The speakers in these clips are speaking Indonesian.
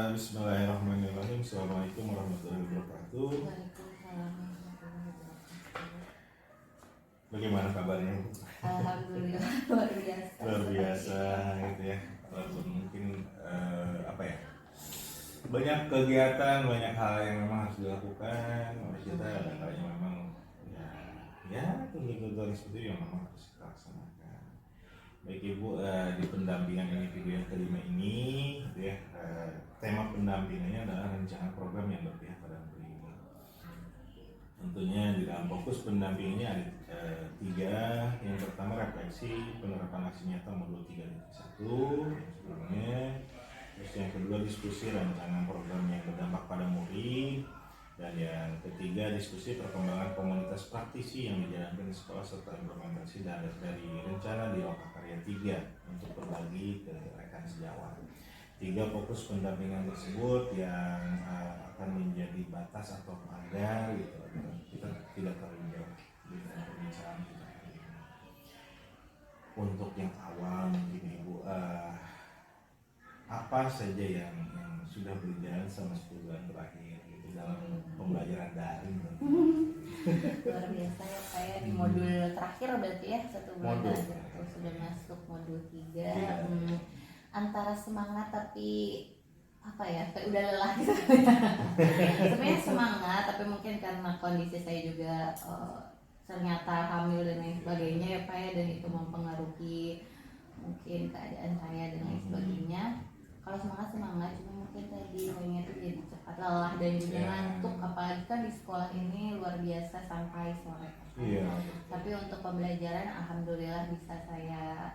Bismillahirrahmanirrahim. Assalamualaikum warahmatullahi wabarakatuh. Waalaikumsalam warahmatullahi wabarakatuh. Bagaimana kabarnya? Alhamdulillah luar biasa. Luar biasa gitu ya. Walaupun mungkin apa ya? Banyak kegiatan, banyak hal yang memang harus dilakukan oleh kita. Ada kalanya memang ya tuntutan seperti itu yang memang harus kita laksanakan. Baik Ibu, di pendampingan individu yang kelima ini gitu ya, tema pendampingannya adalah rencana program yang berpihak pada pribumi. Tentunya di dalam fokus pendampingannya ada tiga. Yang pertama refleksi penerapan aksi nyata modul 3.1 yang sebelumnya. Terus yang kedua diskusi rancangan program yang berdampak pada murid. Dan yang ketiga diskusi perkembangan komunitas praktisi yang dijalankan di sekolah serta implementasi dari rencana di Lokakarya 3 untuk berbagi ke rekan sejawat. 3 fokus pendampingan tersebut yang akan menjadi batas atau pagar gitu. Kita tidak terlalu jauh di dalam pembicaraan kita hari ini. Untuk yang awal mungkin Ibu, apa saja yang sudah berjalan selama 10 bulan terakhir gitu dalam pembelajaran daring? Luar biasa ya, kayak di modul terakhir berarti ya 1 bulan aja tuh sudah masuk modul 3. Antara semangat tapi apa ya, kayak udah lelah gitu. Sebenarnya semangat tapi mungkin karena kondisi saya juga ternyata hamil dan lain sebagainya ya Pak ya, dan itu mempengaruhi mungkin keadaan saya dan lain sebagainya. Kalau semangat cuma mungkin tadi poinnya itu jadi cepat lelah dan juga ngantuk, apalagi kan di sekolah ini luar biasa sampai sore. Tapi untuk pembelajaran alhamdulillah bisa saya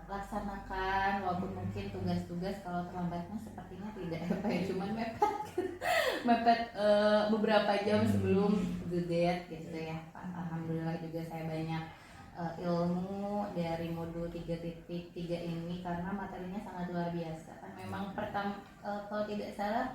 laksanakan, walaupun mungkin tugas-tugas kalau terlambatnya sepertinya tidak apa ya, cuman mepet beberapa jam sebelum due date gitu ya Pak. Alhamdulillah juga saya banyak ilmu dari modul 3.3 ini karena materinya sangat luar biasa. Kan memang pertama kalau tidak salah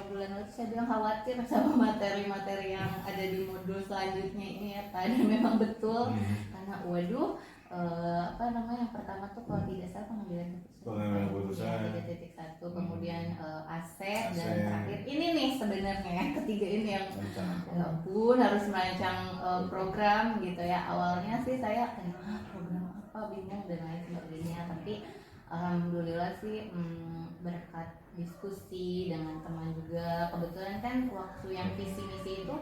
bulan lalu saya bilang khawatir sama materi-materi yang ada di modul selanjutnya ini ya Pak, dan memang betul karena waduh yang pertama tuh kalau tidak salah pengambilan keputusan 3.1, kemudian AC dan terakhir ini nih sebenarnya yang ketiga ini yang pun harus merancang program gitu ya. Awalnya sih saya program apa bingung dan lain sebagainya, tapi alhamdulillah sih berkat diskusi dengan teman juga, kebetulan kan waktu yang visi misi itu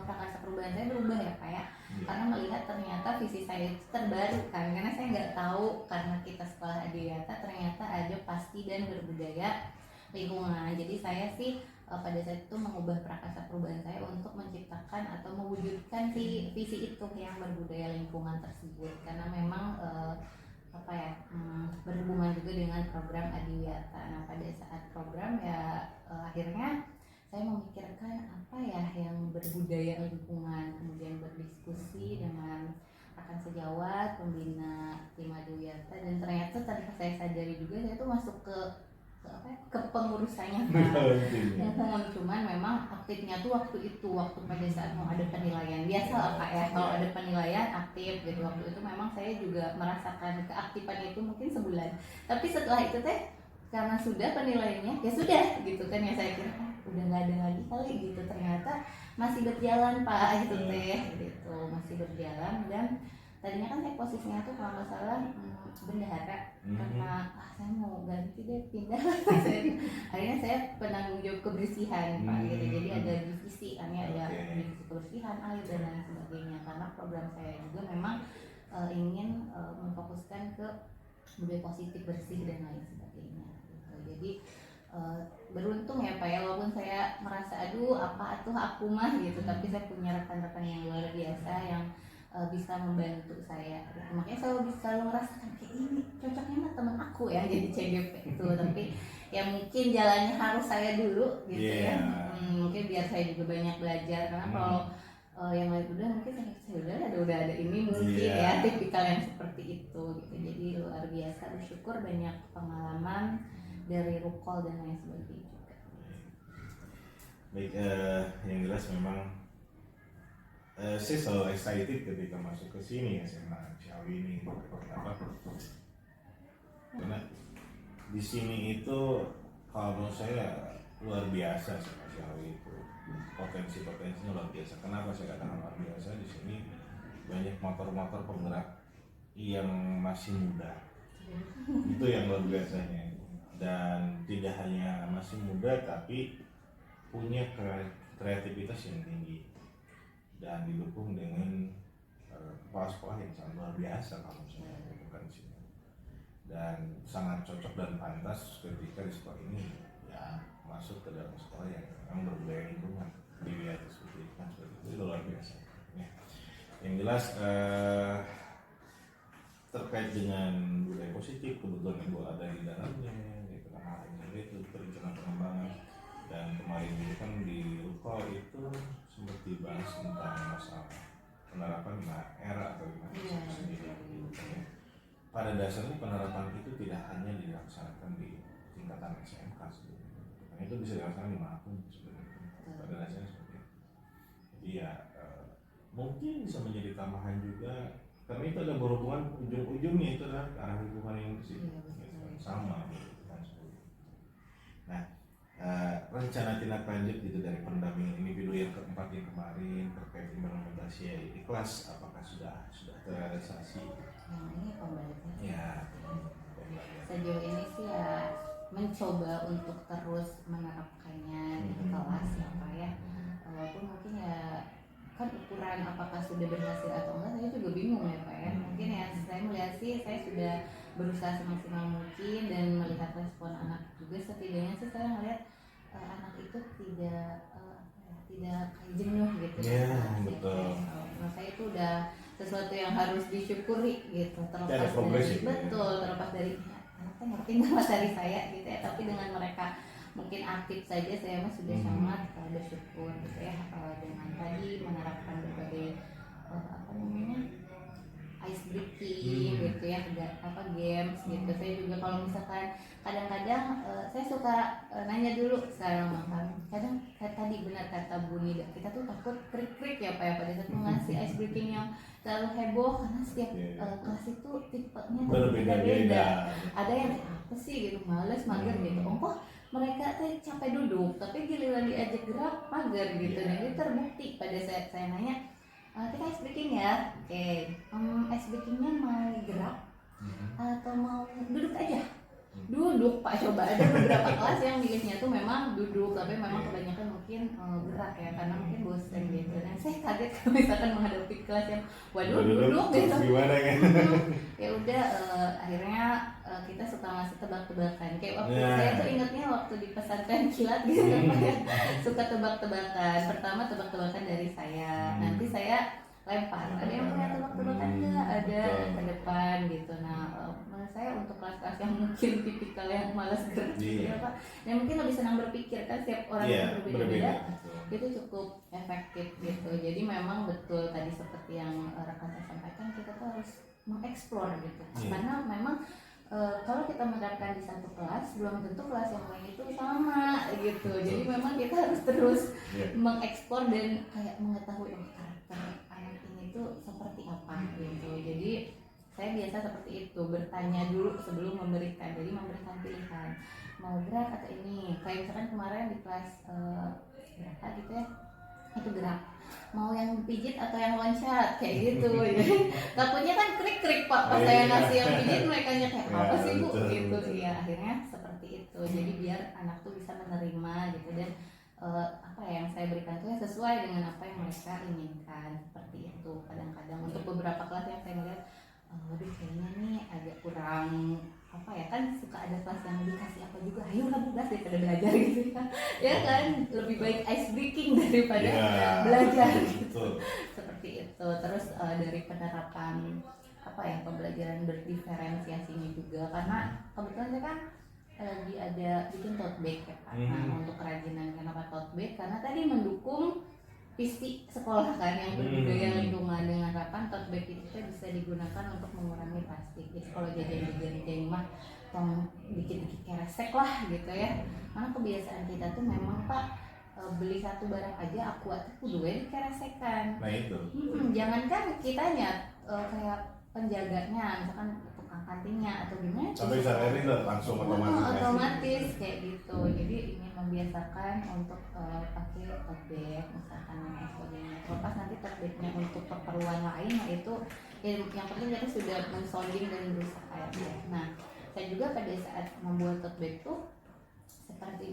prakarsa perubahan saya berubah ya Pak ya, karena melihat ternyata visi saya itu terbaru kan, karena saya nggak tahu karena kita sekolah Adiwiyata ternyata ada pasti dan berbudaya lingkungan. Jadi saya sih pada saat itu mengubah prakarsa perubahan saya untuk menciptakan atau mewujudkan si visi itu yang berbudaya lingkungan tersebut, karena memang berhubungan juga dengan program Adiwiyata. Nah pada saat program ya akhirnya saya memikirkan apa ya yang berbudaya lingkungan, kemudian berdiskusi dengan rekan sejawat, pembina tim Adiwiyata, dan ternyata tanpa saya sadari juga saya tuh masuk ke pengurusannya Pak. Cuman memang aktifnya tuh waktu pada saat mau ada penilaian biasa lah Pak ya, kalau ada penilaian aktif gitu. Waktu itu memang saya juga merasakan keaktifan itu mungkin sebulan, tapi setelah itu karena sudah penilaiannya ya sudah gitu kan ya, saya kira udah nggak ada lagi kali gitu, ternyata masih berjalan Pak gitu gitu masih berjalan. Dan tadinya kan saya posisinya tuh kalau nggak salah bendahara, karena saya mau ganti deh pindah akhirnya saya penanggung jawab kebersihan Pak gitu. Jadi ada divisi kan ya, ada divisi kebersihan, air dan lain sebagainya, karena program saya juga memang ingin memfokuskan ke budaya positif, bersih dan lain sebagainya gitu. Jadi beruntung ya Pak ya, walaupun saya merasa apa tuh aku mah gitu, tapi saya punya rekan-rekan yang luar biasa yang bisa membantu saya. Makanya selalu merasakan kayak ini cocoknya mah teman aku ya jadi CGP itu, tapi ya mungkin jalannya harus saya dulu gitu ya. Mungkin biar saya juga banyak belajar, karena kalau yang lain udah mungkin saya udah ada ini mungkin ya tipikal yang seperti itu gitu. Jadi luar biasa, bersyukur banyak pengalaman dari Rukol dan lain sebagainya juga. Baik, yang jelas memang saya selalu excited ketika masuk ke sini ya, SMA Ciawi ini. Kenapa? Karena di sini itu Kalau menurut saya luar biasa sih Mas Yawi itu, potensinya luar biasa. Kenapa saya katakan luar biasa? Di sini banyak motor-motor penggerak yang masih muda, itu yang luar biasanya. Dan tidak hanya masih muda tapi punya kreativitas yang tinggi dan didukung dengan kepala sekolah yang sangat luar biasa kalau saya katakan di sini. Dan sangat cocok dan pantas ketika di sekolah ini ya masuk ke dalam sekolah yang memang berbudaya lingkungan, dilihat seperti itu kan, seperti itu luar biasa ya. Yang jelas terkait dengan budaya positif, kebetulan ibu ada di dalamnya gitu kan, itu perencanaan pengembangan. Dan kemarin itu kan di UKOL itu sempat dibahas tentang masalah penerapan era atau gimana sendiri gitu ya. Pada dasarnya penerapan itu tidak hanya dilaksanakan di tingkatan SMK sebenarnya, itu bisa dilaksanakan dimanapun sebenarnya. Pada dasarnya seperti itu. Jadi ya mungkin bisa menjadi tambahan juga, karena itu ada berhubungan ujung-ujungnya itu adalah arah hubungan yang ke situ sama gitu kan. Nah, rencana tindak lanjut gitu dari pendampingan individu yang keempat yang kemarin terkait implementasi ikhlas, apakah sudah terrealisasi? Ini pembelajaran. Ya, Sejauh ini sih ya mencoba untuk terus menerapkannya di kelas ya Pak ya. Walaupun mungkin ya kan ukuran apakah sudah berhasil atau enggak saya juga bingung ya Pak ya. Mungkin ya saya melihat sih saya sudah berusaha semaksimal mungkin dan melihat respon anak juga, setidaknya sih saya melihat anak itu tidak kayak jenuh gitu. Ya, betul. Menurut saya itu udah sesuatu yang harus disyukuri gitu, terlepas dari terlepas dari anaknya ngerti nggak materi saya gitu ya, tapi dengan mereka mungkin aktif saja saya mah sudah sangat bersyukur gitu ya, dengan tadi menerapkan berbagai ice breaking gitu ya, games gitu. Saya juga kalau misalkan kadang-kadang saya suka nanya dulu sekarang makan. Kadang tadi benar kata Bu Nida, kita tuh takut krik-krik ya Pak ya pada saat ngasih ice breaking yang terlalu heboh, karena setiap kelas itu tipenya berbeda-beda. Ada yang apa sih gitu, males, mager gitu. Oh, mereka tuh capek duduk, tapi giliran diajak gerak mager gitu. Dan itu terbukti pada saat saya nanya, kita ice breaking ya, oke. Ice breakingnya mau gerak atau mau duduk aja? Duduk Pak, coba ada beberapa kelas yang milihnya tuh memang duduk, tapi memang kebanyakan mungkin gerak ya, karena mungkin bosan gitu. Dan saya kaget kalau misalkan menghadapi kelas yang waduh duduk gitu. Gimana kan? Ya udah akhirnya kita suka ngasih tebak-tebakan. Kayak waktu saya tuh ingatnya waktu di pesantren kilat gitu kan ya. Suka tebak-tebakan. Pertama tebak-tebakan dari saya. Nanti saya lempar. Ada yang punya tebak-tebakan enggak? Ada ke depan gitu. Nah, menurut saya untuk kelas-kelas yang mungkin tipikal yang malas gerak gitu ya Pak. Dan mungkin lebih senang berpikir kan, setiap orang yang berbeda-beda. Itu cukup efektif gitu. Jadi memang betul tadi seperti yang rekan saya sampaikan, kita tuh harus mengeksplor gitu. Karena memang kalau kita menerapkan di satu kelas, belum tentu kelas yang lain itu sama gitu. Jadi memang kita harus terus mengeksplor dan kayak mengetahui karakter anak ini tuh seperti apa gitu. Jadi saya biasa seperti itu, bertanya dulu sebelum memberikan. Jadi memberikan pilihan mau gerak atau ini. Kayak misalkan kemarin di kelas berapa gitu ya, itu gerak, mau yang pijit atau yang loncat kayak gitu. Jadi takutnya kan krik-krik Pak pas saya ngasih yang pijit, mereka kayak apa sih Bu gitu. Iya, akhirnya seperti itu. Jadi biar anak tuh bisa menerima gitu, dan apa yang saya berikan tuh sesuai dengan apa yang mereka inginkan, seperti itu. Kadang-kadang untuk beberapa kelas yang saya melihat waduh kayaknya nih agak kurang apa ya, kan suka ada kelas yang dikasih apa juga, ayo lah bugas daripada belajar gitu kan ya kan, lebih baik ice breaking daripada belajar gitu. Seperti itu. Terus dari penerapan apa ya, pembelajaran berdiferensiasinya juga, karena kebetulan saya kan lagi ada bikin tote bag ya Pak. Nah, untuk kerajinan, kenapa tote bag? Karena tadi mendukung visi sekolah kan yang berbudaya lingkungan, dengan harapan tote bag itu bisa digunakan untuk mengurangi plastik. Jadi kalau jajan mah tong dikit-dikit keresek lah gitu ya. Karena kebiasaan kita tuh memang Pak, beli satu barang aja aku kudu dikeresekan. Nah itu. Jangankan kitanya kayak penjaganya, misalkan kantinnya atau gimana sampai saat ini langsung otomatis kayak gitu. Jadi ingin membiasakan untuk pakai tote bag misalkan dan sebagainya. Pas nanti tote bagnya untuk keperluan lain, nah itu yang penting kita sudah mensounding dan berusaha ya. Nah saya juga pada saat membuat tote bag tuh seperti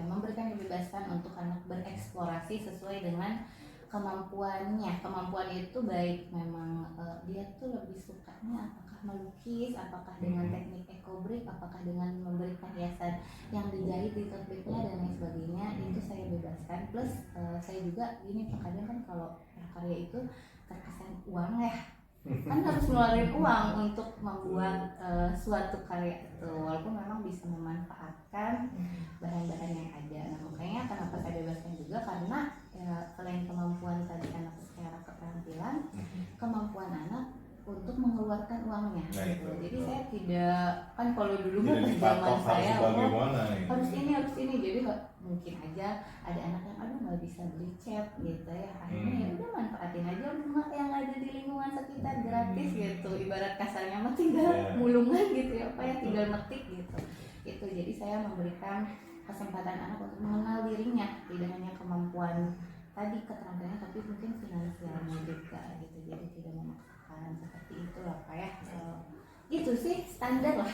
memberikan kebebasan untuk anak bereksplorasi sesuai dengan kemampuannya. Kemampuan itu baik memang dia tuh lebih sukanya apakah melukis, apakah dengan teknik eco-brick, apakah dengan memberikan hiasan yang dijahit di tote bagnya dan lain sebagainya. Itu saya bebaskan. Plus saya juga gini, kadang kan kalau karya itu terkesan uang ya, kan harus ngeluarin uang untuk membuat suatu karya itu, walaupun memang bisa memanfaatkan bahan-bahan yang ada. Nah makanya kenapa saya bebaskan juga karena selain kemampuan tadi anak secara keterampilan, kemampuan anak untuk mengeluarkan uangnya. Jadi saya tidak, kan kalau dulu kan zaman saya harus ini, jadi mungkin aja ada anak yang aduh nggak bisa beli cat gitu ya, akhirnya ya udah manfaatin aja rumah yang ada di lingkungan sekitar gratis gitu, ibarat kasarnya mah tinggal mulungan gitu ya, apa ya tinggal metik gitu. Itu jadi saya memberikan kesempatan anak untuk mengenal dirinya, tidak hanya kemampuan tadi keterampilannya tapi mungkin finansialnya juga gitu. Jadi tidak memaksakan seperti itu lah Pak ya. Itu sih standar lah.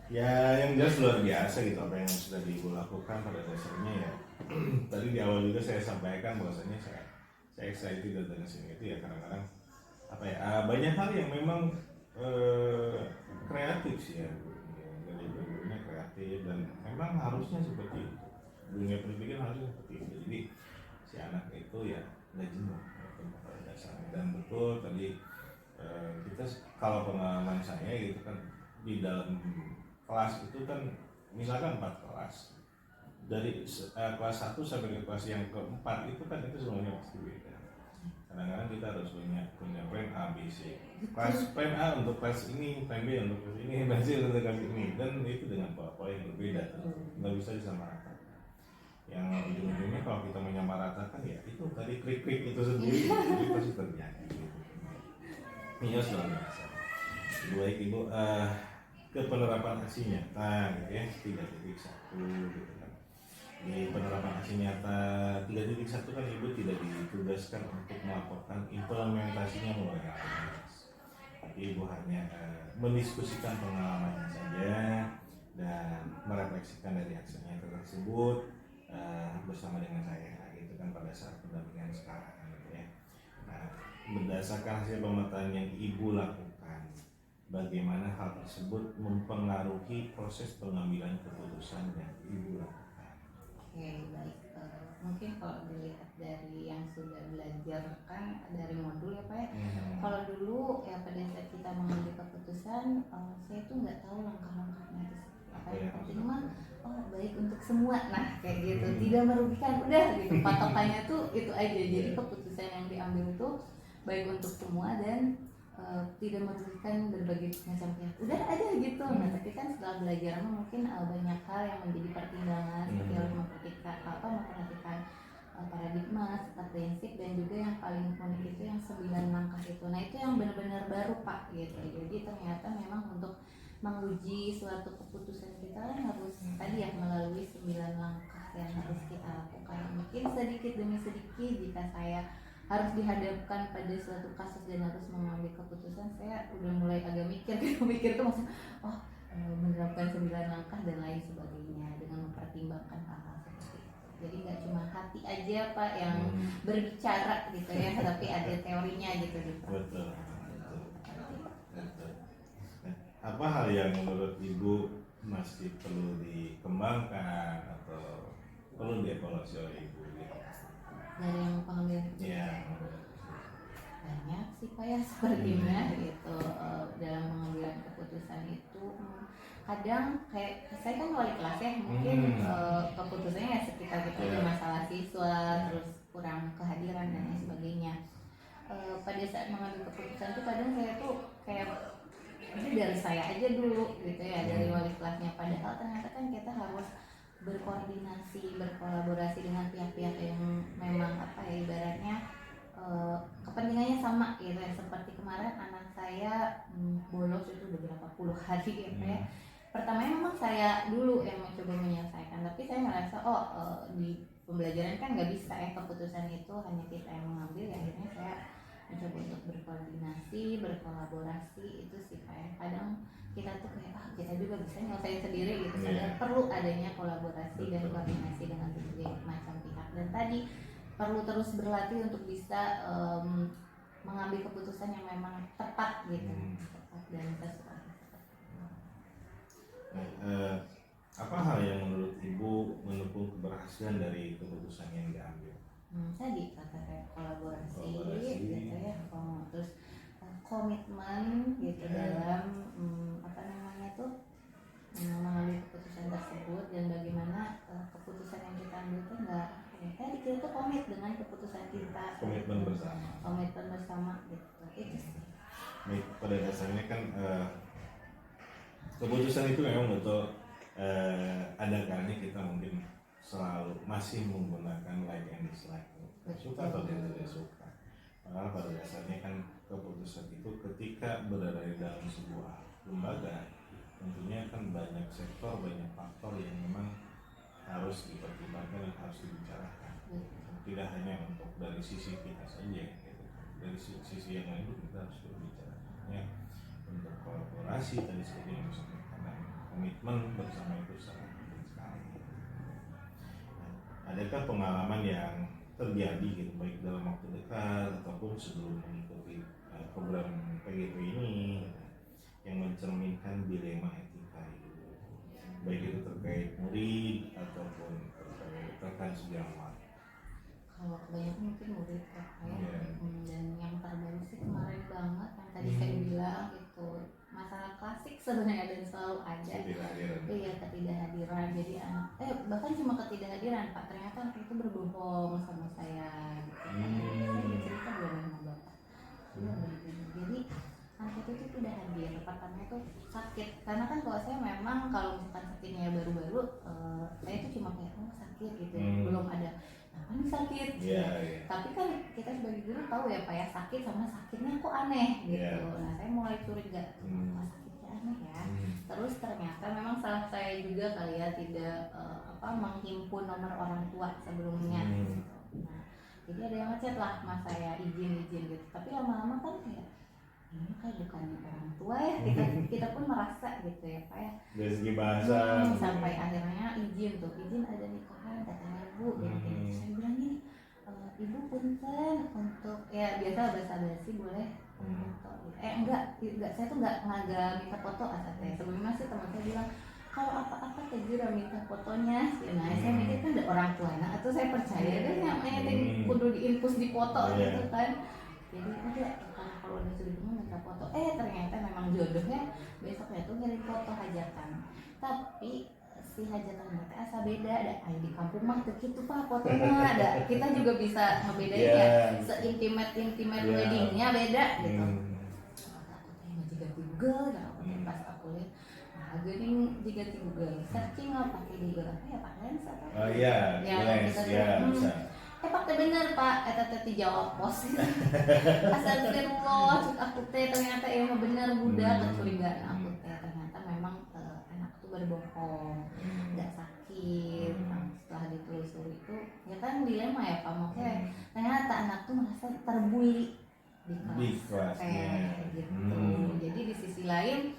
Ya yang jelas luar biasa gitu apa yang sudah Ibu lakukan pada dasarnya ya. Tadi di awal juga saya sampaikan bahwasanya saya excited dengan sini itu ya, kadang-kadang apa ya banyak hal yang memang kreatif sih ya. Jadi benar kreatif dan memang harusnya seperti itu. Dunia pendidikan harusnya seperti itu. Jadi si anak itu ya nggak jenuh pada dasarnya. Dan betul tadi kita kalau pengalaman saya gitu kan di dalam kelas itu kan misalkan 4 kelas, dari kelas 1 sampai ke kelas yang keempat itu kan itu semuanya pasti beda. Kadang-kadang kita harus punya plan A, B, C. Plan A untuk kelas ini, plan B untuk kelas ini, plan C untuk kelas ini, dan itu dengan pola-pola yang berbeda, nggak bisa disamaratakan. Yang ujung-ujungnya kalau kita menyamaratakan ya itu tadi klik-klik itu sendiri itu pasti terjadi. Ini luar biasa. Baik Ibu, ke penerapan aksi nyata gitu ya 3.1 gitu kan. Di penerapan aksi nyata 3.1 kan Ibu tidak ditugaskan untuk melaporkan implementasinya mulai atas, tapi Ibu hanya mendiskusikan pengalamannya saja dan merefleksikan dari aksi nyata tersebut bersama dengan saya gitu kan pada saat pendampingan sekarang gitu ya. Nah, berdasarkan hasil pemetaan yang Ibu lakukan, bagaimana hal tersebut mempengaruhi proses pengambilan keputusan yang Ibu lakukan? Oke, baik. Mungkin kalau dilihat dari yang sudah belajar kan dari modul ya Pak ya. Kalau dulu ya pada saat kita mengambil keputusan, saya tuh nggak tahu langkah-langkahnya itu apa yang penting mah baik untuk semua, nah kayak gitu, tidak merugikan, udah gitu patokannya tuh itu aja. Jadi keputusan yang diambil itu baik untuk semua dan tidak merugikan berbagai macam pihak, udah aja gitu. Nah tapi kan setelah belajar mungkin banyak hal yang menjadi pertimbangan, seperti harus memperhatikan paradigma, serta prinsip, dan juga yang paling unik itu yang 9 langkah itu. Nah itu yang benar-benar baru Pak gitu. Jadi ternyata memang untuk menguji suatu keputusan kita kan harus tadi ya melalui 9 langkah yang harus kita lakukan. Mungkin sedikit demi sedikit jika saya harus dihadapkan pada suatu kasus dan harus mengambil keputusan, saya udah mulai agak mikir tuh maksudnya menerapkan 9 langkah dan lain sebagainya dengan mempertimbangkan hal-hal seperti itu. Jadi nggak cuma hati aja Pak yang berbicara gitu ya, tapi ada teorinya gitu di Betul. Apa hal yang menurut Ibu masih perlu dikembangkan atau perlu dievaluasi oleh Ibu? Dari yang pengambilan banyak sih Pak ya sepertinya gitu. Dalam pengambilan keputusan itu kadang kayak saya kan wali kelas ya, mungkin keputusannya ya sekitar gitu di masalah siswa, terus kurang kehadiran dan lain sebagainya. Pada saat mengambil keputusan tuh kadang saya tuh kayak ini dari saya aja dulu gitu ya, dari wali kelasnya, padahal ternyata kan kita harus berkoordinasi, berkolaborasi dengan pihak-pihak yang memang apa ya ibaratnya kepentingannya sama gitu ya. Seperti kemarin anak saya saya bolos itu beberapa puluh hari ya Pak ya. Pertamanya memang saya dulu yang mencoba menyelesaikan, tapi saya merasa di pembelajaran kan nggak bisa ya, keputusan itu hanya kita yang mengambil. Ya, akhirnya saya mencoba untuk berkoordinasi, berkolaborasi itu sih kayak kadang kita tuh kayak kita juga bisa nyelesain sendiri gitu. Sadar perlu adanya kolaborasi dan koordinasi dengan berbagai macam pihak, dan tadi perlu terus berlatih untuk bisa mengambil keputusan yang memang tepat gitu, tepat dan sesuai. Apa hal yang menurut Ibu mendukung keberhasilan dari keputusan yang diambil? Tadi kata saya kolaborasi. Gitu ya, terus komitmen gitu dalam mengambil keputusan tersebut, dan bagaimana keputusan yang kita ambil itu enggak tadi kita tuh komit dengan keputusan kita, komitmen bersama gitu, itu sih. Baik, pada dasarnya kan keputusan itu memang betul ada kalanya kita mungkin selalu masih menggunakan like and dislike, suka atau tidak suka. Padahal pada dasarnya kan keputusan itu ketika berada di dalam sebuah lembaga, tentunya kan banyak sektor, banyak faktor yang memang harus dipertimbangkan dan harus dibicarakan. Tidak hanya untuk dari sisi kita saja, gitu. Dari sisi yang lain kita harus berbicara. Ya, untuk kolaborasi tadi seperti yang disampaikan, dan komitmen bersama itu sangat penting sekali. Adakah pengalaman yang terjadi gitu, baik dalam waktu dekat ataupun sebelum mengikuti program PGP ini, yang mencerminkan dilema etika itu, baik itu terkait murid ataupun terkait rekan sejawat? Kalau kebanyakan mungkin murid dan yang terbaru sih kemarin banget yang tadi saya bilang itu masalah klasik sebenarnya dan selalu ada. Iya, ketidakhadiran. Jadi anak bahkan cuma ketidakhadiran Pak, ternyata anak itu berbohong sama saya gitu. Saya bercerita belum sama Bapak. Jadi anak itu tuh tidak hadir. Pertama itu sakit, karena kan kalau saya memang kalau misalkan sakitnya baru-baru saya itu cuma kayak sakit gitu, belum ada apa nih sakit. Tapi kan kita sebagai guru tahu ya Pak ya, sakit sama sakitnya kok aneh gitu. Nah saya mulai curiga, sakitnya aneh ya. Terus ternyata memang salah saya juga kali ya, tidak menghimpun nomor orang tua sebelumnya gitu. Nah jadi ada yang ngechat lah mas saya izin gitu, tapi lama-lama kan kayak ini kayak bukan orang tua ya, kita pun merasa gitu ya Pak ya, dari segi bahasa sampai akhirnya izin ada nikahan katanya Bu gitu. Saya bilang gini, Ibu punten untuk ya biasa basa-basi boleh foto enggak saya tuh enggak minta foto asal sebelumnya sih teman saya bilang kalau apa-apa Tejira minta fotonya. Nah saya mikir kan ada orang tua, nah atau saya percaya deh namanya kudu diinpus di foto gitu kan. Jadi udah kalau udah sudah minta foto, ternyata memang jodohnya besoknya tuh ngirim foto hajatan. Tapi si hajatannya teh asa beda, ada di kampung mah tuh gitu Pak fotonya ada. Kita juga bisa ngebedain ya, seintimate weddingnya beda gitu. Aku tanya juga di Google, pas aku lihat geuning juga di Google, searching pakai Google apa ya Pak, Lens atau Lens bisa. Pak teh bener Pak, eta teh dijawab pos. Astagfirullah, cuk aku teh ternyata emang bener budak, kecurigaan aku teh ternyata memang anak tuh berbohong, nggak sakit. Setelah ditelusuri itu, ya kan dilema ya Pak, makanya ternyata anak tuh merasa terbully di kelasnya gitu. Jadi di sisi lain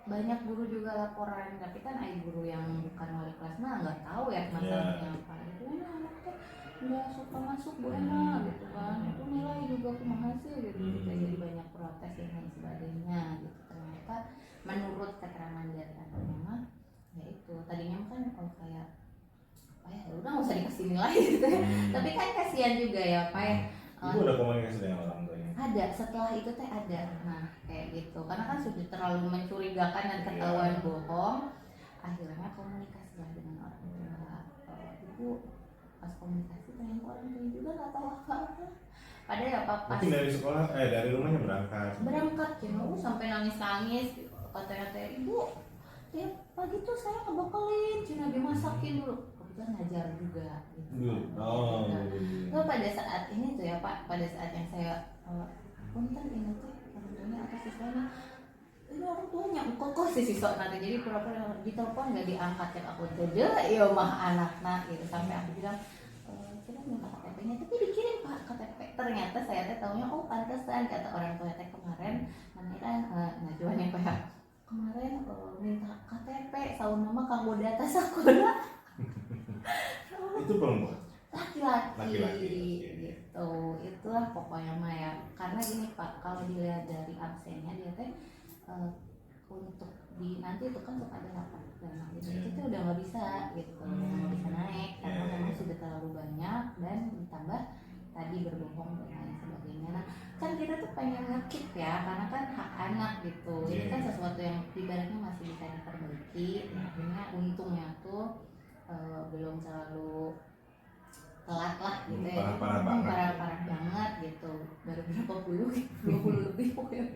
banyak guru juga laporan, tapi kan ada guru yang bukan wali kelas mah nggak tahu ya masalahnya apa. Itu anak tuh nggak suka masuk Bu Ena gitu kan, itu nilai juga kumaha sih gitu. Jadi banyak protes dan lain sebagainya gitu. Ternyata menurut keterangan dari anaknya mah ya itu tadinya kan kalau kayak apa ya udah nggak usah dikasih nilai gitu ya. Tapi kan kasihan juga ya Pak ya. Ibu ada komunikasi dengan orang tuanya? Ada, setelah itu teh ada. Nah kayak gitu, karena kan sudah terlalu mencurigakan dan ketahuan bohong, akhirnya komunikasi lah dengan orang tua. Ibu pas komunikasi dengan orang tua juga nggak tahu apa-apa. Padahal ya Pak pas mungkin dari sekolah dari rumahnya berangkat sampai nangis katanya Ibu tiap pagi tuh saya ngebekelin cina dimasakin dulu, kebetulan ngajar juga gitu. Nah pada saat ini tuh ya Pak, pada saat yang saya punten ini tuh siswanya atau siswanya ini orang tuanya kok si siswa nanti jadi pura-pura ditelepon nggak diangkat ya aku jadi ya mah anak gitu sampai aku bilang kita minta KTP-nya tapi dikirim Pak KTP ternyata saya teh taunya oh pantesan kata orang tua teh kemarin mengira ngajuan yang kayak kemarin minta KTP saun nama kanggo data sekolah Itu perempuan. laki-laki gitu itulah pokoknya mah ya karena gini Pak kalau dilihat dari absennya dia teh untuk di nanti itu kan untuk ada rapat dan itu tuh udah nggak bisa gitu nggak bisa naik karena memang sudah terlalu banyak dan ditambah tadi berbohong dan lain sebagainya. Nah kan kita tuh pengen ngekip ya karena kan hak anak gitu ini kan sesuatu yang ibaratnya masih bisa diperbaiki akhirnya untungnya tuh belum terlalu telat lah gitu ya parah banget gitu baru berapa puluh 20 lebih pokoknya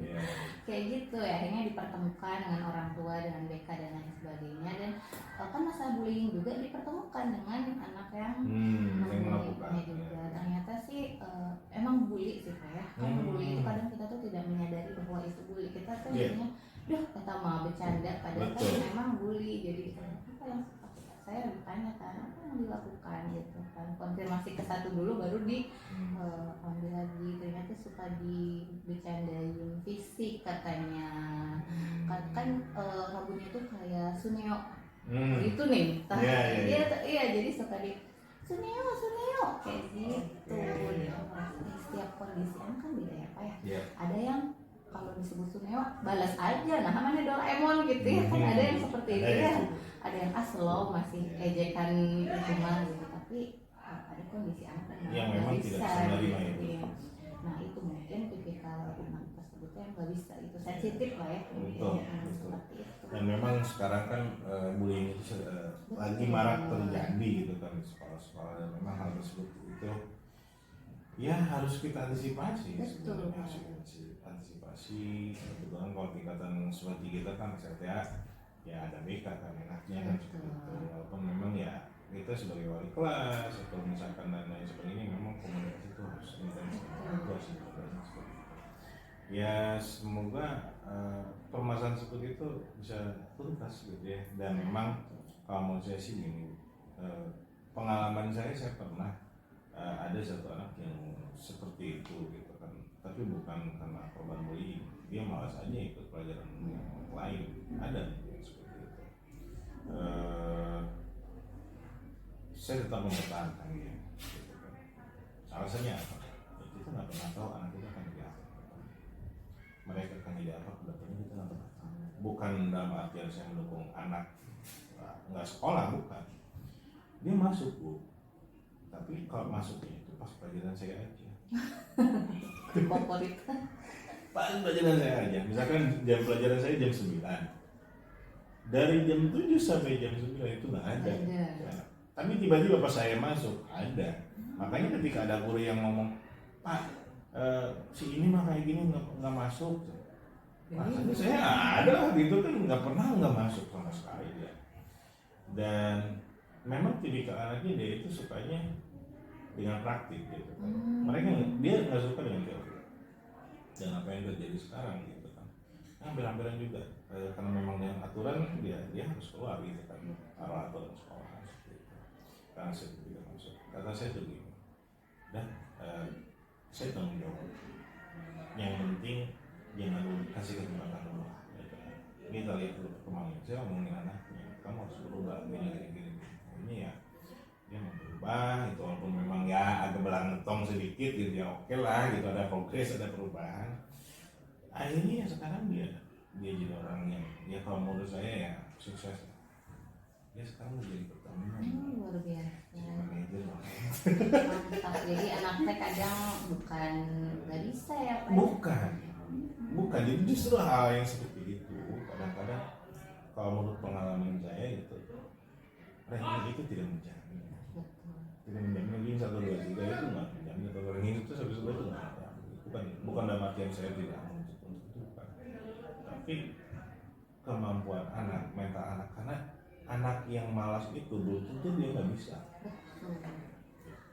kayak gitu ya akhirnya dipertemukan dengan orang tua dengan BK dan lain sebagainya dan kan masalah bullying juga dipertemukan dengan anak yang melakukannya juga ternyata sih emang bully sih Pak ya kan bully itu kadang kita tuh tidak menyadari bahwa itu bully kita tuh jadinya kita mau bercanda padahal kan memang bully jadi apa yang saya bertanya kan apa yang dilakukan gitu kan konfirmasi ke satu dulu baru ambil lagi ternyata suka dibecandain fisik katanya kan rambutnya tuh kayak Suneo itu nih iya jadi suka di Suneo kayak gitu di setiap kondisi kan beda ya Pak ya ada yang kalau disebut Suneo balas aja nah namanya Doraemon gitu ya kan ada yang seperti itu ya ada yang slow masih ejekan itu mah gitu tapi ada kondisi anak yang memang tidak bisa menerima itu ya. Nah itu mungkin tipikal anak tersebut yang nggak bisa itu sensitif lah ya betul. Dan memang sekarang kan bullying itu lagi marak terjadi gitu kan di sekolah-sekolah dan memang hal tersebut itu ya harus kita antisipasi sebenarnya antisipasi kebetulan kalau tingkatan seperti kita kan SLTA ya ada BK kan enaknya kan seperti itu walaupun memang ya kita sebagai wali kelas atau misalkan dan lain sebagainya memang komunikasi itu harus intens ya semoga permasalahan seperti itu bisa tuntas gitu ya dan memang kalau menurut saya sih gini pengalaman saya pernah ada satu anak yang seperti itu gitu kan tapi bukan karena korban bullying dia malas aja ikut pelajaran yang lain ada saya tetap mempertahankan dia gitu kan. Alasannya apa? Ya, kita nggak pernah tahu anak kita akan jadi apa mereka akan jadi apa kedepannya kita nggak pernah tahu bukan dalam artian saya mendukung anak nggak sekolah bukan dia masuk Bu tapi kalau masuknya itu pas pelajaran saya aja favorit pas pelajaran saya aja misalkan jam pelajaran saya jam 9 dari jam 7 sampai jam 9 itu nggak ada. Ya. Tapi tiba-tiba pas saya masuk ada. Makanya ketika ada guru yang ngomong, Pak, si ini mah kayak gini nggak masuk. Makanya saya ada gitu kan nggak pernah nggak masuk sama sekali ya. Dan memang tipikal anaknya dia itu sukanya dengan praktik gitu kan. Dia nggak suka dengan teori. Dan apa yang terjadi sekarang gitu kan. Hampir-hampiran juga karena memang dengan aturan dia harus keluar gitu kan arah aturan sekolah seperti itu karena saya tidak masuk kata saya tuh gini dan saya tanggung jawab yang penting jangan dulu kasih kesempatan dulu gitu. Kita lihat dulu perkembangan saya ngomongin anaknya kamu harus berubah gini ini ya dia mau berubah itu walaupun memang ya agak belangtong sedikit gitu ya oke lah gitu ada progres ada perubahan akhirnya sekarang dia jadi orang yang ya kalau menurut saya ya sukses dia sekarang menjadi Pertamina luar biasa mantap jadi anaknya kadang bukan nggak bisa ya Pak bukan jadi justru hal yang seperti itu kadang-kadang kalau menurut pengalaman saya itu ranking itu tidak menjamin ranking 1, 2, 3 itu nggak menjamin atau ranking itu sampai itu nggak bukan dalam artian saya tidak tapi kemampuan anak, mental anak karena anak yang malas itu belum tentu dia nggak bisa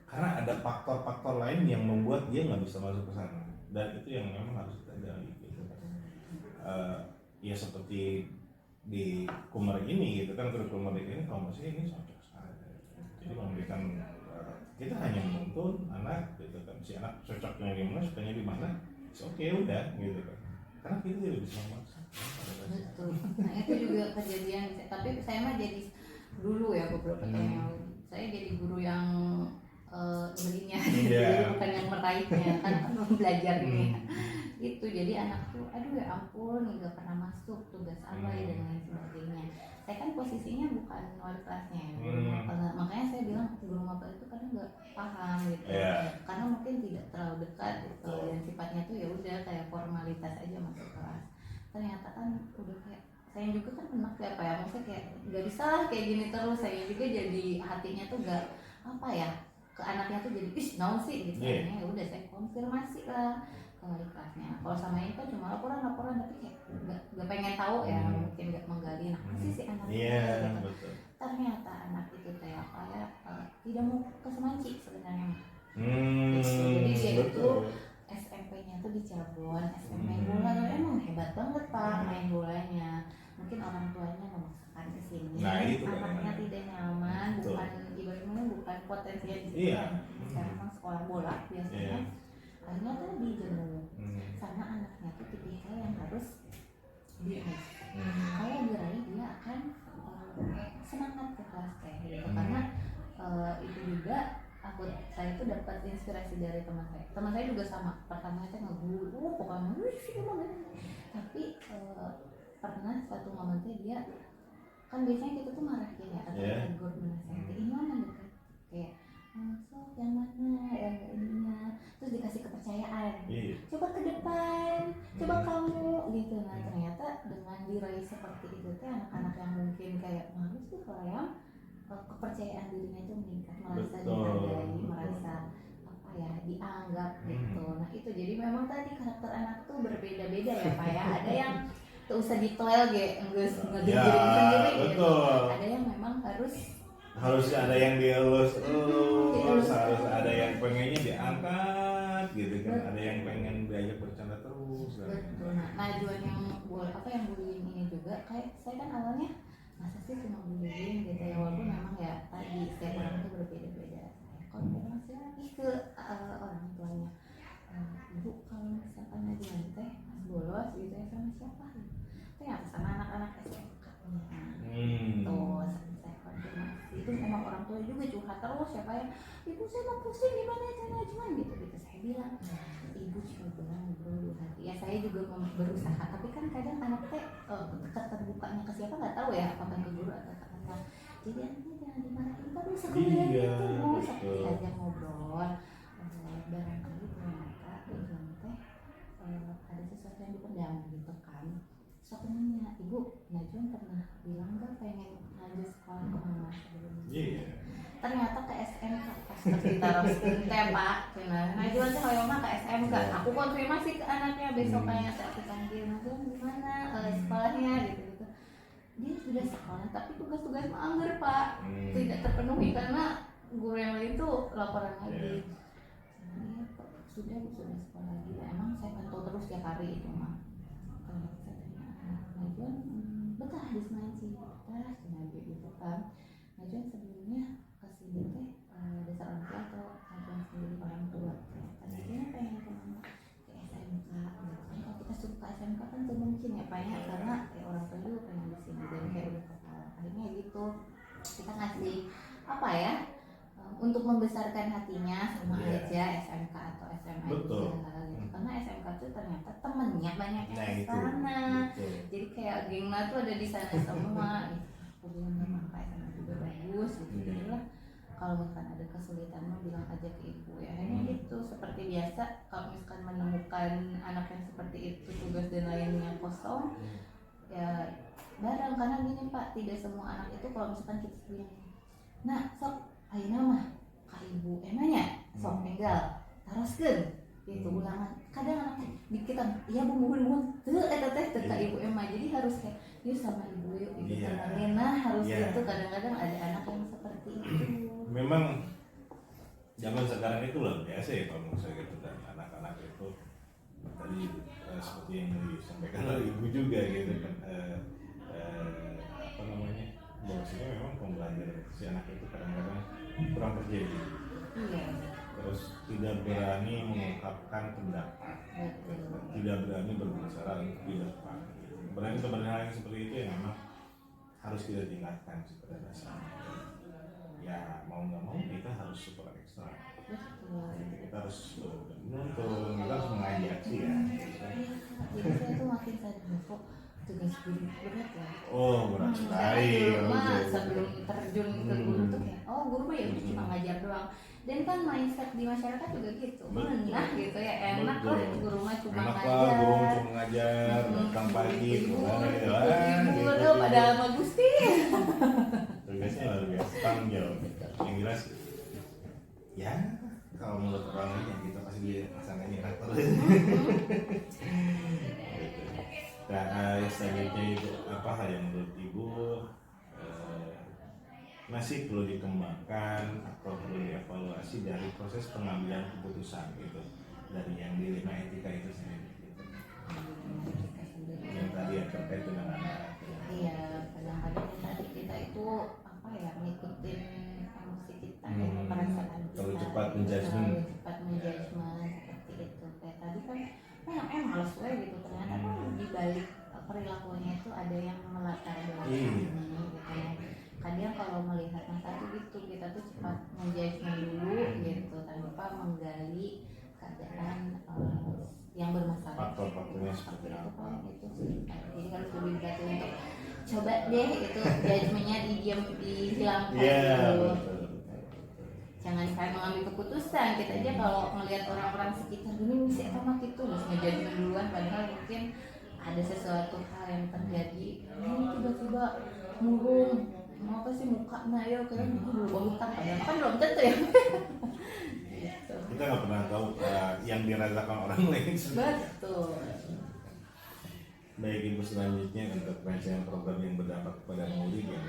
karena ada faktor-faktor lain yang membuat dia nggak bisa masuk ke sana dan itu yang memang harus kita gali gitu. ya seperti di Kumar ini gitu kan, kurikulum Merdeka ini kalau masih ini cocok sekali. Jadi memberikan kita hanya menuntun anak gitu kan, si anak cocoknya di mana, sukanya di mana, oke udah gitu kan. Karena kita tidak bisa memaksa. Betul. Nah itu juga kejadian. Tapi saya mah jadi dulu ya beberapa tahun yang lalu, saya jadi guru yang belinya, jadi bukan yang meraihnya, kan belum belajar nih. Itu jadi anak tuh, aduh ya ampun, nggak pernah masuk tugas apa ya dan lain sebagainya. Saya kan posisinya bukan wali kelasnya, makanya saya bilang guru maba itu kadang nggak paham gitu, karena mungkin tidak terlalu dekat gitu, dan sifatnya tuh ya udah kayak formalitas aja masuk kelas. Ternyata kan udah kayak saya juga kan enak ya apa ya, maksudnya kayak nggak bisa lah kayak gini terus. Saya juga jadi hatinya tuh nggak apa ya, ke anaknya tuh jadi naon sih gitu. Ya udah saya konfirmasi lah ke wali kelasnya. Kalau sama ini kan cuma laporan tapi kayak nggak pengen tahu ya, mungkin nggak menggali nah sih si anak gitu. Ternyata anak itu kayak tidak mau ke Semanci sebenarnya. Jadi dia itu SMP-nya tuh di Cirebon, SMP main bola, emang hebat banget Pak main bolanya. Mungkin orang tuanya memaksakan ke sini, anaknya tidak nyaman, bukan ibaratnya bukan potensinya di situ. Sekarang memang sekolah bola biasanya, akhirnya tuh dijenuh sama anaknya tuh tipikal yang harus diraih. Kalau diraih dia akan semangat ke kelas kayak gitu, karena itu juga saya itu dapat inspirasi dari teman saya. Teman saya juga sama, pertama saya ngeguru, pokoknya tapi pernah suatu momen dia kan biasanya kita tuh marahin ya atau tegur menasihati, ini mana dekat kayak sok yang mana yang ininya, terus dikasih kepercayaan, coba ke depan, coba kamu gitu. Nah ternyata dengan diraih seperti itu tuh anak-anak yang mungkin kayak malu sih kalau yang kepercayaan dirinya itu meningkat, merasa dihargai, merasa apa ya, dianggap gitu. Nah itu jadi memang tadi karakter anak tuh berbeda-beda ya Pak ya. Ada yang tuh usah ditoel ngegejerin sendiri gitu. Ada yang memang harus ada yang dielus terus, harus ada yang pengennya diangkat gitu kan, ada yang pengen diajak bercanda terus. Betul. Nah Juan yang bullying ini juga kayak saya kan awalnya masa sih cuma bullying gitu ya, walaupun memang ya tadi setiap orang itu berbeda-beda. Saya konfirmasi lagi ke orang tuanya, ibu kalau misalkan Najwan teh pas bolos gitu ya sama siapa? Ternyata sama anak-anak SMK. Tuh saya konfirmasi, itu memang orang tua juga curhat terus siapa ya, ibu saya mau pusing gimana ya Najwan gitu. Saya bilang ibu coba ngobrol hati ya, saya juga berusaha, tapi kan kadang anak teh terbukanya ke siapa nggak tahu ya, apakah ke guru atau ke anak. Jadi anaknya jangan dimarahin terus sebenarnya gitu, mau seperti aja ngobrol. Barangkali ternyata Najwan teh ada sesuatu yang dipendam gitu kan. Terus aku nanya, ibu Najwan pernah bilang nggak pengen lanjut sekolah kemana sebelumnya? Ternyata ke SMK pas kita roasting teh Pak. Najwan teh hoyongna ke SMK. Aku konfirmasi ke anaknya besoknya, saya panggil Najwan gimana sekolahnya gitu. Dia sudah sekolah tapi tugas-tugas anggar Pak, tidak terpenuhi karena guru yang lain tuh laporan lagi. Sudah sekolah lagi. Emang saya pantau terus tiap hari itu mah. Kalau saya tanya Najwan betah di Semanci, betah gitu kan. Najwan sebelumnya kesini teh dasar orang tua atau Najwan sendiri orang tua? Najwan pengen kemana? Ke SMK. Kalau kita suruh ke SMK kan tuh mungkin ya Pak ya, karena orang tua juga pengen di sini dan kayak udah kepala. Akhirnya gitu kita ngasih apa ya, untuk membesarkan hatinya sama aja SMK atau SMA gitu. Karena SMK tuh ternyata temennya banyak yang di sana. Jadi kayak gengnya tuh ada di sana semua. Aku bilang memang SMA juga bagus gitu. Jadi lah kalau misalkan ada kesulitan mah bilang aja ke ibu ya. Hanya gitu seperti biasa kalau misalkan menemukan anak yang seperti itu tugas dan lainnya kosong ya bareng, karena gini Pak, tidak semua anak itu kalau misalkan kita bilang nah sok ayeuna mah ka ibu emangnya sok enggal taroskeun gitu ulangan. Kadang anak dikitan iya bumbun teu eta teh teu ka ibu emang, jadi harus kayak yuk sama ibu yuk ibu temenin. Nah harus gitu. Kadang-kadang ada anak yang seperti itu. Memang zaman sekarang itu luar biasa ya kalau menurut saya gitu, dan anak-anak itu tadi seperti yang disampaikan oleh ibu juga gitu kan, apa namanya, bahwasanya memang pembelajaran si anak itu kadang-kadang kurang terjadi, terus tidak berani mengungkapkan pendapat, tidak berani berbicara untuk di depan. Berani hal yang seperti itu yang memang harus kita tingkatkan pada dasarnya. Ya mau nggak mau kita harus super ekstra. Kita harus menuntun, kita harus mengajak sih ya. Jadi saya tuh makin sadar kok tugas guru berat ya. Oh berat sekali. Sebelum terjun ke guru tuh kayak guru mah ya udah cuma ngajar doang. Dan kan mindset di masyarakat juga gitu. Nah gitu ya, enak lah guru mah cuma ngajar. Guru cuma ngajar, datang pagi, pulang ibu tuh pada sama Gusti. Tugasnya luar biasa, tanggung jawab. Yang jelas ya kalau menurut orang lain yang kita pasti dilaksanakan enak terus. Nah, selanjutnya itu apa yang menurut ibu masih perlu dikembangkan atau perlu dievaluasi dari proses pengambilan keputusan gitu, dari yang di 5 etika itu sendiri gitu. Yang tadi yang terkait dengan anak. Iya, kadang-kadang tadi kita itu apa ya, ngikutin emosi kita, perasaan kita. Terlalu cepat menjudgment seperti itu. Kayak tadi kan, males gue gitu. Ternyata kan di balik perilakunya itu ada yang melatar belakang gitu ya. Kadang kalau melihat yang satu gitu, kita tuh cepat menjudgment dulu gitu tanpa menggali keadaan yang bermasalah. Faktor-faktornya seperti apa? Itu sih. Jadi harus lebih berarti untuk coba deh itu judgementnya dihilangkan dulu. Jangan kayak mengambil keputusan. Kita aja kalau melihat orang-orang sekitar ini si eta mah gitu, harus ngejudgement duluan, padahal mungkin ada sesuatu hal yang terjadi. Tiba-tiba murung, mau apa sih mukanya ya kayaknya belum hutang, padahal kan belum tentu ya. Gitu. Kita nggak pernah tahu yang dirasakan orang lain. Betul. Baik ibu, selanjutnya untuk rancangan program yang berdampak kepada murid ya.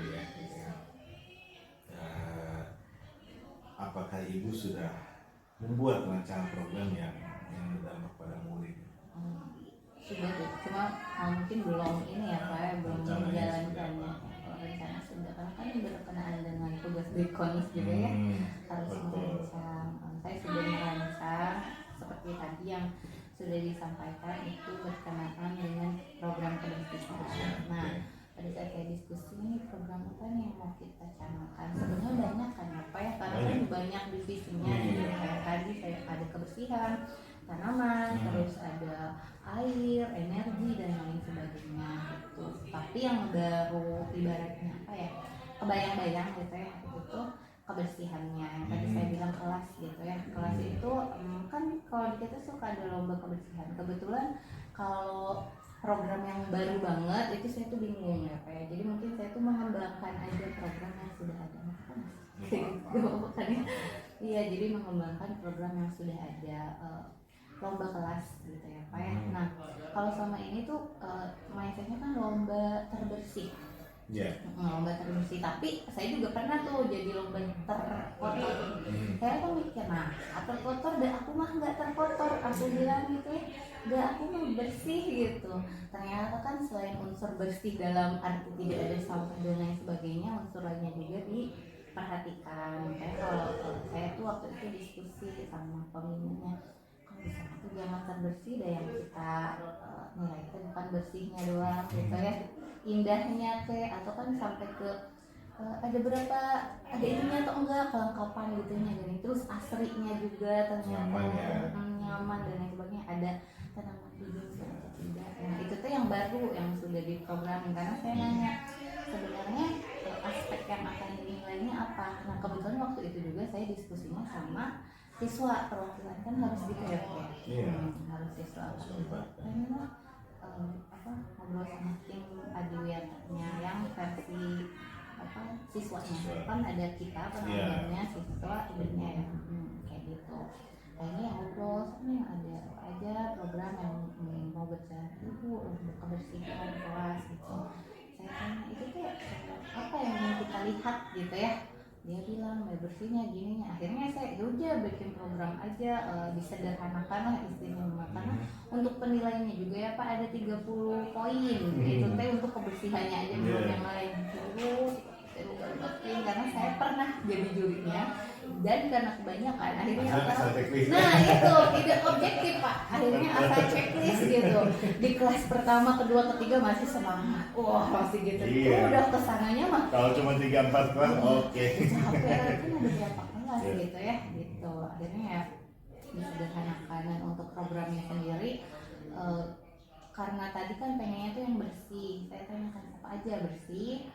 Apakah ibu sudah membuat rancangan program yang berdampak pada murid? Sudah tuh, cuma mungkin belum ini ya Pak, belum menjalankannya. Rencana sudah, karena kan berkenaan dengan tugas dekonis juga ya, harus merancang. Saya sudah merancang seperti tadi yang sudah disampaikan, itu berkenaan dengan program pendidikan. Nah, pada saat saya diskusi ini program apa nih yang mau kita canangkan, sebenarnya banyak kan apa ya, karena kan banyak divisinya. Tadi saya ada kebersihan tanaman, terus ada air, energi dan lain sebagainya gitu. Tapi yang baru ibaratnya apa ya, kebayang-bayang gitu ya, itu kebersihannya. Tadi saya bilang kelas gitu ya, kelas itu kan kalau di kita suka ada lomba kebersihan. Kebetulan kalau program yang baru banget itu saya tuh bingung ya kayak, jadi mungkin saya tuh mengembangkan aja program yang sudah ada. Iya, jadi mengembangkan program yang sudah ada, lomba kelas gitu ya Pak ya. Nah kalau sama ini tuh mindsetnya kan lomba terbersih. Lomba terbersih, tapi saya juga pernah tuh jadi lomba terkotor. Saya tuh mikir, terkotor dan aku mah nggak terkotor, aku bilang gitu ya, nggak, aku mau bersih gitu. Ternyata kan selain unsur bersih dalam arti tidak ada sampah dan lain sebagainya, unsur lainnya juga diperhatikan. Kayak kalau saya tuh waktu itu diskusi sama pemimpinnya, kalau bisa tuh jangan terbersih deh, yang kita nilai itu bukan bersihnya doang gitu ya, indahnya atau kan sampai ke ada berapa, ada ininya atau enggak, kelengkapan gitu nya, terus asrinya juga ternyata nyaman dan lain sebagainya, ada tanaman hijau atau tidak. Nah itu tuh yang baru yang sudah diprogramin, karena saya nanya sebenarnya aspek yang akan dinilainya apa. Nah kebetulan waktu itu juga saya diskusinya sama siswa, perwakilan kan harus gitu ya, harus siswa karena ngobrol sama tim adiwiyatanya yang versi siswanya, kan ada kita pengajarnya, siswa ibunya ya, kayak gitu. Kayaknya yang ngobrol sebenarnya ada aja program yang mau berjalan ibu untuk kebersihan kelas gitu. Saya tanya itu tuh apa yang ingin kita lihat gitu ya, dia bilang bersihnya gininya, akhirnya saya udah bikin program aja, disederhanakan lah istilahnya, karena untuk penilaiannya juga ya Pak ada 30 poin itu teh untuk kebersihannya aja, belum yang lain. Terus karena saya pernah jadi jurinya dan karena kebanyakan akhirnya nah itu tidak objektif Pak, akhirnya asal checklist gitu di kelas pertama, kedua, ketiga masih semangat, wah masih gitu, udah kesananya mah kalau cuma 3-4 kelas oke. capek kan ada berapa kelas gitu ya gitu, akhirnya ya disederhanakan. Dan untuk programnya sendiri karena tadi kan pengennya tuh yang bersih, saya tanyakan apa aja bersih,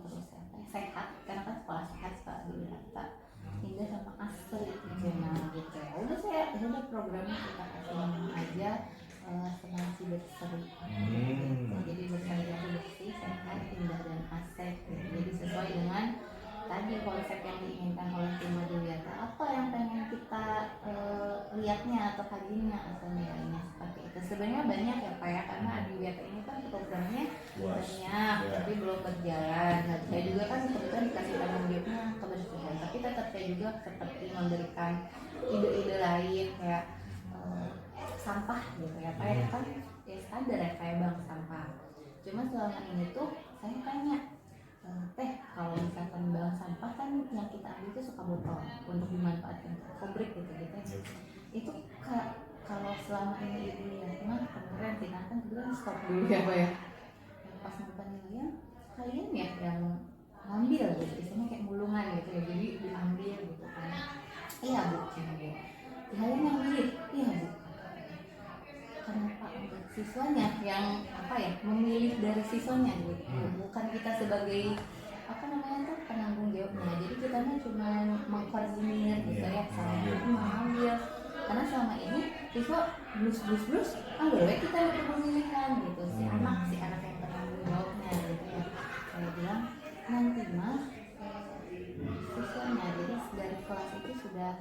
terus sehat, karena kan sekolah sehat Pak di Data, hingga sama asri nah gitu ya. Udah saya udah programnya kita kasih nama aja Senasi Berseri gitu. Jadi berseri itu bersih, sehat, indah dan asri gitu. Jadi sesuai dengan tadi konsep yang diinginkan oleh tim Maduyata, apa yang pengen kita lihatnya atau kajinya atau nilainya seperti itu. Sebenarnya banyak ya Pak ya, karena Adiwiyata ini kan programnya banyak tapi belum berjalan. Nah, saya juga kan kebetulan dikasih tanggung jawabnya kebersihan, tapi tetap saya juga seperti memberikan ide-ide lain kayak sampah gitu ya Pak ya, kan ya standar ya kayak bank sampah. Cuma selama ini tuh saya tanya, teh kalau misalkan bank sampah kan yang kita ambil itu suka botol untuk dimanfaatkan pabrik gitu itu kalau selama ini ibu lihat mah kemarin tindakan kemudian stop dulu ya Pak ya, pas mau penilaian kalian ya yang ngambil gitu, biasanya kayak mulungan gitu ya, jadi diambil gitu kan, iya Bu kalian yang milih, iya Bu, kenapa siswanya yang apa ya memilih dari siswanya gitu, bukan kita sebagai apa namanya tuh penanggung jawabnya. Jadi kita mah cuma mengkoordinir gitu ya, sama mengambil, karena selama ini siswa blus kita yang pemilihan gitu, si anak yang penanggung jawabnya gitu ya. Saya bilang nanti mah siswanya, jadi dari kelas itu sudah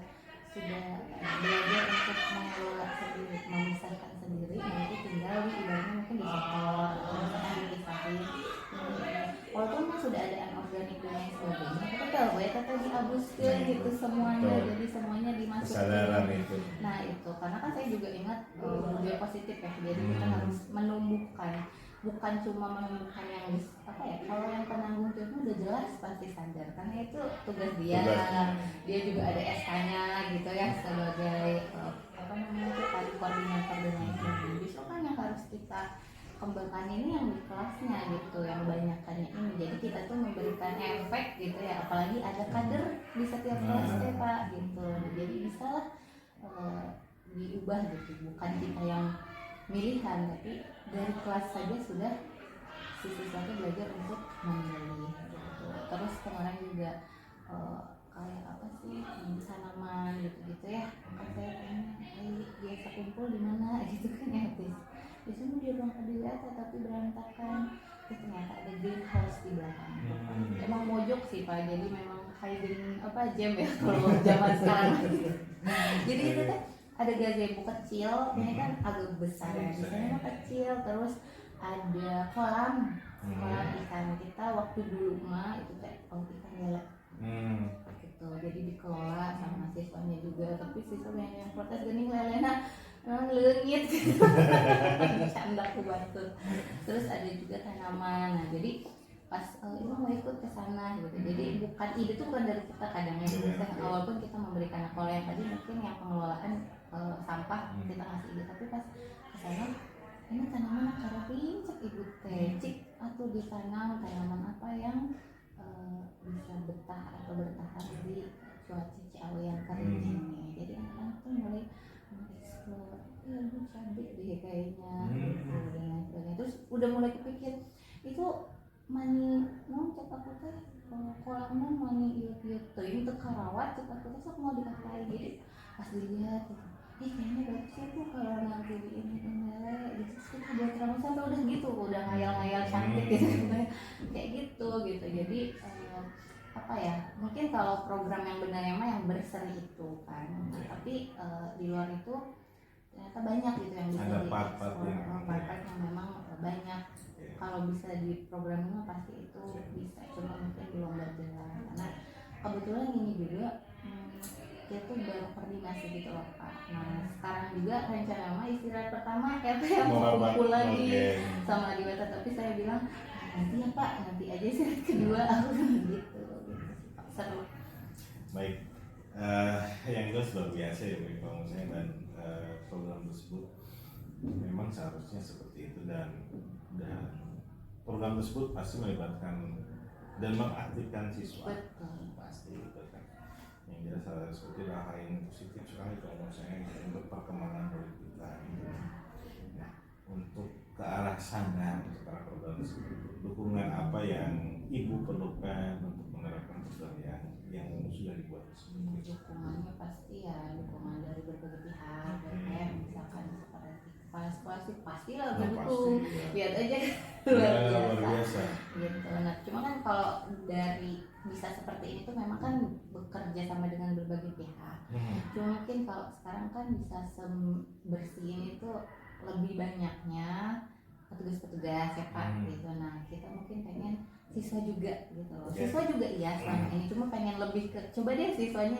belajar untuk mengelola sendiri, memisahkan sendiri, nanti tinggal di ibaratnya mungkin disetor atau misalkan dipisahin. Walaupun sudah ada anorganik dan lain sebagainya, tapi kalau ya kata dihapuskan gitu semuanya, jadi semuanya dimasukkan. Nah itu, karena kan saya juga ingat budaya positif ya, jadi kita harus menumbuhkan, bukan cuma menumbuhkan yang apa ya, kalau yang penanggung jawabnya udah jelas pasti sadar, karena itu tugas dia juga ada SK-nya gitu ya sebagai apa namanya itu tadi koordinator dan lain sebagainya. Justru kan yang harus kita kembangkan ini yang di kelasnya gitu, yang banyakannya ini, jadi kita tuh memberikan efek gitu ya, apalagi ada kader di setiap kelas ya Pak gitu, jadi bisa lah diubah gitu, bukan kita yang milihan, tapi dari kelas saja sudah siswa belajar untuk memilih gitu. Terus kemarin juga kayak apa sih tanaman gitu ya, kan saya tanya biasa kumpul di mana gitu kan ya, biasanya di ruang Adiwiyata tapi berantakan, terus ternyata ada greenhouse di belakang. Emang mojok sih Pak, jadi memang hiding apa jam ya kalau zaman sekarang. Jadi itu kan ada gazebo kecil, ini kan agak besar ya, biasanya kecil, terus ada kolam ikan. Kita waktu dulu mah itu kayak ikan lele gitu, jadi dikelola sama siswanya juga, tapi siswa yang protes gening lelena leungit gitu. Canda ke batu. Terus ada juga tanaman. Nah, jadi pas ibu mau ikut ke sana gitu. Jadi bukan ide tuh bukan dari kita, kadangnya misalnya awal pun kita memberikan, kalau yang tadi mungkin yang pengelolaan sampah kita kasih ide, tapi pas ke sana ini tanaman akar rincek ibu teh, cik atau ditanam tanaman apa yang bisa betah atau bertahan di cuaca Ciawi yang kering ini. Jadi anak-anak tuh mulai mengeksplor, ya bu cabai deh kayaknya gitu dan lain sebagainya. Terus udah mulai kepikir itu mani mau cek aku teh kolamnya mani iut-iut tuh ini tuh karawat, cek aku teh sok mau dikatain. Jadi pas dilihat gitu, kayaknya bagus ya tuh kalau nanti di ini gitu, kita buat rambut sampai udah gitu, udah ngayal-ngayal cantik gitu kayak gitu. Jadi apa ya, mungkin kalau program yang benarnya mah yang berseri itu kan, tapi di luar itu ternyata banyak gitu yang bisa part-part yang memang banyak. Kalau bisa di program ini pasti itu bisa, cuma mungkin belum berjalan karena kebetulan ini juga kita tuh baru koordinasi gitu loh Pak. Nah sekarang juga rencana mah istirahat pertama RT yang mau kumpul lagi sama Diwata, tapi saya bilang nanti ya Pak, nanti aja istirahat kedua aku gitu seru. Baik, yang jelas luar biasa ya kalau saya, dan program tersebut memang seharusnya seperti itu, dan program tersebut pasti melibatkan dan mengaktifkan siswa. Betul. Pasti itu kan. Yang jelas hal seperti itu hal yang positif sekali kalau menurut saya untuk perkembangan politik kita. Nah, untuk ke arah sana, untuk ke arah program tersebut, dukungan apa yang ibu perlukan untuk menerapkan program yang sudah dibuat tersebut? Dukungannya pasti ya dukungan dari berbagai pihak, kayak misalkan seperti kepala sekolah sih pastilah mendukung, lihat aja luar biasa gitu. Nah cuma kan kalau dari bisa seperti ini tuh memang kan bekerja sama dengan berbagai pihak. Cuma mungkin kalau sekarang kan bisa bersih ini tuh lebih banyaknya petugas-petugas ya Pak gitu. Nah kita mungkin pengen siswa juga gitu loh. Siswa juga iya selama ini, cuma pengen lebih ke coba deh siswanya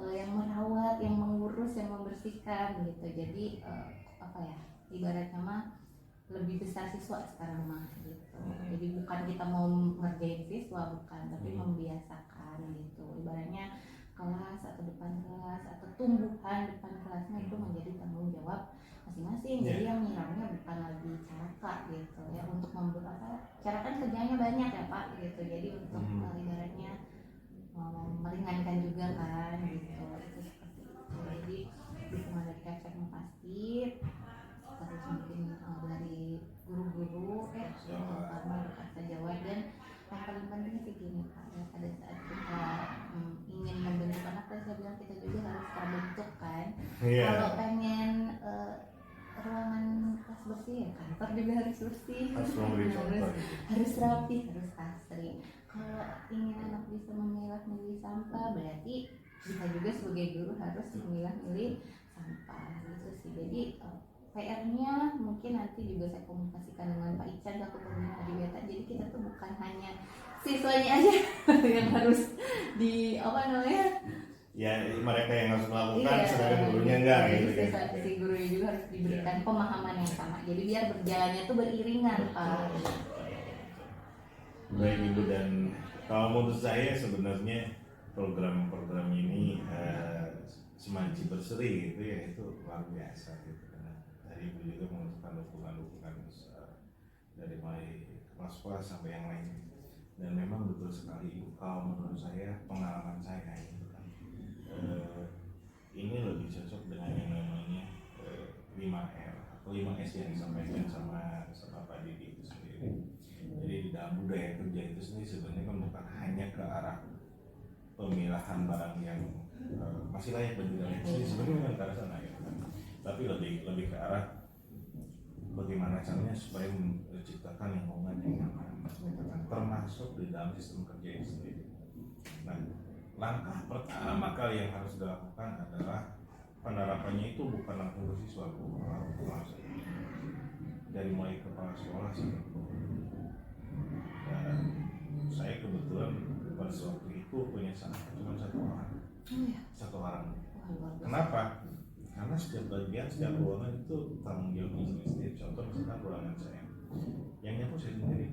yang merawat, yang mengurus, yang membersihkan gitu. Jadi apa ya, ibaratnya mah lebih besar siswa sekarang mah gitu. Jadi bukan kita mau ngerjain siswa, bukan, tapi membiasakan gitu. Ibaratnya kelas atau depan kelas atau tumbuhan depan kelasnya itu menjadi tanggung jawab masing-masing. Jadi yang nyiramnya bukan lagi Caraka gitu ya, untuk membuat apa, cara kan kerjanya banyak ya Pak gitu. Jadi untuk ibaratnya meringankan juga kan gitu, itu seperti itu. Jadi dukungan dari KFM pasti, terus mungkin dari guru-guru karena berkata Jawa. Dan yang paling penting sih gini Pak ya, pada saat kita ingin membentuk anak, saya bilang kita juga harus terbentuk kan. Kalau pengen ruangan kelas bersih ya kantor juga harus bersih, harus rapi, harus asri. Kalau ingin anak bisa memilah-milih sampah, berarti kita juga sebagai guru harus memilah-milih sampah gitu sih. Jadi PR-nya mungkin nanti juga saya komunikasikan dengan Pak Ican, aku pembina Adiweta. Jadi kita tuh bukan hanya siswanya aja yang harus di apa namanya, ya mereka yang harus melakukan, sedangkan gurunya enggak gitu kan. Si gurunya juga harus diberikan pemahaman yang sama. Jadi biar berjalannya tuh beriringan Pak. Baik Ibu, dan kalau menurut saya sebenarnya program-program ini Semanci Berseri gitu ya, itu luar biasa gitu. Karena dari Ibu juga membutuhkan dukungan dari mulai kepala sekolah sampai yang lain. Dan memang betul sekali Ibu, kalau menurut saya, pengalaman saya itu kan ini lebih cocok dengan yang namanya 5R atau 5S yang disampaikan sama Pak Didi itu sendiri. Jadi di dalam budaya kerja itu sendiri sebenarnya kan bukan hanya ke arah pemilahan barang yang masih layak bagi sendiri, sebenarnya bukan ke arah sana ya, tapi lebih ke arah bagaimana caranya supaya menciptakan lingkungan yang nyaman, termasuk di dalam sistem kerja itu sendiri. Nah, langkah pertama kali yang harus dilakukan adalah penerapannya itu bukan langsung ke siswa, dari mulai kepala sekolah sampai guru. Dan saya kebetulan pada waktu itu punya cuma satu orang. Kenapa? Karena setiap bagian, setiap ruangan itu tanggung jawabnya sendiri. Contoh misalkan ruangan saya, yang nyapu saya sendiri,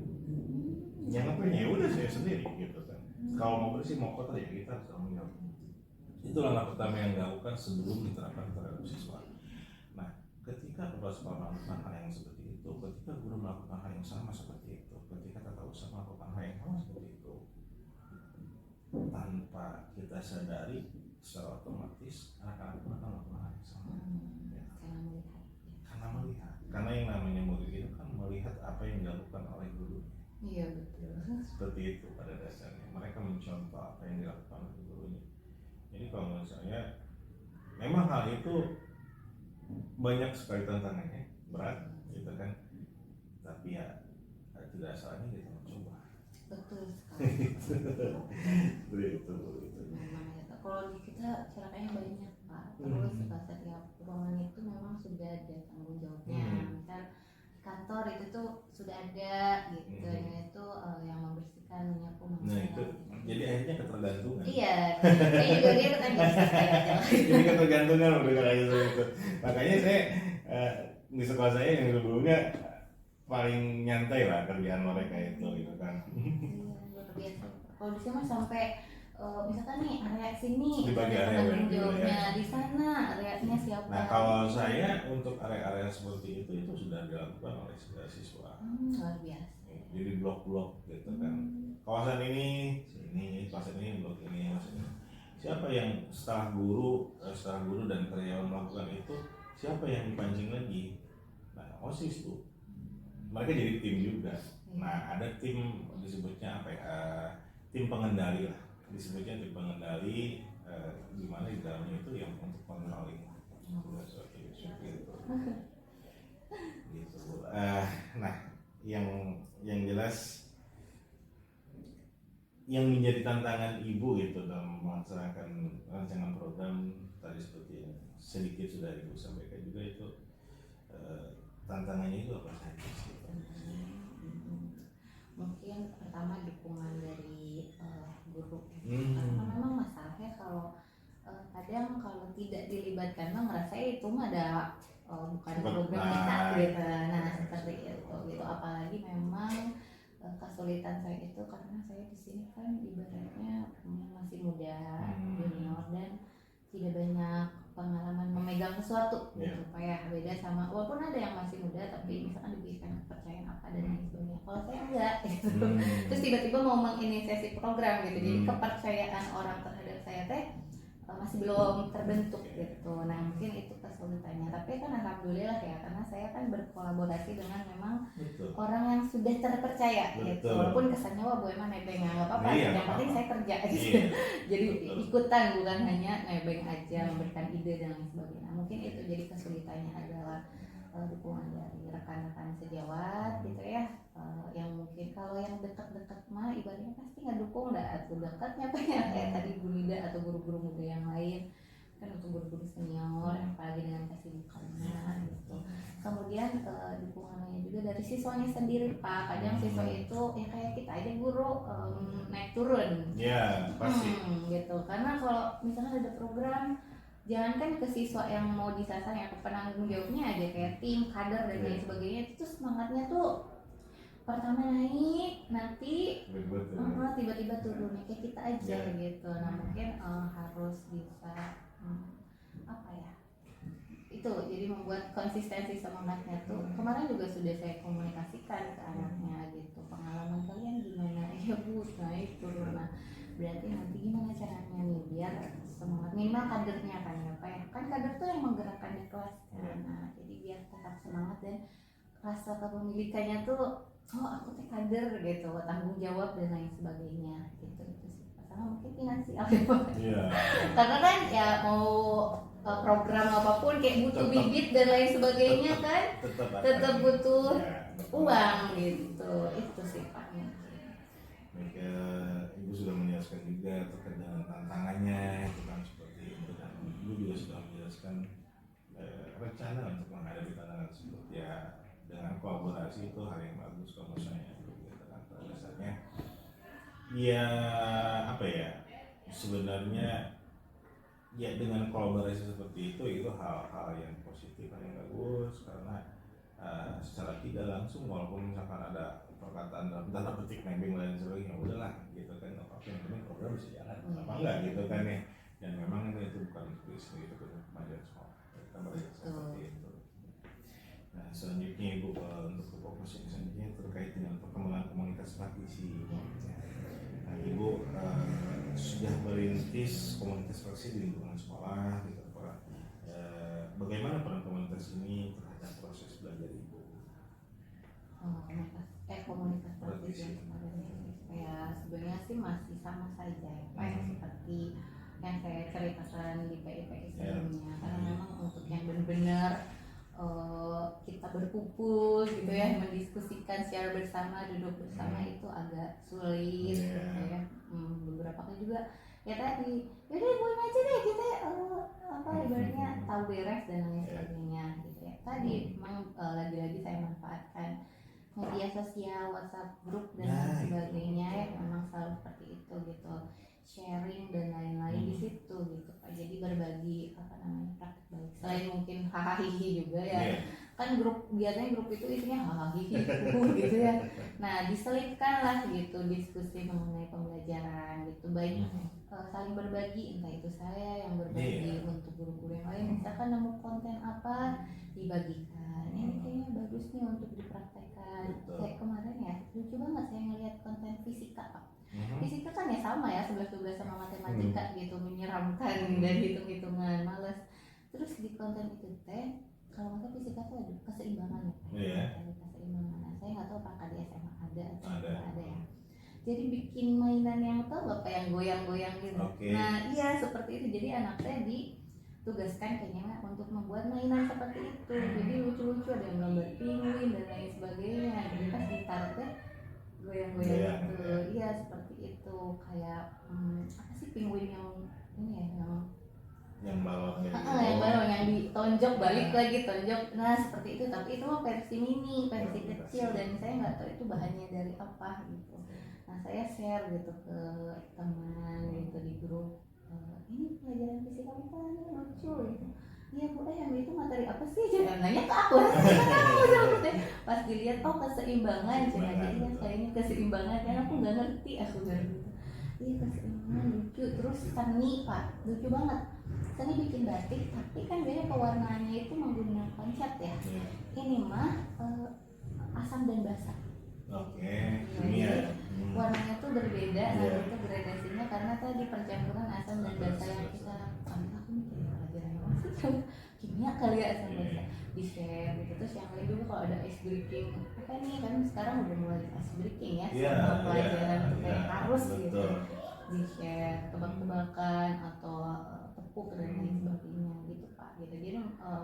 yang ngapain ya udah saya sendiri gitu kan. Kalau mau bersih mau kotor ya kita harus tanggung jawab. Itu langkah pertama yang dilakukan sebelum diterapkan terhadap siswa. Nah, ketika kepala sekolah melakukan hal yang seperti itu, ketika guru melakukan hal yang sama seperti itu, ketika tata usaha melakukan hal yang sama seperti itu, tanpa kita sadari, secara otomatis anak-anak pun akan melakukan hal yang sama. Karena yang namanya murid itu kan melihat apa yang dilakukan oleh guru. Iya betul. Seperti itu pada dasarnya, mereka mencontoh apa yang dilakukan oleh gurunya. Jadi kalau menurut saya, memang hal itu banyak sekali tantangannya, berat gitu kan. Tapi ya tidak salahnya kita mencoba. Betul sekali. Betul. Kalau di kita caranya banyak Pak. Terus setiap ruangan itu memang sudah ada tanggung jawabnya. Misal di kantor itu tuh sudah ada gitu, itu yang membersihkan membersihkan, menyapu, Nah mengepel. itu jadi akhirnya ketergantungan. Iya, saya juga dia kan bisa kayak Jadi ketergantungan udah kayak gitu. Makanya saya di sekolah saya yang dulunya paling nyantai lah kerjaan mereka itu gitu kan. Iya, luar biasa. Kalau di sini sampai misalkan nih area sini Dibagi ada area, tanggung gitu jawabnya, ya. di sana areanya siapa? Nah kalau saya untuk area-area seperti itu sudah dilakukan oleh siswa. Luar biasa. Jadi blok-blok gitu kan. Kawasan ini sini, kawasan ini blok ini, kawasan ini. Siapa yang setelah guru dan karyawan melakukan itu, siapa yang dipancing lagi? Nah OSIS tuh, mereka jadi tim juga. Nah ada tim disebutnya apa ya? Tim pengendali lah, disebutnya tim pengendali. Di mana di dalamnya itu yang untuk controlling seperti itu. Gitu. Nah yang jelas yang menjadi tantangan ibu gitu dalam melaksanakan rancangan program tadi seperti yang sedikit sudah ibu sampaikan juga itu tantangannya itu apa saja sih? Mungkin pertama dukungan dari guru, karena memang masalahnya kalau kadang kalau tidak dilibatkan mah ngerasa itu mah ada bukan program kita gitu. Nah seperti itu gitu, apalagi memang kesulitan saya itu karena saya di sini kan ibaratnya masih muda, junior, dan tidak banyak pengalaman memegang sesuatu gitu. Kayak beda sama walaupun ada yang masih muda tapi misalkan diberikan kepercayaan apa dan lain sebagainya, kalau saya enggak gitu. Terus tiba-tiba mau menginisiasi program gitu, jadi kepercayaan orang terhadap saya teh masih belum terbentuk gitu. Nah mungkin itu kesulitannya, tapi kan alhamdulillah ya karena saya kan berkolaborasi dengan memang orang yang sudah terpercaya gitu. Walaupun kesannya wah Bu emang nebeng nggak apa-apa, yang penting saya kerja gitu. Jadi ikutan, bukan hanya nebeng aja, memberikan ide dan lain sebagainya. Mungkin itu jadi kesulitannya adalah dukungan dari rekan-rekan sejawat gitu ya, yang mungkin kalau yang dekat-dekat mah ibaratnya pasti nggak dukung, atau dekatnya pengen kayak tadi Bu Nida atau guru-guru muda yang lain kan, untuk guru-guru senior apalagi dengan kesibukannya gitu. Kemudian dukungannya juga dari siswanya sendiri Pak. Kadang siswa itu ya kayak kita aja guru naik turun ya pasti gitu, karena kalau misalnya ada program jangankan ke siswa yang mau disasar, yang ke penanggung jawabnya aja kayak tim, kader dan lain sebagainya, itu semangatnya tuh pertama naik, nanti tiba-tiba turun kayak kita aja gitu. Nah mungkin harus bisa apa ya, itu jadi membuat konsistensi semangatnya tuh. Kemarin juga sudah saya komunikasikan ke anaknya gitu, pengalaman kalian gimana ya Bu, naik turun. Nah berarti nanti gimana caranya nih biar semangat, minimal kadernya kan ya Pak ya, kan kader tuh yang menggerakkan di kelas kan. Nah jadi biar tetap semangat dan rasa kepemilikannya tuh oh aku tuh kader gitu, tanggung jawab dan lain sebagainya gitu. Itu sih sama mungkin finansial ya Pak. Karena kan ya mau program apapun kayak butuh bibit dan lain sebagainya kan tetap butuh uang gitu. Itu sih Pak. Ibu sudah menjelaskan juga terkait dengan tantangannya itu kan seperti itu, dan Ibu juga sudah menjelaskan rencana untuk menghadapi tantangan seperti ya dengan kolaborasi itu hal yang bagus kalau saya kan pada dasarnya ya apa ya, sebenarnya ya dengan kolaborasi seperti itu hal-hal yang positif, hal yang bagus, karena secara tidak langsung walaupun misalkan ada perkataan dalam tanda petik nebeng dan sebagainya, udahlah gitu kan, apa yang penting program bisa jalan apa enggak gitu kan ya. Dan memang itu bukan untuk istri, itu untuk kemajuan sekolah, kita belajar seperti itu. Nah selanjutnya Ibu untuk fokus yang selanjutnya terkait dengan perkembangan komunitas praktisi. Nah Ibu sudah merintis komunitas praktisi di lingkungan sekolah gitu Pak. Bagaimana peran komunitas ini terhadap proses belajar Ibu? Komunitas praktisi ya sebenarnya sih masih sama saja ya Pak, seperti yang saya ceritakan di PIPI sebelumnya. Karena memang untuk yang benar-benar kita berkumpul gitu ya, mendiskusikan secara bersama, duduk bersama itu agak sulit gitu ya. Beberapa kali juga ya tadi yaudah buat aja deh kita ibaratnya tahu beres dan lain sebagainya gitu ya. Tadi memang lagi-lagi saya manfaatkan media sosial, WhatsApp grup dan Nah, lain itu. sebagainya ya memang selalu seperti itu gitu, sharing dan lain-lain di situ gitu Pak. Jadi berbagi apa namanya praktik baik. Selain mungkin hahaha juga ya, Iya. kan grup biasanya grup itu isinya hahaha gitu ya. Nah diselipkan lah gitu diskusi mengenai pembelajaran gitu, baik saling berbagi, entah itu saya yang berbagi untuk guru-guru yang lain, misalkan nemu konten apa dibagikan, ini kayaknya bagus nih untuk dipraktekkan. Kayak kemarin ya lucu banget saya ngeliat konten fisika Pak. Fisika kan ya sama ya 11-12 sama matematika gitu, menyeramkan dan hitung-hitungan males. Terus di konten itu teh kalau nggak fisika tuh ada keseimbangan ya, keseimbangan. Nah, saya nggak tahu apakah di SMA ada atau tidak ada ya. Jadi bikin mainan yang tahu bapak yang goyang-goyang gitu. Nah iya seperti itu. Jadi anak saya ditugaskan kayaknya untuk membuat mainan seperti itu. Jadi lucu-lucu, ada yang gambar penguin dan lain sebagainya. Jadi pas ditaruh teh goyang-goyang gitu. Iya seperti itu. Kayak apa sih penguin yang ini ya, yang balon yang ditonjok balik lagi tonjok. Nah seperti itu, tapi itu mah versi mini, versi kecil, dan saya nggak tahu itu bahannya dari apa gitu. Nah saya share gitu ke teman gitu di grup, ini pelajaran fisika kita ini lucu gitu. Iya bu, yang itu materi apa sih? Jangan nanya ke aku, pas dilihat oh keseimbangan, jadi ya kayaknya keseimbangan, karena aku nggak ngerti aku gitu. Iya keseimbangan lucu. Terus seni Pak, lucu banget. Seni bikin batik, tapi kan beda pewarnaannya itu menggunakan cat ya. Ini mah asam dan basa. Warnanya tuh berbeda, nanti itu gradasinya karena tadi percampuran asam dan basa yang kita ambil. Aku mikir pelajaran apa sih? Kimia kali ya, asam basa di share gitu. Terus yang lain juga kalau ada ice breaking apa nih, kan sekarang udah mulai ice breaking ya, semua pelajaran kayak harus gitu di share, tebak-tebakan atau tepuk dan lain sebagainya gitu Pak gitu. Jadi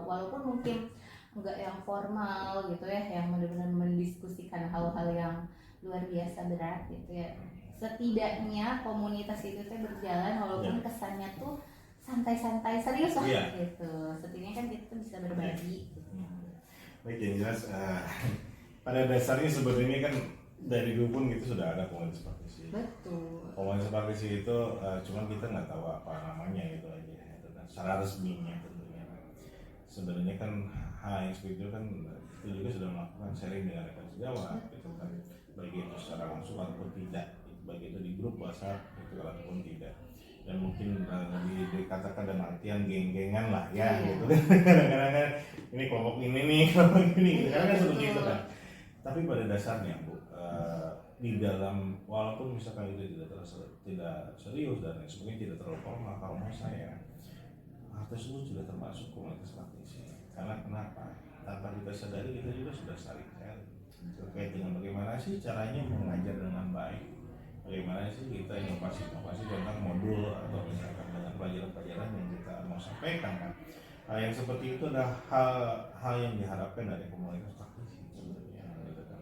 walaupun mungkin enggak yang formal gitu ya, yang benar-benar mendiskusikan hal-hal yang luar biasa berat gitu ya, setidaknya komunitas itu teh berjalan walaupun kesannya tuh santai-santai serius lah gitu. Setidaknya kan kita tuh bisa berbagi gitu. Baik, yang jelas pada dasarnya sebenarnya kan dari dulu pun itu sudah ada komunitas praktisi. Betul. Komunitas praktisi itu cuma kita nggak tahu apa namanya gitu aja. Itu kan secara resminya tentunya. Sebenarnya kan HSP itu kan itu juga sudah melakukan sharing dengan rekan sejawat gitu kan, baik itu secara langsung ataupun tidak, baik itu di grup WhatsApp itu ataupun tidak. Dan mungkin dikatakan dalam artian geng-gengan lah ya gitu kan. Kadang-kadang ini kelompok ini nih, kelompok ini gitu. Karena kan seperti itu kan. Tapi pada dasarnya Bu, di dalam walaupun misalkan itu tidak serius dan sebagainya, tidak terlalu formal, kalau mau saya hal tersebut juga termasuk komunitas praktisi. Karena kenapa? Tanpa kita sadari kita juga sudah saling sharing terkait dengan bagaimana sih caranya mengajar dengan baik, bagaimana sih kita inovasi tentang modul atau misalkan dengan pelajaran-pelajaran yang kita mau sampaikan kan. Hal yang seperti itu adalah hal yang diharapkan dari komunitas praktisi sebenarnya gitu kan.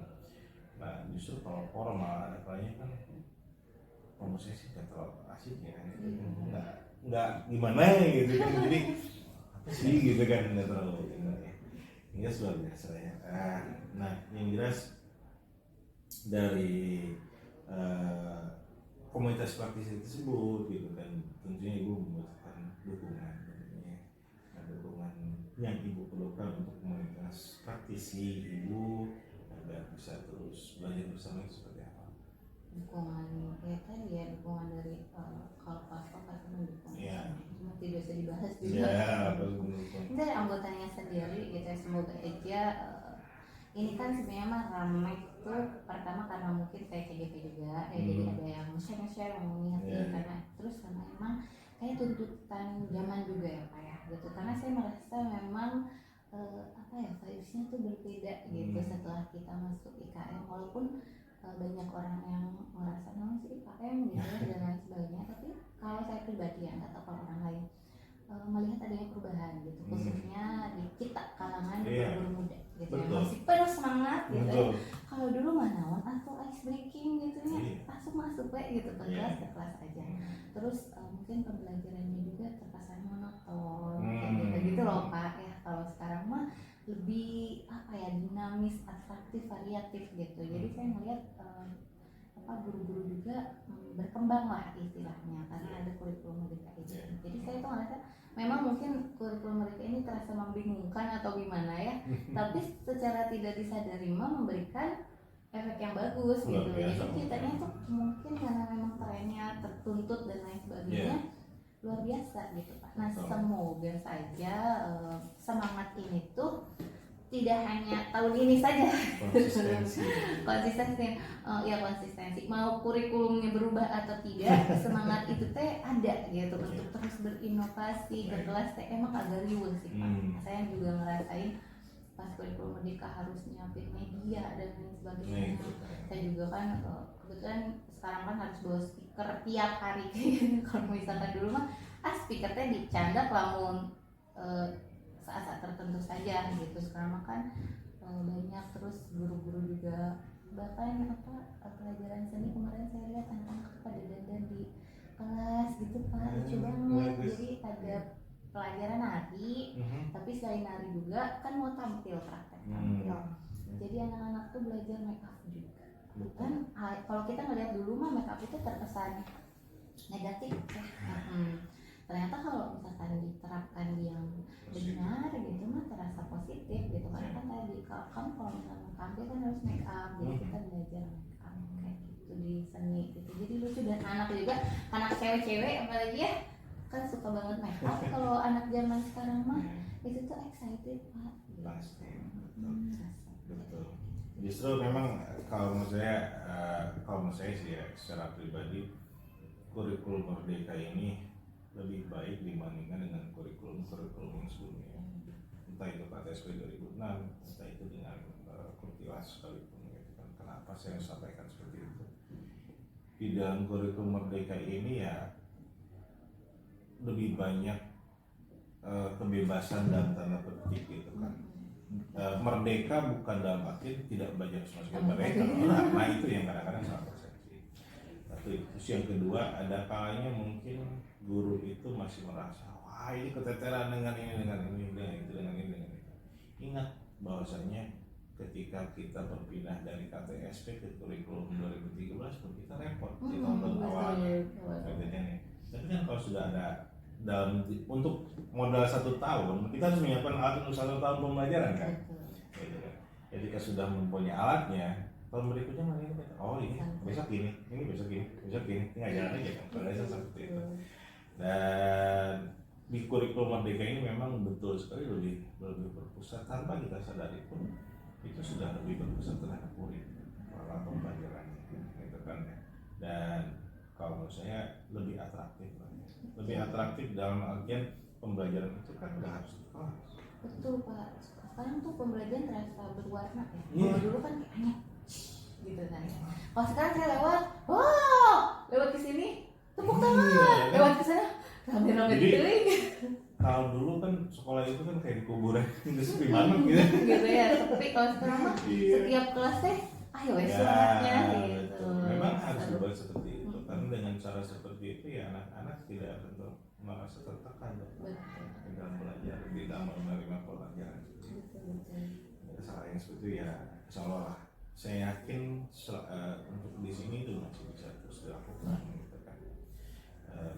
Nah justru kalau formal apalagi kan promosisi tidak terlalu asik ya kan, nggak gimana gitu kan, jadi apa sih gitu kan, nggak terlalu gitu ya. Ini luar biasa ya. Nah yang jelas dari komunitas praktisi tersebut gitu kan, tentunya ibu membutuhkan dukungan yang ibu perlukan untuk komunitas praktisi ibu agar bisa terus belajar bersama itu seperti apa? Dukungan ya tadi ya, dukungan dari kalau pastor pasti mendukung, cuma tidak bisa dibahas juga. Ini dari anggotanya sendiri gitu ya, semoga aja ini kan sebenarnya mah ramai tuh pertama karena mungkin saya CGP juga ya, jadi ada yang share yang mengingatkan karena terus karena emang kayak tuntutan zaman juga ya Pak ya gitu, karena saya merasa memang apa ya, vibes-nya tuh berbeda gitu setelah kita masuk IKM, walaupun banyak orang yang merasa namanya sih IKM gitu ya dan lain sebagainya, tapi kalau saya pribadi ya, nggak tahu kalau orang lain, melihat adanya perubahan gitu, khususnya di kita kalangan guru muda gitu ya, masih penuh semangat gitu ya. Kalau dulu mana atau ice breaking gitu ya, masuk gitu ke kelas aja, terus mungkin pembelajarannya juga terkesan monoton kayak gitu loh Pak ya. Kalau sekarang mah lebih apa ya, dinamis dinamis, atraktif, variatif gitu. Jadi saya melihat guru-guru juga berkembang lah istilahnya karena ada kurikulum mereka ini. Jadi saya tuh ngerasa memang mungkin kurikulum mereka ini terasa membingungkan atau gimana ya, tapi secara tidak disadari memberikan efek yang bagus gitu. Jadi kitanya tuh mungkin karena memang trennya tertuntut dan lain sebagainya luar biasa gitu Pak. Nah semoga saja semangat ini tuh tidak hanya tahun ini saja konsistensi mau kurikulumnya berubah atau tidak semangat itu teh ada gitu untuk terus berinovasi ke kelas teh emang agak riuh sih Pak. Saya juga ngerasain pas kurikulum merdeka harus nyiapin media dan lain sebagainya. Saya juga kan kebetulan sekarang kan harus bawa speaker tiap hari kalau misalkan dulu mah speakernya dicandak lamun saat-saat tertentu saja gitu. Sekarang kan banyak terus guru-guru juga bahkan pelajaran seni kemarin saya lihat anak-anak pada dandan di kelas gitu Pak, lucu banget. Jadi ada pelajaran nari tapi selain nari juga kan mau tampil praktek tampil. Jadi anak-anak tuh belajar make up juga kan. Kalau kita ngeliat dulu mah make up itu terkesan negatif ya. Ternyata kalau misalkan diterapkan di yang benar gitu mah terasa positif gitu karena kan tadi kalau misalkan tampil kan harus make up, jadi kita belajar make up kayak gitu di seni gitu. Jadi lucu dan anak juga, anak cewek-cewek apalagi ya kan suka banget make up. Kalau anak zaman sekarang mah itu tuh excited Pak. Pasti betul. Justru memang kalau menurut saya sih ya secara pribadi kurikulum merdeka ini lebih baik dibandingkan dengan kurikulum yang sebelumnya, entah itu KTSP 2006, entah itu dengan Kurtiwas sekalipun gitu kan. Kenapa saya sampaikan seperti itu? Di dalam kurikulum merdeka ini ya lebih banyak kebebasan dalam tanda petik gitu kan. Merdeka bukan dalam arti tidak belajar sama mereka, nah itu yang kadang-kadang salah persepsi. Terus yang kedua, ada kalanya mungkin guru itu masih merasa wah ini keteteran dengan ini dengan itu. Ingat bahwasanya ketika kita berpindah dari KTSP ke kurikulum 2013 pun kita repot di tahun awal. Tapi kan kalau sudah ada dalam untuk modal 1 tahun kita harus menyiapkan alat untuk 1 tahun pembelajaran kan. Ketika sudah mempunyai alatnya, tahun berikutnya ini besok gini, besok gini, tinggal jalan aja kan. Pada seperti itu. Dan di kurikulum merdeka ini memang betul sekali lebih berpusat tanpa kita sadari pun itu sudah lebih berpusat terhadap murid pola pembelajarannya gitu kan ya. Dan kalau menurut saya lebih atraktif dalam artian pembelajaran itu kan udah harus di kelas. Betul Pak, sekarang tuh pembelajaran terasa berwarna ya. Kalau dulu kan kayaknya gitu kan. Kalau sekarang saya lewat ke sini tepuk tangan, lewat ke sana rame-rame keliling. Kalau dulu kan sekolah itu kan kayak di kuburan, itu sepi banget gitu. Gitu ya, tapi kalau sekarang mah setiap kelas teh ayo suratnya gitu. Memang harus dibuat seperti itu, karena dengan cara seperti itu ya anak-anak tidak akan merasa tertekan di dalam belajar, di dalam menerima pelajaran. Kesalahan yang seperti itu ya seolah-olah saya yakin untuk di sini itu masih bisa terus dilakukan gitu kan.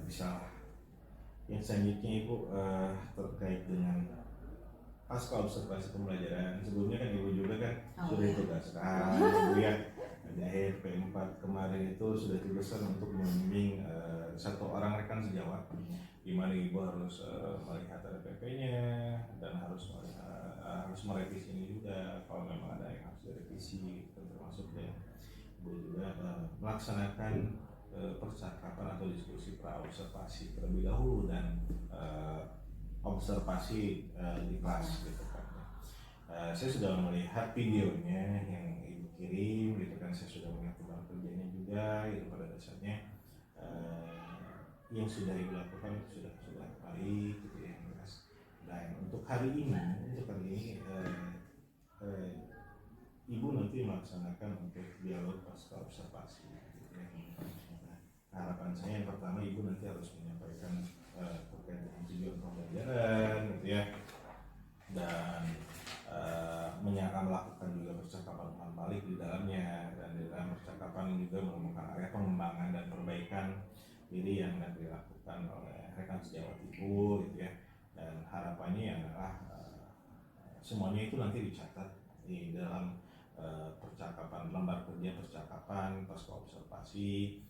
Bisa yang selanjutnya Ibu terkait dengan pasca observasi pembelajaran. Sebelumnya kan Ibu juga kan sudah ditugaskan kemudian di akhir P4 kemarin itu sudah ditugaskan untuk membimbing 1 orang rekan sejawat, di mana Ibu harus melihat RPP-nya dan harus merevisi ini juga kalau memang ada yang harus direvisi, termasuk ya Ibu juga melaksanakan percakapan atau diskusi pra-observasi terlebih dahulu dan observasi di kelas gitu kan. Saya sudah melihat videonya yang Ibu kirim gitu kan, saya sudah melihat teman kerjanya juga itu pada dasarnya yang sudah Ibu lakukan sudah baik gitu ya. Dan untuk hari ini Ibu nanti melaksanakan untuk dialog pasca observasi gitu ya. Harapan saya yang pertama Ibu nanti harus menyampaikan terkait dengan tujuan pembelajaran gitu ya, dan melakukan juga juga menemukan area pengembangan dan perbaikan diri yang akan dilakukan oleh rekan sejawat Ibu gitu ya. Dan harapannya adalah semuanya itu nanti dicatat di dalam percakapan, lembar kerja percakapan, pasca observasi,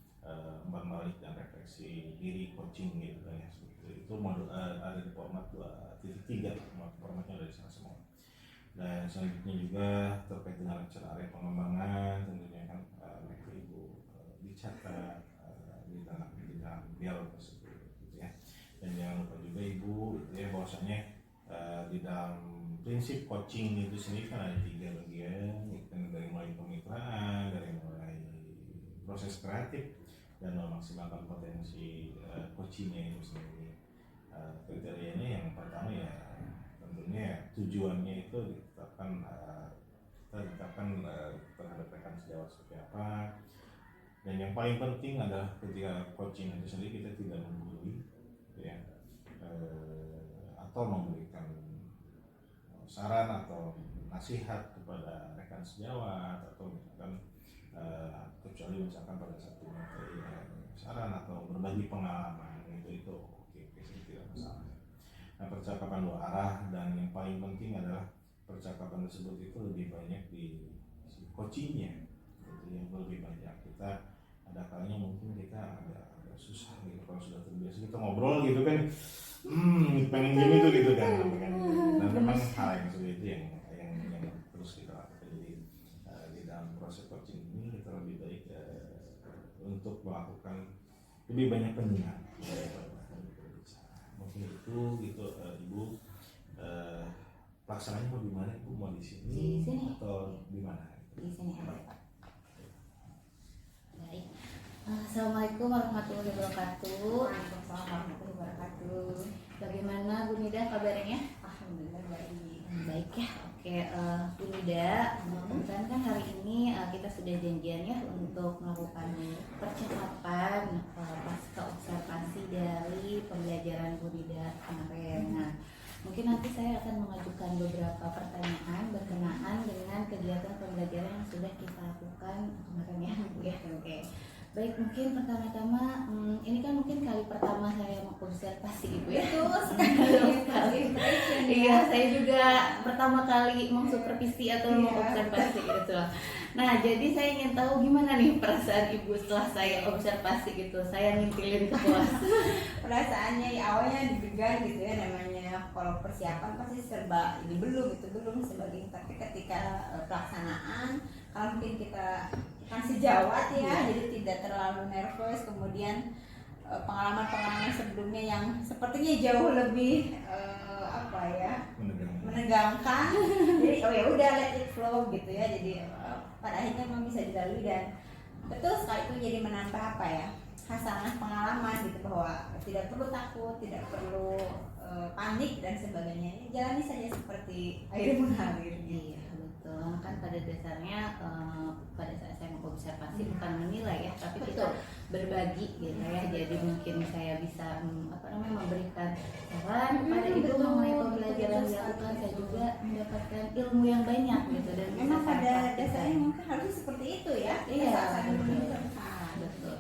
umpan balik dan refleksi diri coaching gitu kan ya. Itu modul ada di format 2.3, formatnya ada di sana semua. Dan selanjutnya juga terkait dengan rencana area pengembangan, tentunya kan Ibu dicatat di dalam bial tersebut gitu ya. Dan jangan lupa juga Ibu gitu ya, bahwasanya di dalam prinsip coaching itu sendiri kan ada 3 bagian, dari mulai kemitraan, dari mulai proses kreatif, dan memaksimalkan potensi coachingnya itu sendiri. Kriterianya yang pertama ya tentunya tujuannya itu ditetapkan terhadap rekan sejawat seperti apa. Dan yang paling penting adalah ketika coaching itu sendiri kita tidak menggurui ya, atau memberikan saran atau nasihat kepada rekan sejawat, atau misalkan kecuali misalkan pada satu materi saran atau berbagi pengalaman itu oke, tidak masalah. Nah, percakapan 2 arah, dan yang paling penting adalah percakapan tersebut itu lebih banyak di coachingnya, itu yang lebih banyak. Kita ada kalanya mungkin kita agak susah gitu kalau sudah terbiasa kita ngobrol gitu kan, pengen gini tuh gitu kan, dan memang hal yang seperti itu yang terus kita lakukan. Jadi di dalam proses coaching ini kita lebih baik untuk melakukan lebih banyak pendengar. Mungkin itu gitu Ibu. Pelaksananya mau di mana Ibu? Mau di sini atau di mana? Di sini aja Pak. Baik. Assalamualaikum warahmatullahi wabarakatuh. Waalaikumsalam warahmatullahi wabarakatuh. Bagaimana Bu Nida kabarnya? Alhamdulillah baik. Baik ya. Oke, Bu Nida, kebetulan kan hari ini kita sudah janjian ya untuk melakukan percakapan pasca observasi dari pembelajaran Bu Nida kemarin. Nah, mungkin nanti saya akan mengajukan beberapa pertanyaan berkenaan dengan kegiatan pembelajaran yang sudah kita lakukan kemarin ya, Bu ya. Oke. Baik, mungkin pertama-tama ini kan mungkin kali pertama saya mengobservasi Ibu ya. Betul sekali. Iya, saya juga pertama kali mengsupervisi atau mengobservasi gitu. Nah, jadi saya ingin tahu gimana nih perasaan Ibu setelah saya observasi gitu. Saya ngintilin ke kelas. Perasaannya ya awalnya deg-degan gitu ya, namanya kalau persiapan pasti serba ini belum sebagainya, tapi ketika pelaksanaan kalau mungkin kita kan sejawat ya, jadi tidak terlalu nervous. Kemudian pengalaman sebelumnya yang sepertinya jauh lebih menegangkan. Jadi oh ya udah, let it flow gitu ya. Jadi pada akhirnya memang bisa dilalui, dan betul sekali itu jadi menambah hasanah pengalaman gitu, bahwa tidak perlu takut, tidak perlu panik dan sebagainya. Jalani saja seperti air mengalir. Iya betul, kan pada dasarnya pada saat saya mengobservasi bukan menilai ya, tapi kita berbagi gitu ya. Jadi mungkin saya bisa memberikan saran kepada Ibu mengenai pembelajaran yang dilakukan. Saya juga mendapatkan ilmu yang banyak gitu, dan memang pada dasarnya mungkin harusnya seperti itu ya. Iya, betul.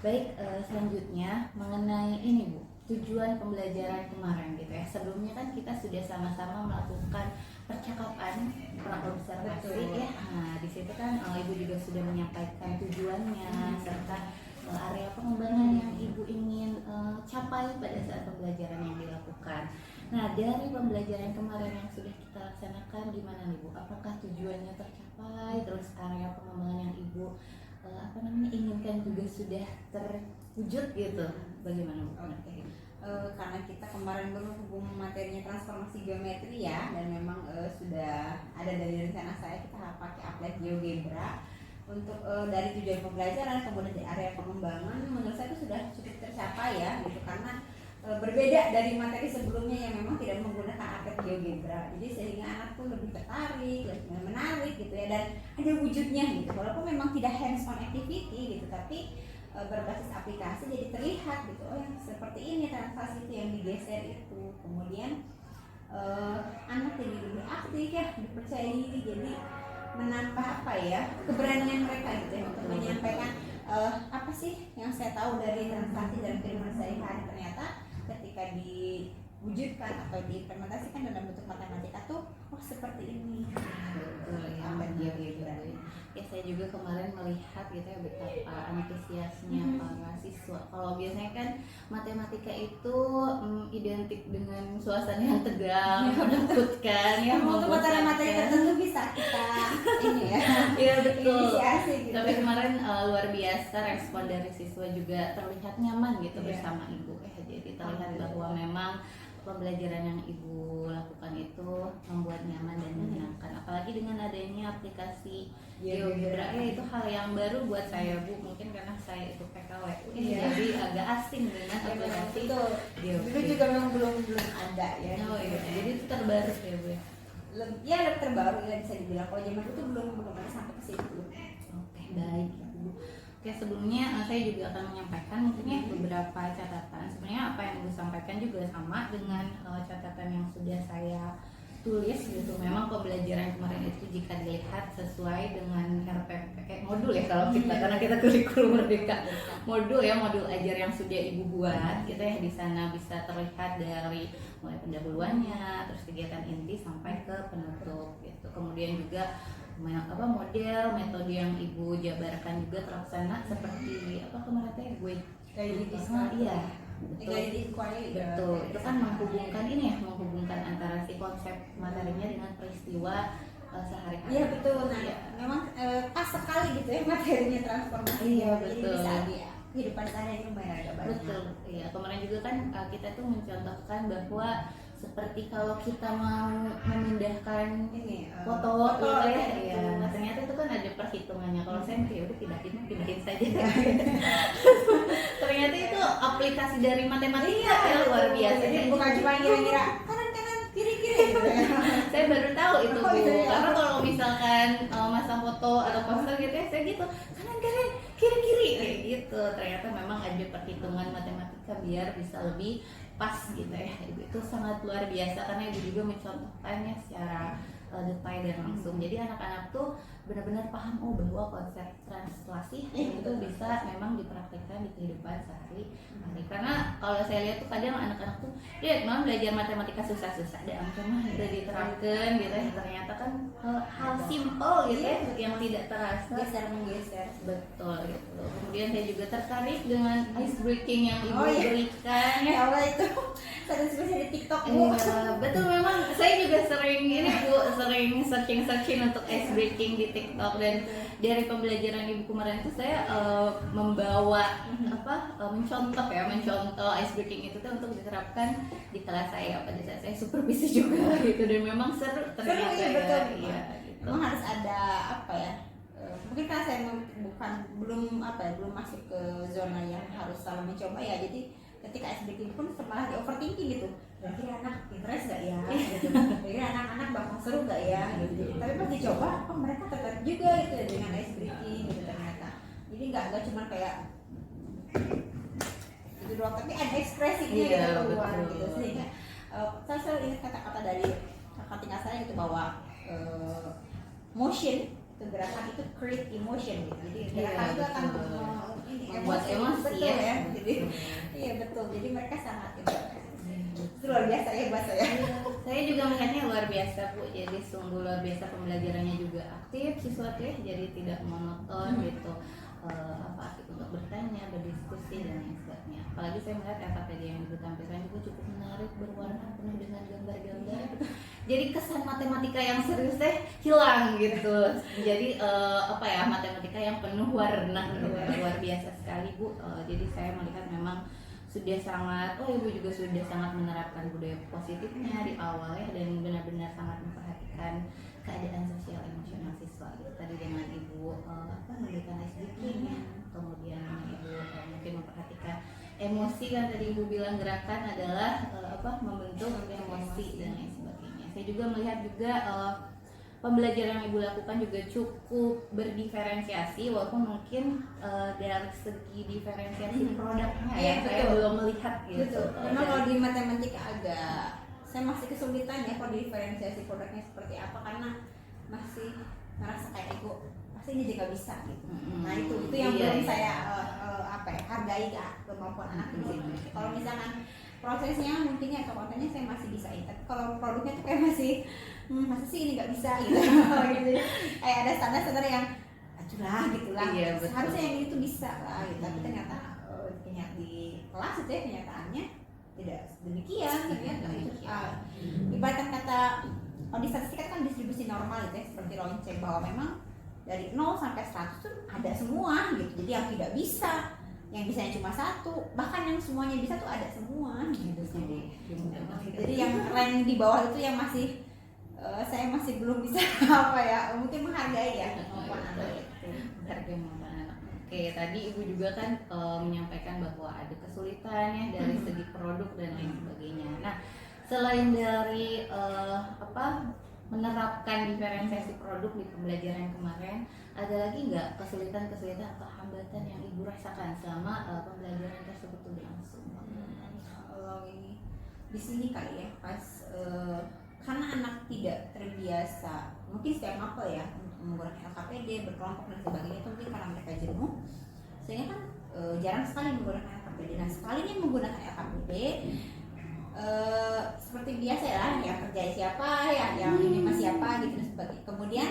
Baik, selanjutnya mengenai ini Bu, tujuan pembelajaran kemarin gitu ya. Sebelumnya kan kita sudah sama-sama melakukan percakapan praobservasi ya. Nah, di situ kan Ibu juga sudah menyampaikan tujuannya serta area pengembangan yang Ibu ingin capai pada saat pembelajaran yang dilakukan. Nah, dari pembelajaran kemarin yang sudah kita laksanakan gimana nih Bu? Apakah tujuannya tercapai? Terus area pengembangan yang Ibu inginkan juga sudah terwujud gitu? Bagaimana Bu? Karena kita kemarin berhubung materinya transformasi geometri ya, dan memang sudah ada dari rencana saya, kita pakai apply GeoGebra untuk dari tujuan pembelajaran, kemudian dari area pengembangan. Menurut saya itu sudah cukup tercapai ya gitu, karena berbeda dari materi sebelumnya yang memang tidak menggunakan aplik GeoGebra. Jadi sehingga anak tuh lebih tertarik, lebih menarik gitu ya, dan ada wujudnya gitu. Walaupun memang tidak hands-on activity gitu, tapi berbasis aplikasi jadi terlihat gitu, oh yang seperti ini transaksi itu yang digeser itu. Kemudian anak jadi lebih aktif ya, dipercaya diri, jadi menambah apa ya, keberanian mereka gitu ya untuk menyampaikan apa sih yang saya tahu dari transaksi dalam kehidupan sehari-hari. Ternyata ketika diwujudkan atau diimplementasikan dalam bentuk matematika tuh oh seperti ini. Betul ya, Apa dia gitu. Ya saya juga kemarin melihat gitu ya betapa antusiasnya para siswa. Kalau biasanya kan matematika itu identik dengan suasana yang tegang, menakutkan, ya Untuk materi-materi tertentu bisa kita ini ya. Iya betul. Inisiasi gitu. Tapi kemarin luar biasa respon dari siswa juga terlihat nyaman gitu Iya. bersama ibu. Jadi terlihat bahwa memang pembelajaran yang ibu lakukan itu membuat nyaman dan menyenangkan. Apalagi dengan adanya aplikasi GeoGebra, ya itu hal yang baru buat saya Bu. Mungkin karena saya itu PKWU, Iya. jadi agak asing dengan aplikasi Betul. Dulu GeoGebra. juga memang belum ada ya. Oh iya, jadi itu terbaru ya Bu. Ya lebih terbaru ya bisa dibilang. Kalau zaman itu belum ada sampai ke situ. Oke, baik Ibu. Oke, sebelumnya saya juga akan menyampaikan mungkin ya beberapa catatan. Sebenarnya apa yang Ibu sampaikan juga sama dengan catatan yang sudah saya tulis gitu. Memang pembelajaran kemarin itu jika dilihat sesuai dengan RPP modul ya kalau kita karena kita kurikulum merdeka. Modul ya, modul ajar yang sudah Ibu buat. Kita ya di sana bisa terlihat dari mulai pendahuluannya, terus kegiatan inti sampai ke penutup gitu. Kemudian juga model metode yang Ibu jabarkan juga terlaksana seperti apa kemarin teh gue iya betul itu kan menghubungkan ini ya, menghubungkan antara si konsep materinya dengan peristiwa sehari-hari. Iya betul. Nah, ya. memang pas sekali gitu ya materinya transformasi. Iya, Jadi betul. bisa di kehidupan sehari-hari lumayan agak banyak. Betul, iya kemarin juga kan kita tuh mencontohkan bahwa seperti kalau kita mau memindahkan Ini foto gitu ya, gitu. nah ternyata itu kan ada perhitungannya. Kalau saya kayak udah pindahin saja. Ternyata itu aplikasi dari matematika ya luar biasa. Jadi bukan cuma kira-kira kanan kiri-kiri gitu ya. Saya baru tahu itu Oh, Bu, iya. karena kalau misalkan masang foto atau poster gitu ya saya gitu kanan kiri kayak gitu. Ternyata memang ada perhitungan matematika biar bisa lebih pas gitu ya. Itu sangat luar biasa karena ibu juga mencontohkannya secara detail dan langsung. Jadi anak-anak tuh benar-benar paham bahwa konsep translasi itu bisa memang dipraktikkan di kehidupan sehari-hari. Karena kalau saya lihat tuh kadang anak-anak tuh dia memang belajar matematika susah-susah dan cuma udah diterapkan gitu ya. Ternyata kan hal simple gitu ya yang tidak terasa Menggeser. betul gitu. Kemudian saya juga tertarik dengan ice breaking yang ibu berikan ya. Ya Allah itu sering di TikTok Bu. Iya, betul memang saya juga sering ini Bu, sering searching untuk ice breaking di TikTok dan dari pembelajaran ibu kemarin itu saya membawa mencontoh ice breaking itu tuh untuk diterapkan di kelas saya pada saat saya supervisi juga gitu dan memang seru ternyata Seru, iya, ya. betul. Iya, gitu. Memang harus ada apa ya? Mungkin karena saya belum masuk ke zona yang harus selalu mencoba ya. Jadi ketika SBK pun malah di overthinking gitu. Kira-kira anak interest gak ya? Gitu. Kira-kira anak-anak bakal seru gak ya? Gitu. Tapi pas dicoba, mereka tertarik juga gitu ya dengan SBK gitu ternyata. Jadi nggak cuma kayak gitu doang, tapi ada ekspresinya gitu keluar gitu. Sehingga saya selalu ingat kata-kata dari kakak tingkat saya gitu bahwa motion itu gerakan itu create emotion gitu. Jadi gerakan itu akan membuat emosi betul ya. Jadi iya betul. Jadi mereka sangat itu luar biasa ya buat saya. Saya juga melihatnya luar biasa Bu. Jadi sungguh luar biasa pembelajarannya juga aktif siswa tuh ya. Jadi tidak monoton gitu. Aktif untuk bertanya, berdiskusi dan lain sebagainya. Apalagi saya melihat FATD yang ibu tampilkan juga cukup menarik, berwarna penuh dengan gambar-gambar. Jadi kesan matematika yang serius teh hilang gitu. Jadi matematika yang penuh warna luar biasa sekali Bu. Jadi saya melihat memang sudah sangat, ibu juga sudah sangat menerapkan budaya positifnya di awal ya dan benar-benar sangat memperhatikan keadaan sosial emosional siswa gitu. Tadi dengan ibu memberikan ice breaking ya, kemudian ibu mungkin memperhatikan emosi kan tadi ibu bilang gerakan adalah membentuk emosi dan lain sebagainya. Saya juga melihat juga pembelajaran yang ibu lakukan juga cukup berdiferensiasi walaupun mungkin dari segi diferensiasi produknya ya saya belum melihat gitu. Betul. Memang kalau di matematika agak saya masih kesulitan ya kalau diferensiasi produknya seperti apa karena masih ngerasa kayak ego pasti ini juga bisa gitu. Nah itu yang Iya, belum iya. saya hargai kemampuan anak ini. Kalau misalkan prosesnya mungkinnya atau kontennya saya masih bisa, tapi kalau produknya tuh kayak masih masa sih ini nggak bisa gitu. Gitu. Kayak ada standar yang aculah gitulah. Iya, betul. Harusnya yang ini tuh bisa lah gitu. Tapi ternyata di kelas itu ya kenyataannya tidak demikian gitu ya. Ibaratkan kata di statistik kan distribusi normal gitu ya, seperti lonceng bahwa memang dari 0 sampai 100 tuh ada semua gitu. Jadi yang tidak bisa, yang bisanya cuma satu, bahkan yang semuanya bisa tuh ada semua gitu. Jadi yang rank di bawah itu yang masih saya masih belum bisa apa ya, mungkin menghargai ya kemampuan anak itu. Menghargai kemampuan anak. Oke, tadi Ibu juga kan menyampaikan bahwa ada kesulitan ya dari segi produk dan lain sebagainya. Nah, selain dari menerapkan diferensiasi produk di pembelajaran kemarin, ada lagi nggak kesulitan-kesulitan atau hambatan yang Ibu rasakan selama pembelajaran tersebut berlangsung? Kalau ini di sini kali ya pas karena anak tidak terbiasa, mungkin setiap mapel ya untuk menggunakan LKPD berkelompok dan sebagainya itu mungkin karena mereka jenuh, sehingga kan jarang sekali menggunakan LKPD. Nah sekalinya menggunakan LKPD seperti biasa ya, yang kerja siapa ya, yang ini mas siapa gitu dan sebagainya. Kemudian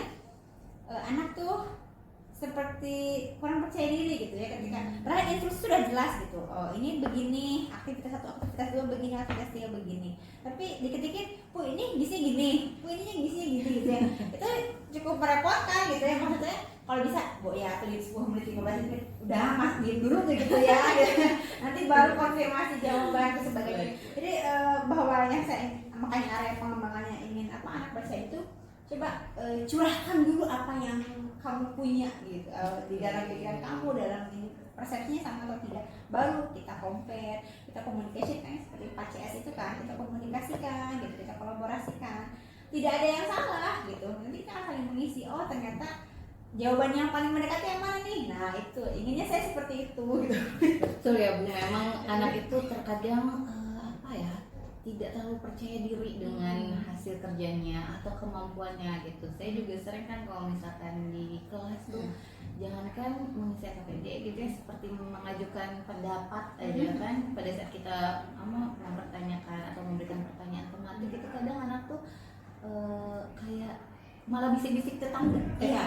anak tuh seperti kurang percaya diri gitu ya ketika padahal instruksi sudah jelas gitu, oh ini begini, aktivitas 1, aktivitas 2 begini, aktivitas 3 begini, tapi diketikin, bu ini gizinya gini, bu ini gizinya gini gitu ya. Itu cukup merepotkan gitu ya, maksudnya kalau bisa bu ya tulis 10 menit 15 menit udah mas diem dulu tuh gitu ya gitu. Nanti baru konfirmasi jawaban dan sebagainya. Jadi bahwa yang saya makanya area pengembangannya ingin anak baca itu coba curahkan dulu apa yang kamu punya gitu di dalam pikiran kamu, dalam ini persepsinya sama atau tidak, baru kita compare, kita komunikasikan seperti Pak CS itu kan, kita komunikasikan gitu, kita kolaborasikan, tidak ada yang salah gitu, nanti kita akan saling mengisi, oh ternyata jawaban yang paling mendekati yang mana nih, nah itu inginnya saya seperti itu gitu. Betul ya Bu, memang anak itu terkadang tidak terlalu percaya diri dengan hasil kerjanya atau kemampuannya gitu. Saya juga sering kan kalau misalkan di kelas tuh jangankan mengisi KPD gitu ya, seperti mengajukan pendapat aja kan pada saat kita mempertanyakan atau memberikan pertanyaan tematik itu kadang anak tuh kayak malah bisik-bisik tetangga. Iya,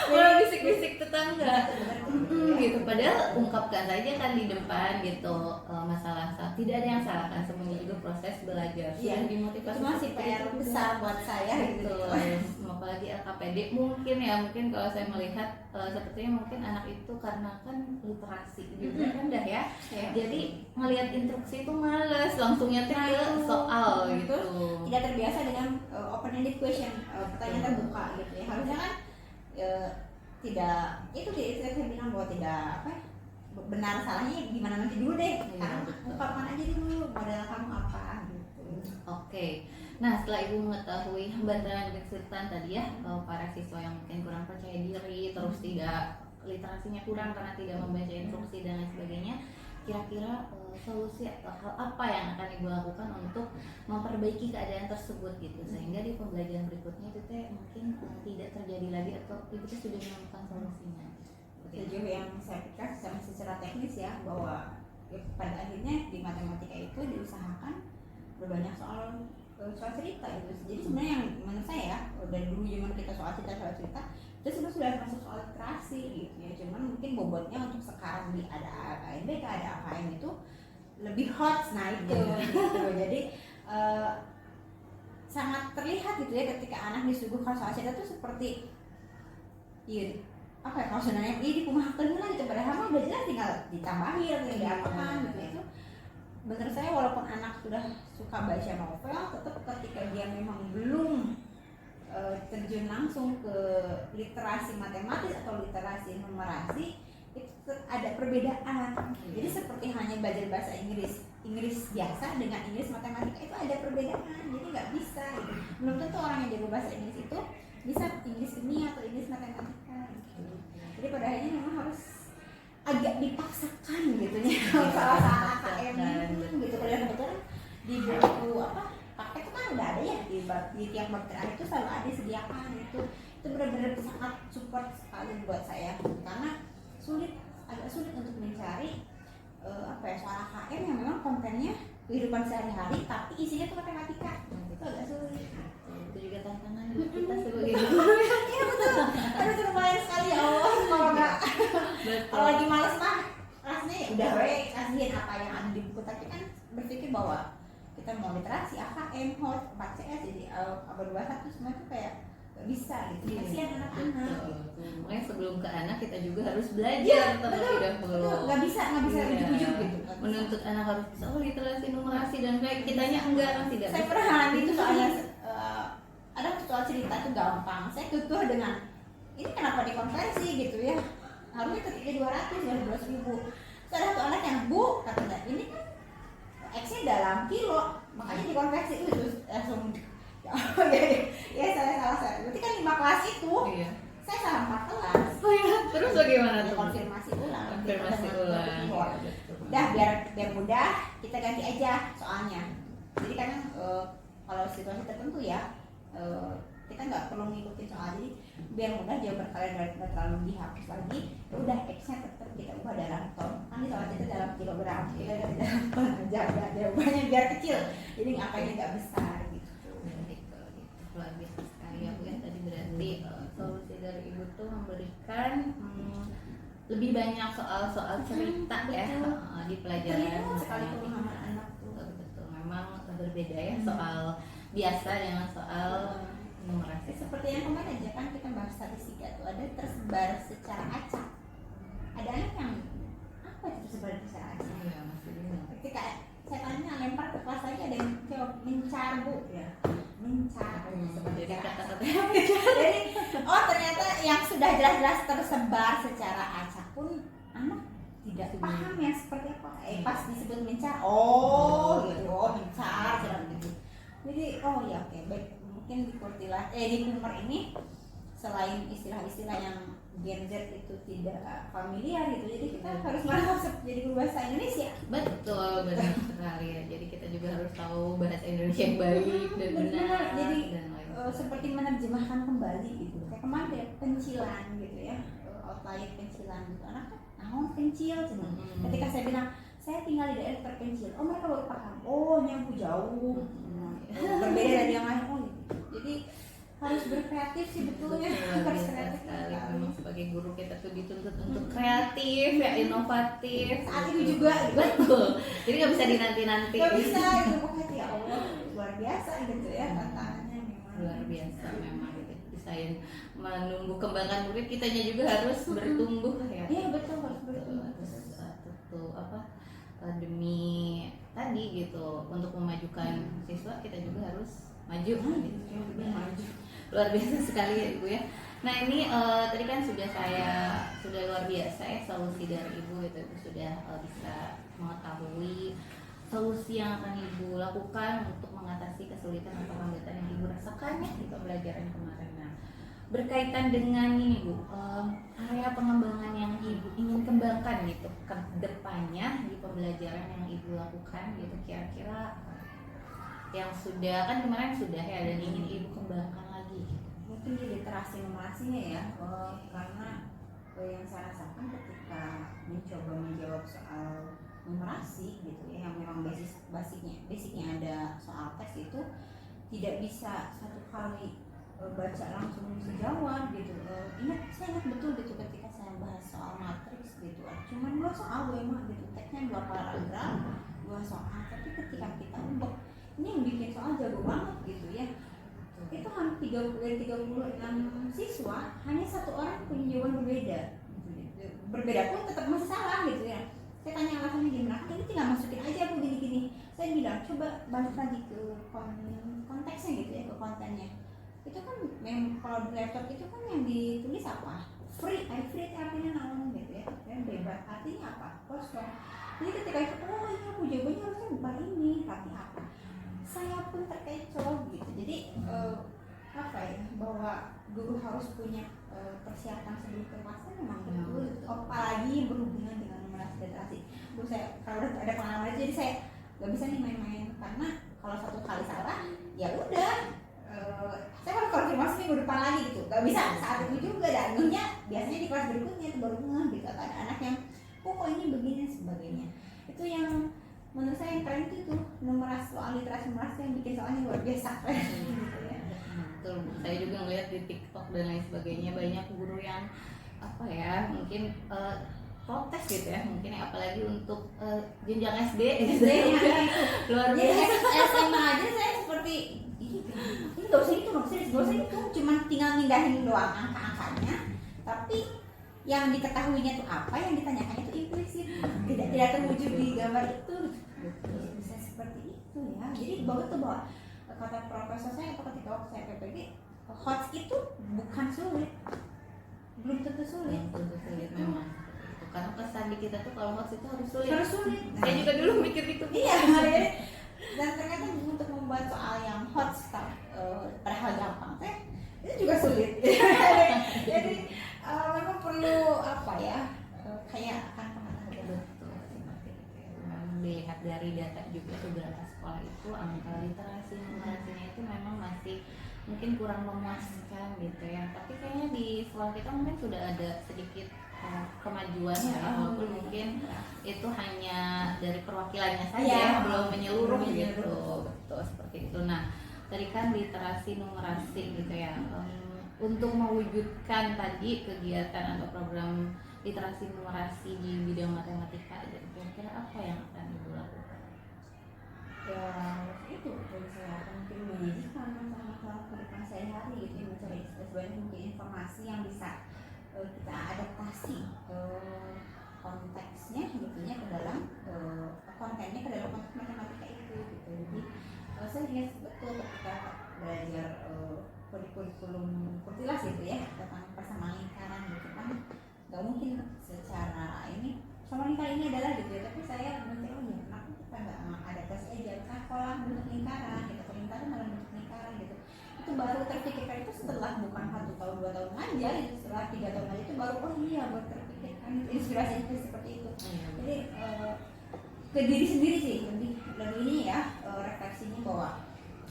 Malah bisik-bisik tetangga. Gitu. Padahal ungkapkan saja kan di depan gitu masalah tidak ada yang salah kan, semuanya juga proses belajar. Iya, Dimotivasi itu masih PR besar buat saya gitu. Apalagi LKPD mungkin kalau saya melihat sepertinya mungkin anak itu karena kan literasi juga rendah ya. Jadi melihat instruksi itu malas, langsung nyetir ke soal gitu. Tidak terbiasa dengan open-ended question, pertanyaan terbuka gitu ya. Harusnya kan tidak itu saya bilang bahwa tidak benar salahnya gimana nanti dulu deh, karena ungkapkan aja dulu modal kamu apa gitu. Oke. Nah setelah Ibu mengetahui hambatan dan kesulitan tadi ya, para siswa yang mungkin kurang percaya diri, terus tidak literasinya kurang karena tidak membaca instruksi dan lain sebagainya, kira-kira solusi atau hal apa yang akan Ibu lakukan untuk memperbaiki keadaan tersebut gitu, sehingga di pembelajaran berikutnya itu mungkin tidak terjadi lagi atau Ibu sudah menemukan solusinya. Sejauh yang saya pikir secara teknis ya, bahwa pada akhirnya di matematika itu diusahakan berbanyak soal cerita gitu. Jadi sebenarnya yang menurut saya dari dulu zaman kita soal cerita itu sebenarnya sudah masuk soal literasi gitu ya. Cuman mungkin bobotnya untuk sekarang di ada AMBK, ada AKM itu lebih hot, nah itu gitu. Jadi sangat terlihat gitu ya ketika anak disuguhkan soal cerita itu seperti kalau sebenarnya ini dikumpulkan lah gitu, padahal udah jelas tinggal ditambahin atau diapakan gitu. Itu menurut saya walaupun anak sudah suka baca novel, tetap ketika dia memang belum terjun langsung ke literasi matematis atau literasi numerasi, itu ada perbedaan. Jadi seperti hanya belajar bahasa Inggris biasa dengan Inggris matematika itu ada perbedaan. Jadi nggak bisa gitu. Belum tentu orang yang jago bahasa Inggris itu bisa Inggris kimia atau Inggris matematika gitu. Jadi pada akhirnya memang harus agak dipaksakan gitu ya. Salah KM gitu. Padahal kebetulan di buku paket itu kan udah ada ya di tiap bab terakhir itu selalu ada disediakan itu itu benar-benar sangat support sekali buat saya karena agak sulit untuk mencari soal HM yang memang kontennya kehidupan sehari-hari tapi isinya tuh matematika. Itu agak sulit. Itu juga tantangan buat kita sebagai guru. Iya betul. Aduh lumayan sekali ya Allah kalau nggak kalau lagi males mah rasanya ya udah kasihin apa yang ada di buku, tapi kan berpikir bahwa kita mau literasi, AKM, HOT, 4CS, jadi abad 21 semua itu kayak gak bisa gitu. Kasihan anak-anak. Makanya sebelum ke anak kita juga harus belajar terlebih dahulu. Gak bisa ujuk-ujuk gitu. Menuntut anak harus bisa literasi, numerasi dan baik. Kitanya enggak kan tidak. Saya pernah ngalamin itu soalnya ada soal cerita itu gampang. Saya kekeh dengan ini kenapa dikonversi gitu ya. Harusnya ketika 200 ribu. Terus ada satu anak yang bu katanya ini kan X-nya dalam kilo, makanya dikonversi itu langsung ya salah. Berarti kan 5 kelas itu. Iya. Saya salah 4 kelas. Oh iya, terus bagaimana tuh? Konfirmasi ulang. Udah Udah biar mudah, kita ganti aja soalnya. Jadi kan kalau situasi tertentu ya kita nggak perlu ngikutin soal, jadi biar mudah jawaban kalian nggak terlalu dihapus lagi. Ya udah X-nya tetap kita ubah dalam ton, kan di soal itu dalam kilogram, kita ganti dalam ton aja jawabannya biar kecil, jadi angkanya nggak besar gitu. Luar biasa sekali ya Bu ya. Tadi berarti solusi dari Ibu tuh memberikan lebih banyak soal-soal cerita ya di pelajaran sekali pemahaman anak tuh. Betul, memang berbeda ya soal biasa dengan soal numerasi. Seperti yang kemarin aja kan kita bahas statistika tuh ada tersebar secara acak. Ada anak yang apa itu tersebar secara acak? Iya, masih bingung. Ketika saya tanya lempar ke kelas lagi ada yang jawab mencar Bu ya. Mencar. Jadi kata-kata Jadi ternyata yang sudah jelas-jelas tersebar secara acak pun anak tidak paham ya seperti apa. Pas disebut mencar, gitu, mencar gitu. Jadi ya oke, baik, mungkin di Kummer ini selain istilah-istilah yang Gen Z itu tidak familiar gitu, jadi kita harus masuk jadi guru bahasa Indonesia. Betul, benar sekali ya. Jadi kita juga harus tahu bahasa Indonesia yang baik dan benar. Jadi dan lain. Seperti menerjemahkan kembali gitu. Kayak kemarin ya pencilan gitu ya, outlier pencilan gitu. Anak kan pencil cuma. Ketika saya bilang saya tinggal di daerah terpencil, mereka baru paham. Nyampu jauh. Berbeda dari yang lain gitu. Jadi harus berkreatif sih betulnya. Harus kreatif sekali. Memang sebagai guru kita tuh dituntut untuk kreatif ya, inovatif. Saat itu juga betul. Jadi nggak bisa dinanti-nanti. Nggak bisa itu pokoknya ya Allah luar biasa gitu ya tantangannya memang. Luar biasa memang gitu. Selain menunggu kembangan murid, kitanya juga harus bertumbuh ya. Iya betul, harus bertumbuh. Demi tadi gitu, untuk memajukan siswa kita juga harus maju gitu. Luar biasa sekali ya Ibu ya. Nah ini tadi kan sudah luar biasa ya solusi dari Ibu gitu. Ibu sudah bisa mengetahui solusi yang akan Ibu lakukan untuk mengatasi kesulitan atau hambatan yang Ibu rasakan ya di pembelajaran kemarin. Nah, berkaitan dengan ini Bu, area pengembangan yang Ibu ingin kembangkan gitu ke depannya di pembelajaran yang Ibu lakukan gitu, kira-kira yang sudah kan kemarin sudah ya dan ingin Ibu kembangkan lagi gitu. Mungkin di literasi numerasinya ya, karena yang saya rasakan ketika mencoba menjawab soal numerasi gitu ya, yang memang basicnya ada soal teks itu tidak bisa satu kali baca langsung bisa jawab gitu. Saya ingat betul gitu ketika saya bahas soal matriks gitu, cuma 2 soal gitu, teksnya 2 paragraf 2 soal, tapi ketika kita ubah ini yang bikin soal jago banget gitu ya, itu hampir 36 siswa hanya 1 orang punya jawaban berbeda pun tetap masih salah gitu ya. Saya tanya alasannya gimana, ini tinggal masukin aja Bu gini-gini. Saya bilang coba balik lagi ke konteksnya gitu ya, ke kontennya. Itu kan kalau di laptop itu kan yang ditulis apa? Free artinya naon gitu ya. Dan bebas artinya apa? Kosong. Jadi ketika itu ini aku jawabannya harusnya bukan ini, tapi apa? Saya pun terkecoh gitu. Jadi bahwa guru harus punya persiapan sebelum ke kelas memang betul. Apalagi berhubungan dengan numerasi literasi. Kalau udah ada pengalaman jadi saya nggak bisa nih main-main, karena kalau 1 kali salah ya udah saya harus konfirmasi minggu depan lagi gitu, nggak bisa saat itu juga, dan ngehnya biasanya di kelas berikutnya itu baru ngeh gitu. Atau ada anak yang kok ini begini dan sebagainya. Itu yang menurut saya yang keren itu tuh numerasi, soal literasi numerasi yang bikin soalnya luar biasa keren gitu ya. Betul, saya juga ngeliat di TikTok dan lain sebagainya banyak guru yang apa ya mungkin protes gitu ya, mungkin apalagi untuk jenjang SD gitu ya. Luar biasa. SMA aja saya seperti ini nggak usah itu, nggak usah itu, cuma tinggal mindahin doang angka-angkanya, tapi yang diketahuinya itu apa, yang ditanyakannya itu implisit, tidak terwujud di gambar itu. Bisa seperti itu ya. Jadi bagus tuh bahwa kata profesor saya ketika waktu saya PPG, HOTS itu bukan sulit, belum tentu sulit. Tentu sulit memang. Karena pesan di kita tuh kalau hoax itu harus sulit. Harus sulit. Saya juga dulu mikir itu. Iya. Dan ternyata untuk membuat soal yang HOTS padahal gampang itu juga sulit. Jadi memang perlu apa ya, kayak akan pengetahuan. Betul, seperti itu ya. Memang dilihat dari data juga beberapa sekolah itu angka literasi numerasinya itu memang masih mungkin kurang memuaskan gitu ya. Tapi kayaknya di sekolah kita mungkin sudah ada sedikit kemajuan ya, walaupun mungkin itu hanya dari perwakilannya saja ya, belum menyeluruh gitu. Betul seperti itu. Nah, tadi kan literasi numerasi gitu ya. Untuk mewujudkan tadi kegiatan atau program literasi numerasi di bidang matematika, kira-kira apa yang akan Ibu lakukan? Ya itu dari saya mungkin menyajikan masalah kehidupan sehari-hari gitu, mencari sebanyak mungkin informasi yang bisa kita adaptasi konteksnya gitu ya ke dalam kontennya ke dalam konteks matematika itu gitu. Jadi saya lihat betul ketika belajar kurikulum kurtilas gitu ya tentang persamaan lingkaran gitu kan, nggak mungkin secara ini sama lingkaran ini adalah gitu ya, tapi saya mikir oh ya kenapa kita nggak ada tes aja kan kolam bentuk lingkaran gitu, kalau lingkaran malah bentuk lingkaran gitu. Itu baru terpikirkan itu setelah bukan 1 tahun 2 tahun aja, itu setelah 3 tahun aja itu baru oh iya baru terpikirkan inspirasi itu seperti itu. Jadi ke diri sendiri sih lebih ini ya, refleksinya bahwa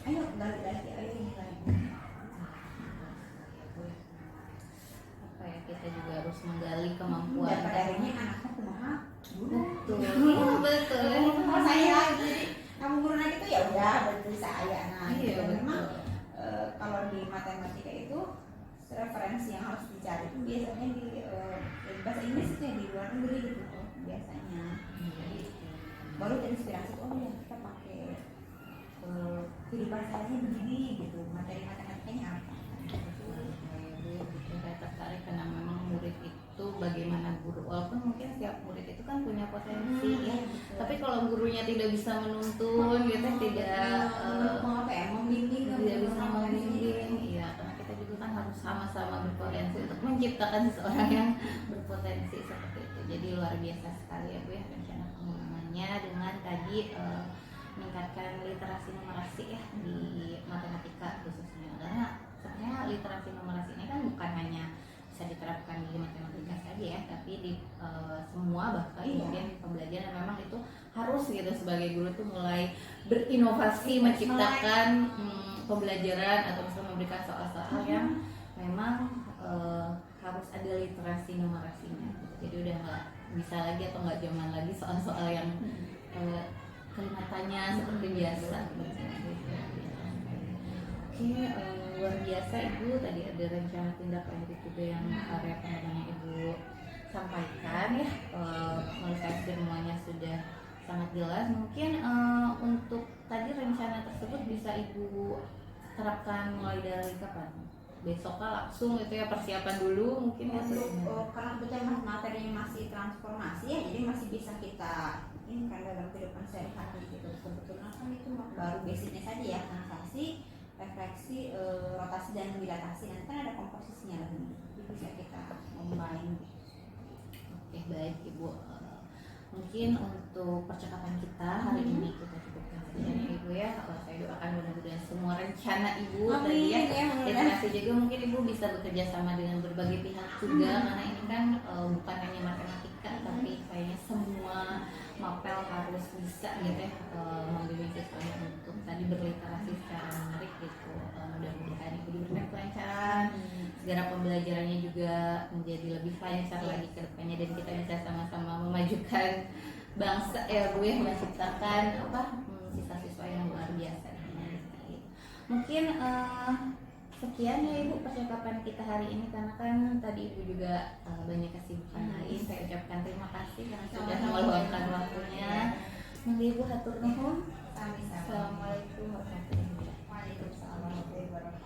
ayo gali lagi, ayo ini lagi. Apa ya, kita juga harus menggali kemampuan. Dan pada akhirnya anaknya kumaha Betul. betul. Kalau saya jadi kamu guru anak itu ya udah berarti saya nah Iya, gitu. Memang betul. kalau di matematika itu referensi yang harus dicari itu biasanya di bahasa Inggris itu ya di luar negeri gitu biasanya. Jadi baru terinspirasi oh ya kita pakai kehidupan sehari begini gitu, materi matematikanya apa. Saya tertarik karena memang murid itu bagaimana guru, walaupun mungkin setiap murid itu kan punya potensi ya, tapi kalau gurunya tidak bisa menuntun gitu, tidak membimbing, tidak bisa membimbing, iya, karena kita juga kan harus sama-sama berpotensi untuk menciptakan seseorang yang berpotensi seperti itu. Jadi luar biasa sekali ya Bu ya rencana pengembangannya dengan tadi meningkatkan literasi numerasi ya di matematika khususnya, karena sebenarnya literasi numerasi ini kan bukan hanya bisa diterapkan di matematika saja ya, tapi di semua bahkan mungkin pembelajaran memang itu harus gitu sebagai guru tuh mulai berinovasi menciptakan pembelajaran atau bisa memberikan soal-soal yang memang harus ada literasi numerasinya gitu. Jadi udah nggak bisa lagi atau nggak zaman lagi soal-soal yang kelihatannya seperti biasa gitu. Oke, luar biasa Ibu, tadi ada rencana tindak lanjut juga yang area pengembangan Ibu sampaikan ya. Menurut saya semuanya sudah sangat jelas. Mungkin untuk tadi rencana tersebut bisa Ibu terapkan mulai dari kapan? Besok langsung itu ya, persiapan dulu mungkin ya. Karena kebetulan materinya masih transformasi ya, jadi masih bisa kita ini kan dalam kehidupan sehari-hari gitu. Kebetulan kan itu baru basicnya saja ya, transaksi, refleksi, rotasi dan dilatasi. Nanti kan ada komposisinya lagi, jadi bisa kita combine. Oke, baik Ibu. Mungkin untuk percakapan kita hari ini kita cukupkan saja ya Ibu ya. Saya doakan mudah-mudahan semua rencana Ibu tadi ya, literasi juga mungkin Ibu bisa bekerja sama dengan berbagai pihak juga, karena ini kan bukan hanya matematika tapi kayaknya semua mapel harus bisa gitu ya, membimbing siswanya untuk tadi berliterasi secara menarik gitu. Mudah-mudahan Ibu diberikan kelancaran segera pembelajarannya juga menjadi lebih lancar lagi ke depannya, dan kita bisa sama-sama memajukan bangsa ya Bu, ya, menciptakan siswa-siswa yang luar biasa. Mungkin sekian ya Ibu percakapan kita hari ini, karena kan tadi Ibu juga banyak kesibukan lain. Saya ucapkan terima kasih karena sudah meluangkan waktunya. Monggo Ibu hatur nuhun. Assalamualaikum warahmatullahi wabarakatuh.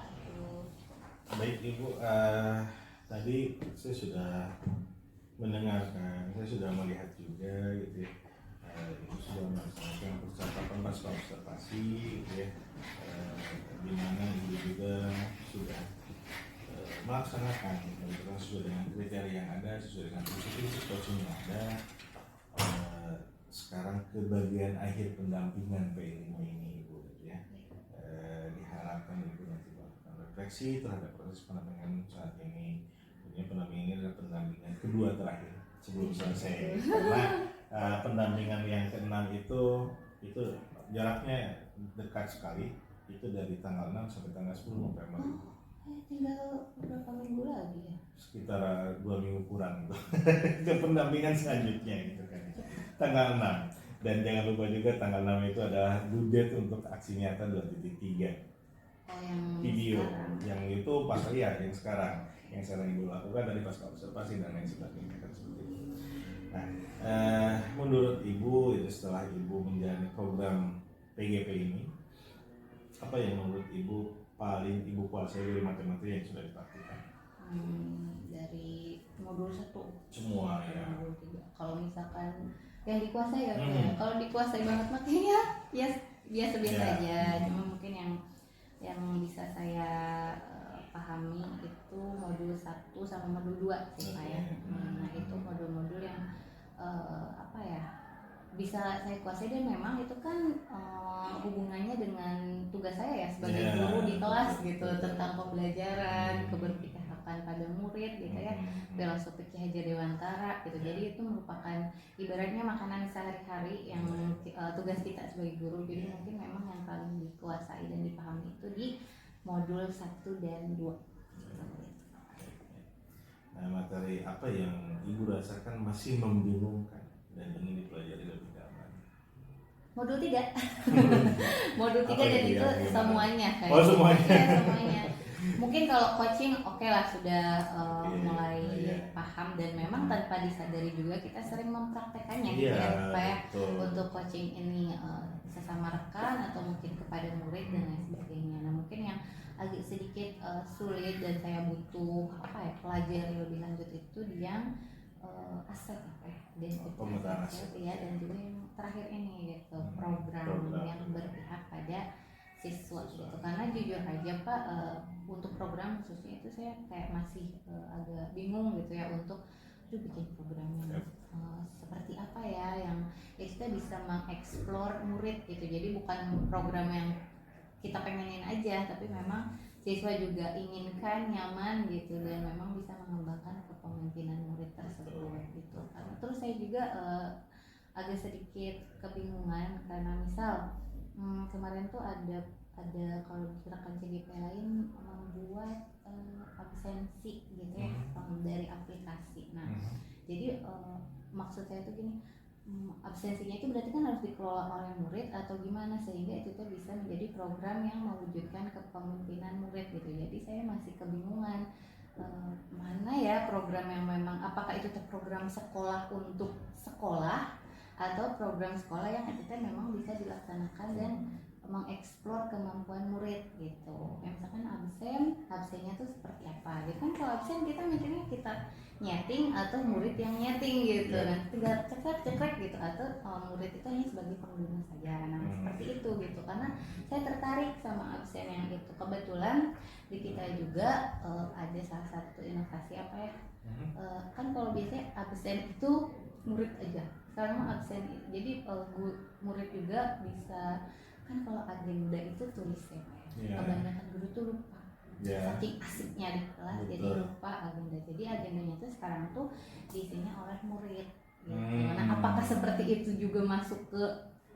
Baik Ibu, tadi saya sudah mendengarkan, saya sudah melihat juga gitu ya. Ibu sudah melaksanakan percakapan pasca observasi gitu ya, di mana Ibu juga sudah melaksanakan gitu, sesuai dengan kriteria yang ada, sesuai dengan prinsip coaching yang ada. Sekarang ke bagian akhir pendampingan P5 ini Ibu gitu ya. Diharapkan Ibu nanti melakukan refleksi terhadap proses pendampingan saat ini. Tentunya pendampingan ini adalah pendampingan kedua terakhir sebelum selesai, karena pendampingan yang ke-6 itu jaraknya dekat sekali, itu dari tanggal 6 sampai tanggal 10 November. Tinggal beberapa minggu lagi ya, sekitar 2 minggu kurang itu. Itu pendampingan selanjutnya gitu kan, tanggal 6. Dan jangan lupa juga tanggal 6 itu adalah due date untuk aksi nyata 2.3 yang video sekarang. yang itu pas yang sekarang Ibu lakukan dari pasca observasi dan lain sebagainya kan seperti itu. Nah, menurut Ibu itu setelah Ibu menjalani program PGP ini, apa yang menurut Ibu paling Ibu kuasai dari materi yang sudah dipraktikkan? Dari modul 1 Semua ya. modul 3. Kalau misalkan yang dikuasai ya, kalau dikuasai banget makanya ya biasa-biasa aja. Cuma mungkin yang bisa saya pahami itu modul 1 sama modul 2 sih Pak ya. Nah itu modul-modul yang bisa saya kuasai, dan memang itu kan hubungannya dengan tugas saya ya sebagai guru di kelas gitu, tentang pembelajaran, keberpihakan pada murid gitu ya, filosofi Ki Hajar Dewantara gitu. Jadi itu merupakan ibaratnya makanan sehari-hari yang tugas kita sebagai guru. Jadi mungkin memang yang paling dikuasai dan dipahami itu di modul 1 dan 2. Nah, materi apa yang Ibu rasakan masih membingungkan dan ingin dipelajari lebih dalam? Modul 3. Modul 3 dan itu semuanya kayak. Oh, semuanya. Ya, semuanya. Mungkin kalau coaching oke lah, sudah mulai paham, dan memang tanpa disadari juga kita sering mempraktekannya gitu ya, supaya untuk coaching ini sesama rekan atau mungkin kepada murid dan lain sebagainya. Nah, mungkin yang agak sedikit sulit dan saya butuh pelajari lebih lanjut itu yang aset dan pemetaan aset ya, dan juga yang terakhir ini gitu, program yang berpihak pada siswa gitu. Karena jujur aja Pak, untuk program khususnya itu saya kayak masih agak bingung gitu ya, untuk bikin programnya seperti apa ya yang kita bisa mengeksplor murid gitu. Jadi bukan program yang kita pengenin aja, tapi memang siswa juga inginkan, nyaman gitu, dan memang bisa mengembangkan kepemimpinan murid tersebut gitu. Terus saya juga agak sedikit kebingungan karena misal kemarin tuh ada kalau rekan CGP lain membuat absensi gitu ya dari aplikasi. Nah, jadi maksud saya tuh gini, absensinya itu berarti kan harus dikelola oleh murid atau gimana, sehingga itu tuh bisa menjadi program yang mewujudkan kepemimpinan murid gitu. Jadi saya masih kebingungan mana ya program yang memang, apakah itu program sekolah untuk sekolah atau program sekolah yang itu memang bisa dilaksanakan dan mengeksplor kemampuan murid gitu. Misalkan absennya tuh seperti apa? Jadi kan kalau absen kita mikirnya kita nyeting atau murid yang nyeting gitu. Nah, tinggal cekrek gitu, atau murid itu hanya sebagai pengguna saja. Nah, seperti itu gitu. Karena saya tertarik sama absen yang itu. Kebetulan di kita juga ada salah satu inovasi kan kalau biasanya absen itu murid aja. Sekarang absen jadi murid juga bisa. Kan kalau agenda itu tulis ya, kebanyakan guru tuh lupa, saking asiknya di kelas. Jadi lupa agenda. Jadi agendanya tuh sekarang tuh diisinya oleh murid gitu. Nah, apakah seperti itu juga masuk ke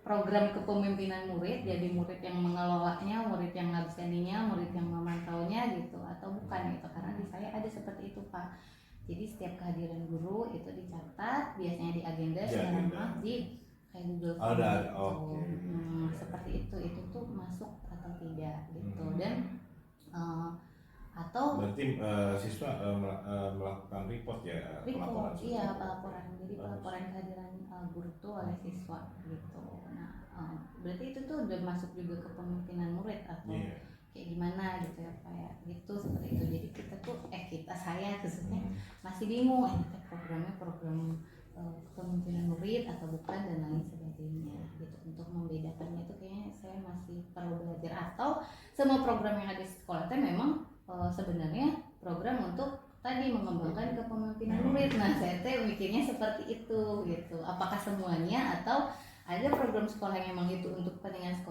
program kepemimpinan murid, jadi murid yang mengelolanya, murid yang ngabseninya, murid yang memantaunya gitu, atau bukan gitu? Karena di saya ada ada seperti itu Pak. Jadi setiap kehadiran guru itu dicatat, biasanya di agenda sama di kayak Google Form gitu. Seperti itu tuh masuk atau tidak gitu. Dan atau berarti siswa melakukan report ya, pelaporan. Iya, pelaporan. Jadi pelaporan kehadiran guru tuh oleh siswa gitu. Nah, berarti itu tuh udah masuk juga ke pemimpinan murid atau kayak gimana gitu ya Pak ya, gitu seperti itu. Jadi kita tuh saya khususnya masih bingung ini programnya program kepemimpinan murid atau bukan dan lain sebagainya gitu. Untuk membedakannya itu kayaknya saya masih perlu belajar, atau semua program yang ada di sekolah itu memang sebenarnya program untuk tadi mengembangkan kepemimpinan murid. Nah saya mikirnya seperti itu gitu, apakah semuanya atau ada program sekolah yang memang itu untuk kepentingan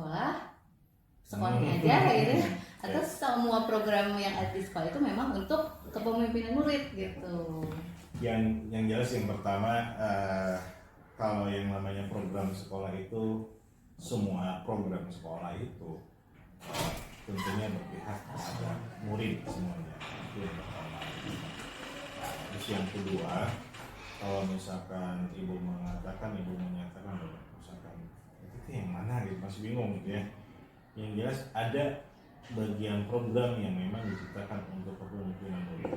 sekolahnya aja gitu, atau semua program yang ada di sekolah itu memang untuk kepemimpinan murid gitu. Yang jelas yang pertama, kalau yang namanya program sekolah itu, semua program sekolah itu tentunya berpihak kepada murid semuanya. Itu yang pertama. Terus yang kedua, kalau misalkan ibu menyatakan misalkan itu yang mana gitu, masih bingung gitu ya. Yang jelas ada bagian program yang memang diciptakan untuk kepemimpinan murid.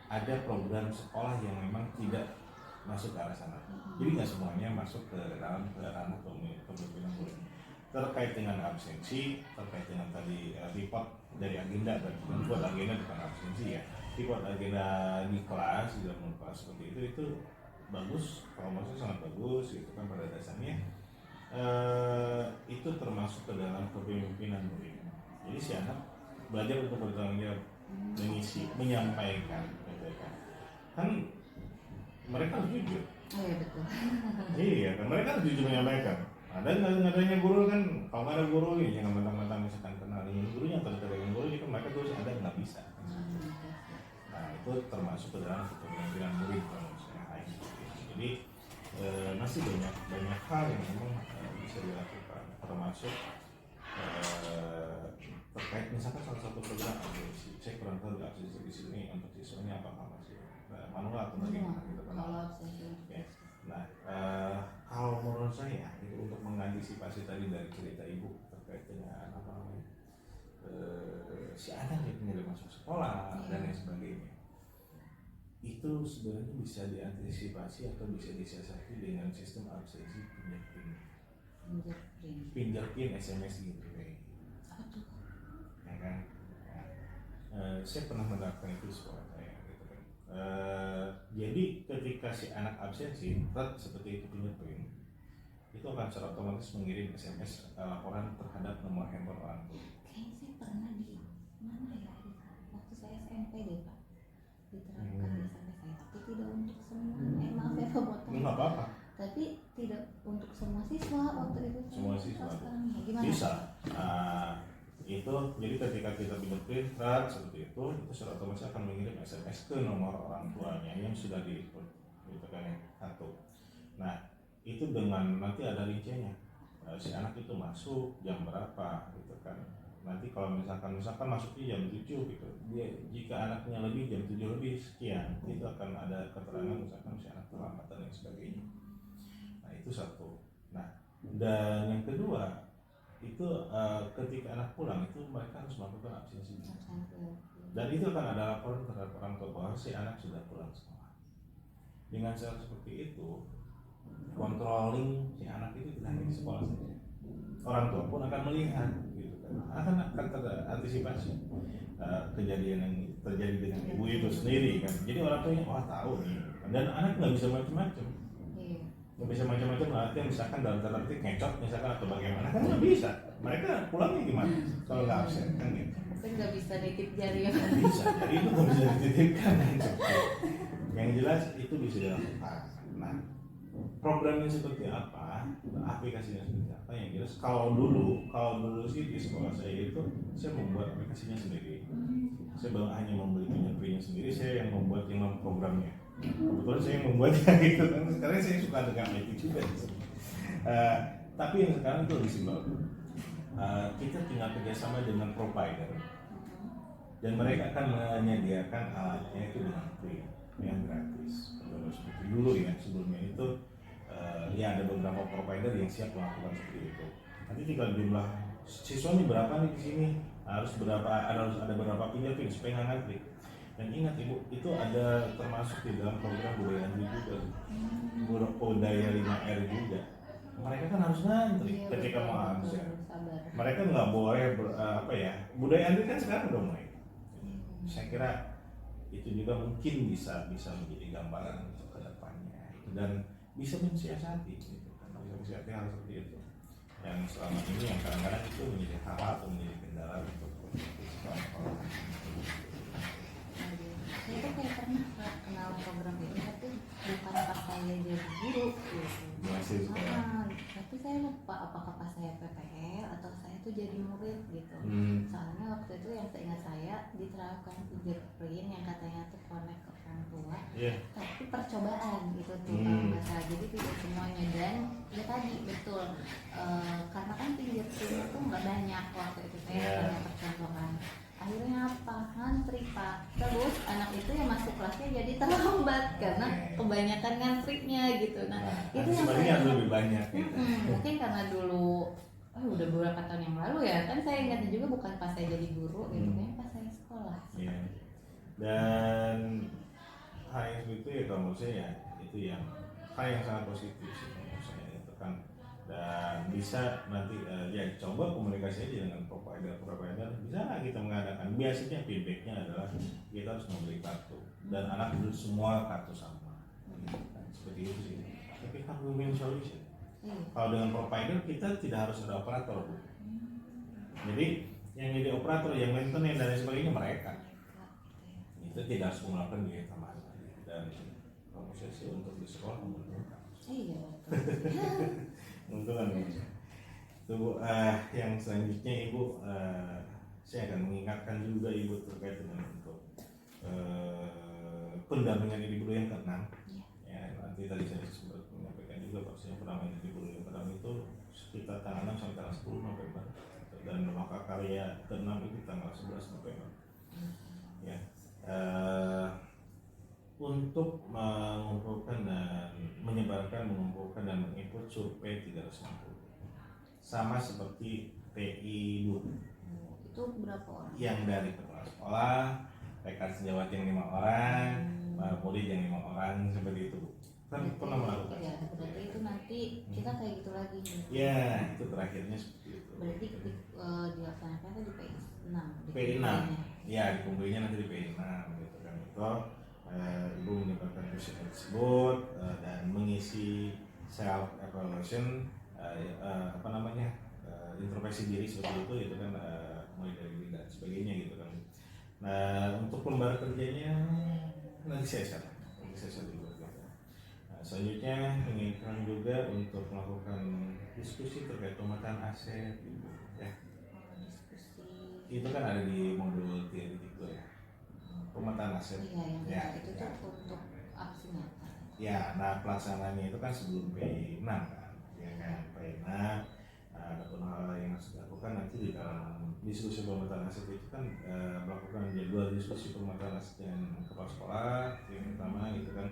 Ada program sekolah yang memang tidak masuk ke arah sana. Jadi nggak semuanya masuk ke dalam ranah kepemimpinan murid. Terkait dengan absensi, terkait dengan tadi report dari agenda, dan buat agenda bukan absensi ya. Report agenda di kelas, di dalam kelas seperti itu bagus, kalau maksudnya sangat bagus gitu kan pada dasarnya. Itu termasuk ke dalam kepemimpinan murid. Jadi si anak belajar untuk bertanggung jawab, mengisi, menyampaikan, kan mereka harus jujur. Oh iya betul. Iya kan, mereka harus jujur menyampaikan. Ada nggak adanya guru kan, kalau nggak ada guru ya jangan mentang-mentang misalkan kenal dengan gurunya atau dekat dengan gurunya kan mereka terus ada nggak bisa. Nah itu termasuk ke dalam kepemimpinan murid kalau misalnya jadi masih banyak hal yang memang bisa dilakukan, termasuk terkait misalkan salah satu program absensi. Saya kurang tahu absensi di sini untuk siswanya apakah masih manual atau bagaimana gitu kan. Ya. Nah kalau menurut saya itu untuk mengantisipasi tadi dari cerita ibu terkait dengan apa namanya si anak yang tidak masuk sekolah dan lain sebagainya, itu sebenarnya bisa diantisipasi atau bisa disiasati dengan sistem absensi pinjak-pin SMS gitu kayak ya kan. Saya pernah menerapkan itu di sekolah saya gitu kan. Jadi ketika si anak absensi seperti itu pinjak-pin, itu akan secara otomatis mengirim SMS laporan terhadap nomor handphone orang tua. Kayaknya saya pernah di mana ya, waktu saya SMP deh Pak, diterapkan di SMP saya, tapi tidak untuk semua. Maaf ya Pak potong. Nggak apa-apa. Tapi tidak untuk semua siswa waktu itu. Semua siswa. Gimana? Bisa. Itu jadi ketika kita pinjam seperti itu secara otomatis akan mengirim SMS ke nomor orang tuanya yang sudah di-input gitu kan ya, satu. Nah itu dengan nanti ada rinciannya, si anak itu masuk jam berapa gitu kan. Nanti kalau misalkan masuknya jam 7 gitu, dia jika anaknya lebih jam 7 lebih sekian, itu akan ada keterangan misalkan si anak terlambat dan lain sebagainya. Nah itu satu. Nah dan yang kedua itu ketika anak pulang itu mereka harus melakukan absensi, dan itu akan ada laporan terhadap orang tua bahwa si anak sudah pulang sekolah. Dengan cara seperti itu, controlling si anak itu tidak hanya di sekolah saja, orang tua pun akan melihat gitu kan, akan terantisipasi kejadian yang terjadi dengan ibu itu sendiri kan. Jadi orang tuanya tahu nih, dan anak nggak bisa macam-macam. Nggak bisa macam-macam, artinya misalkan dalam tanda petik ngecot misalkan atau bagaimana kan nggak bisa. Mereka pulangnya gimana kalau nggak absen kan gitu. Saya nggak bisa nitip jari ya. Nggak bisa, jadi itu nggak bisa dititipkan. Yang jelas itu bisa dilakukan. Nah programnya seperti apa, aplikasinya seperti apa, yang jelas kalau dulu sih di sekolah saya itu saya membuat aplikasinya sendiri. Saya hanya membeli pinjam-pinjam sendiri, saya yang membuat programnya. Kebetulan saya membuatnya gitu kan, sekarang saya suka dengan IT juga. Tapi yang sekarang itu lebih simpel. Kita tinggal kerjasama dengan provider. dan mereka akan menyediakan alatnya itu dengan free yang gratis. Kalau seperti dulu ya, sebelumnya itu ya ada beberapa provider yang siap melakukan seperti itu. Nanti tinggal jumlah siswanya berapa nih di sini, harus ada berapa fingerprint supaya nggak ngantri. Dan ingat Ibu, itu ada termasuk di dalam program budaya Andri juga, budaya 5R juga. Mereka kan harus ngantri ketika mau absen. Mereka nggak boleh budaya Andri kan sekarang udah mulai. Saya kira itu juga mungkin bisa menjadi gambaran untuk kedepannya dan bisa mensiasati gitu kan, bisa mensiasati hal seperti itu yang selama ini yang kadang-kadang itu menjadi hal atau menjadi kendala untuk sekolah-sekolah. Saya tuh kayak pernah kenal program ini tapi bukan pas saya jadi guru gitu. Masih sekolah. Tapi saya lupa apakah pas saya PPL atau saya tuh jadi murid gitu. Soalnya waktu itu yang seingat saya diterapkan fingerprint yang katanya tuh connect ke orang tua. Tapi percobaan gitu tuh kalau nggak salah. Jadi tidak semuanya dan ya tadi betul karena kan fingerprint itu nggak banyak waktu itu saya hanya percontohan. Akhirnya apa? Ngantri Pak. Terus anak itu yang masuk kelasnya jadi terlambat karena kebanyakan ngantrinya gitu. Nah itu yang sebenarnya harus lebih banyak gitu. Mungkin karena dulu udah beberapa tahun yang lalu ya kan saya ingatnya juga bukan pas saya jadi guru gitu kan pas saya sekolah. Dan hal yang itu ya kalau menurut saya ya itu yang hal yang sangat positif sih menurut saya itu kan, dan bisa nanti ya coba komunikasi aja dengan provider bisa nggak kita mengadakan, biasanya feedbacknya adalah kita harus membeli kartu dan anak duduk semua kartu sama seperti itu sih, tapi kan win-win solution. Kalau dengan provider kita tidak harus ada operator Bu. Jadi yang jadi operator, yang maintenance dan sebagainya mereka itu tidak harus melakukan biaya tambahan dan komposisi untuk di sekolah menguntungkan. Menguntungkan itu Bu. Yang selanjutnya Ibu, saya akan mengingatkan juga Ibu terkait dengan untuk pendampingan individu yang ke-6. Ya, nanti tadi saya sempat menyampaikan juga bahwa pendampingan individu yang ke-6 itu sekitar tanggal 6 sampai tanggal 10 November dan maka karya ke-6 itu tanggal 11 November. Ya, untuk mengumpulkan dan mengumpulkan dan menginput survei 360 sama seperti PI dulu. Itu berapa orang? Yang dari kepala sekolah, rekan sejawat yang 5 orang, murid yang 5 orang seperti itu. Kan pernah melakukan. Ya, berarti itu nanti kita kayak gitu lagi. Ya, itu terakhirnya seperti itu. Berarti dilaksanakan di PI 6. PI 6. Ya, dikumpulinya nanti di PI 6 gitu kan. Itu Ibu menyebarkan riset tersebut dan mengisi self evaluation introspeksi diri seperti itu kan mulai dari diri dan sebagainya gitu kan. Nah untuk lembar kerjanya nanti saya share dulu. Nah, selanjutnya menginginkan juga untuk melakukan diskusi terkait pemetaan aset gitu, ya. Itu kan ada di modul 3.2 ya, pemetaan aset. Iya, itu tuh untuk aksi nyata. Ya, nah pelaksanaannya itu kan sebelum P6 kan, ya kan P6. Ada pun hal yang harus dilakukan nanti di dalam diskusi pemetaan aset itu kan melakukan jadwal diskusi pemetaan aset dengan kepala sekolah yang pertama itu kan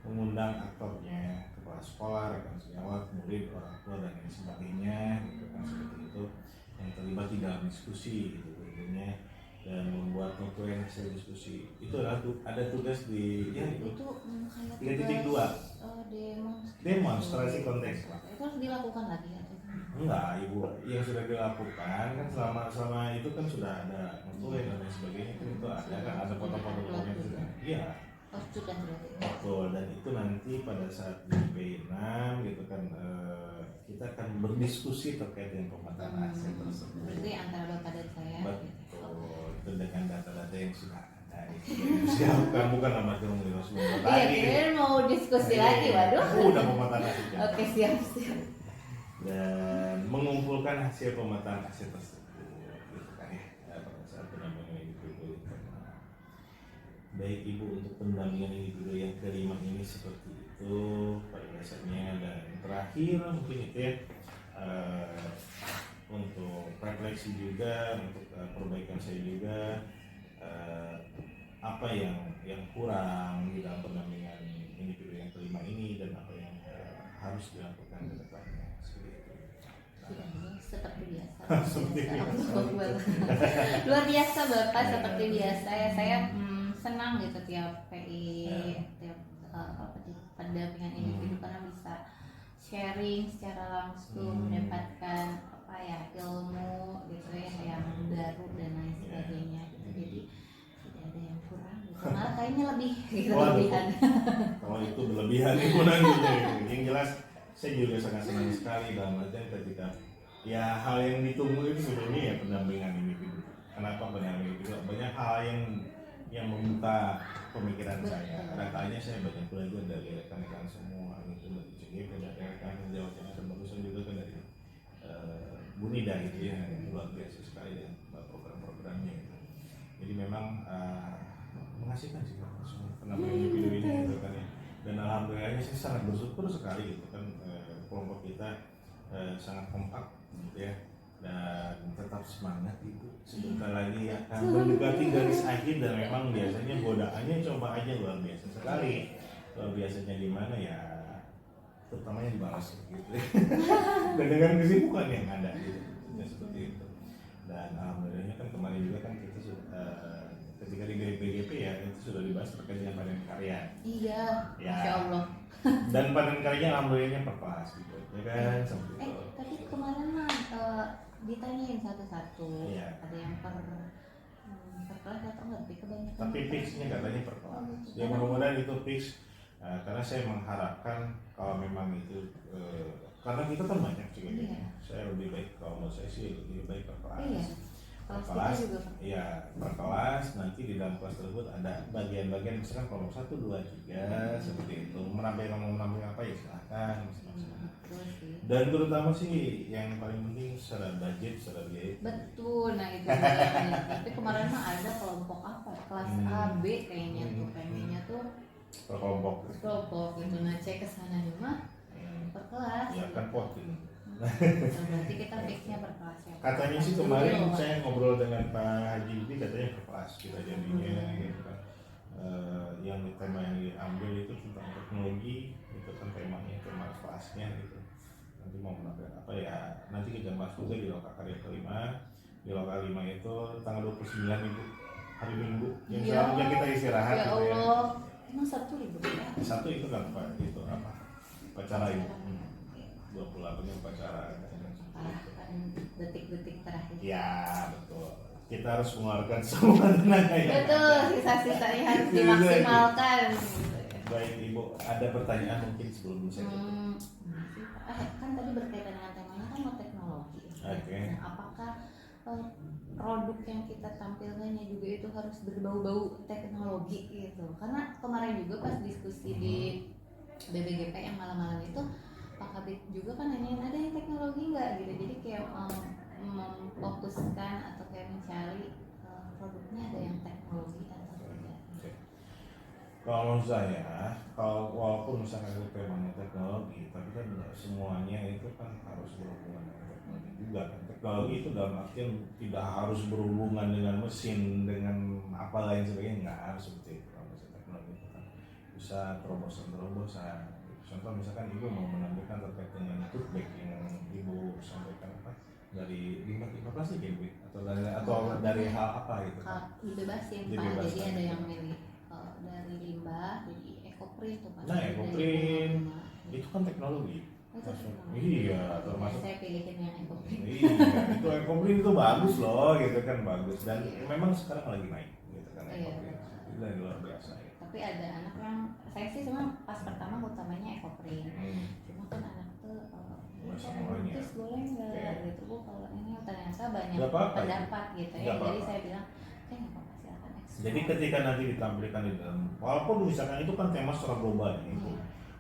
mengundang aktornya, kepala sekolah, rekan sejawat, murid, orang tua dan lain sebagainya gitu kan, seperti itu yang terlibat di dalam diskusi gitu tentunya, dan membuat notulen hasil diskusi itu adalah ada tugas di ya itu 3.2 demonstrasi konteks. Itu harus dilakukan lagi ya? Enggak Ibu, yang sudah dilakukan kan selama itu kan sudah ada notulen dan lain sebagainya kan, itu ada foto-foto sudah. Iya. Sudah berarti. Betul, dan itu nanti pada saat di P6 gitu kan kita akan berdiskusi terkait dengan pemetaan aset tersebut. Berarti antara Bapak dan saya. Betul, itu dengan data-data yang sudah ada. Siapkan bukan nama ngomongin semua lagi. Iya, mau diskusi lagi, waduh. Udah pemetaan aset. Oke, siap. Dan mengumpulkan hasil pemetaan aset tersebut gitu kan ya, pada saat pendampingan individu yang ke-6. Baik Ibu, untuk pendampingan individu yang ke-5 ini seperti itu pada dasarnya, dan terakhir mungkin itu ya untuk refleksi juga untuk perbaikan saya juga apa yang kurang di dalam pendampingan individu yang kelima ini dan apa yang harus dilakukan ke depannya seperti itu. Seperti biasa. Seperti biasa. Luar biasa Bapak, seperti biasa ya. Saya senang gitu tiap PI, tiap pendampingan individu karena bisa sharing secara langsung, mendapatkan apa ya, ilmu gitu ya yang baru dan lain sebagainya gitu. Jadi tidak ada yang kurang gitu. Malah kayaknya lebih gitu, lebihan. Kalau itu berlebihan itu nantinya. Yang jelas saya juga sangat senang sekali dalam artian ketika ya hal yang ditunggu itu sebenarnya ya pendampingan individu. Kenapa pendampingan individu? Banyak hal yang membuka pemikiran saya. Kadang-kadang saya banyak belajar dari rekan-rekan semua gitu, dari CGP, dari rekan Jawa Tengah, dan barusan juga kan dari Bu Nida gitu ya, luar biasa sekali ya program-programnya gitu. Jadi memang mengasihkan sih pendampingan individu ini gitu kan ya. Dan alhamdulillahnya saya sangat bersyukur sekali gitu kan, kelompok kita sangat kompak gitu ya, dan tetap semangat itu. Sebentar lagi akan mendekati garis akhir dan memang biasanya godaannya coba aja luar biasa sekali. Luar biasanya di mana ya, terutamanya di balas gitu ya. Dan dengan kesibukan yang ada gitu, ya, seperti itu. Dan alhamdulillahnya kan kemarin juga kan kita ketika di BGP ya itu sudah dibahas terkait dengan panen karya. Iya, Ya. Masya Allah. Dan panen karyanya alhamdulillahnya per kelas gitu, ya kan seperti itu. Tapi kemarin mah ditanyain satu-satu, Iya. ada yang per kelas atau enggak, tapi kebanyakan. Tapi fixnya katanya per kelas. Ya mudah-mudahan itu fix, karena saya mengharapkan kalau memang itu karena kita kan banyak juga. Iya. Saya lebih baik kalau menurut saya sih lebih baik per kelas. Iya. Per Kelas kelas, kita juga per iya per kelas. Nanti di dalam kelas tersebut ada bagian-bagian misalkan kelompok 1, 2, 3 seperti itu. Menampilkan apa ya silahkan. Betul sih. Dan terutama sih yang paling penting secara budget, secara biaya. Betul, nah itu dia. Tapi kemarin mah ada kelompok apa? Kelas A, B kayaknya tuh, pengennya tuh Per kelompok. kelompok gitu. Nah cek ke sana mah per kelas. Ya kan voting. Nah, berarti kita fixnya per kelas ya. Katanya sih kemarin saya ngobrol dengan Pak Haji ini katanya per kelas kita jadinya gitu kan. Yang tema yang diambil itu tentang teknologi, itu kan temanya, tema kelasnya gitu. Nanti mau menampilkan apa ya, nanti kita bahas juga di lokal karya kelima. Di lokal 5 itu tanggal 29 Ibu, hari Minggu yang Ya. seharusnya kita istirahat Ya gitu ya. Allah, emang Sabtu libur ya? Satu itu kan Pak, itu apa, upacara Ibu, 28-nya upacara. Kan detik-detik terakhir. Ya betul, kita harus mengeluarkan semua tenaga yang Betul, ada. sisa-sisanya harus Iya, dimaksimalkan gitu ya. Baik Ibu, ada pertanyaan mungkin sebelum saya tutup? Kan tadi berkaitan dengan temanya kan mau teknologi. Oke. Nah, apakah produk yang kita tampilkannya juga itu harus berbau-bau teknologi gitu? Karena kemarin juga pas diskusi di BBGP yang malam-malam itu Pak Kabit juga kan nanyain ada yang teknologi nggak gitu. Jadi kayak memfokuskan atau kayak mencari produknya ada yang teknologi atau tidak. Oke. Kalau menurut saya, kalau walaupun misalnya itu temanya teknologi, tapi kan tidak semuanya itu kan harus berhubungan dengan teknologi juga kan. Teknologi itu dalam artian tidak harus berhubungan dengan mesin, dengan apa lain sebagainya, nggak harus seperti itu. Kalau misalnya teknologi itu kan bisa terobosan. Contoh misalkan Ibu mau menampilkan terkait dengan feedback yang Ibu sampaikan apa dari 15 ya Ibu, atau dari hal apa gitu kan? Dibebasin Pak, Dibebasin. jadi ada yang milih dari limbah jadi ekoprint tuh Pak. Nah, Dari ekoprint bunga. itu kan teknologi. Itu teknologi. Iya, termasuk. Saya pilihin yang ekoprint. Iya, itu ekoprint itu bagus loh, gitu kan bagus dan memang sekarang lagi naik, gitu kan Iya. ekoprint. Itu lagi luar biasa. Ya. Tapi ada anak yang saya sih cuma pas pertama utamanya ekoprint. Cuma kan anak tuh Nggak semuanya. terus boleh nggak Oke. gitu Bu, kalau ini ternyata banyak Nggak apa-apa. pendapat gitu ya. Nggak Jadi apa-apa. saya bilang nggak apa-apa silakan eksplor. Jadi ketika nanti ditampilkan di dalam, walaupun misalkan itu kan tema secara global ya, itu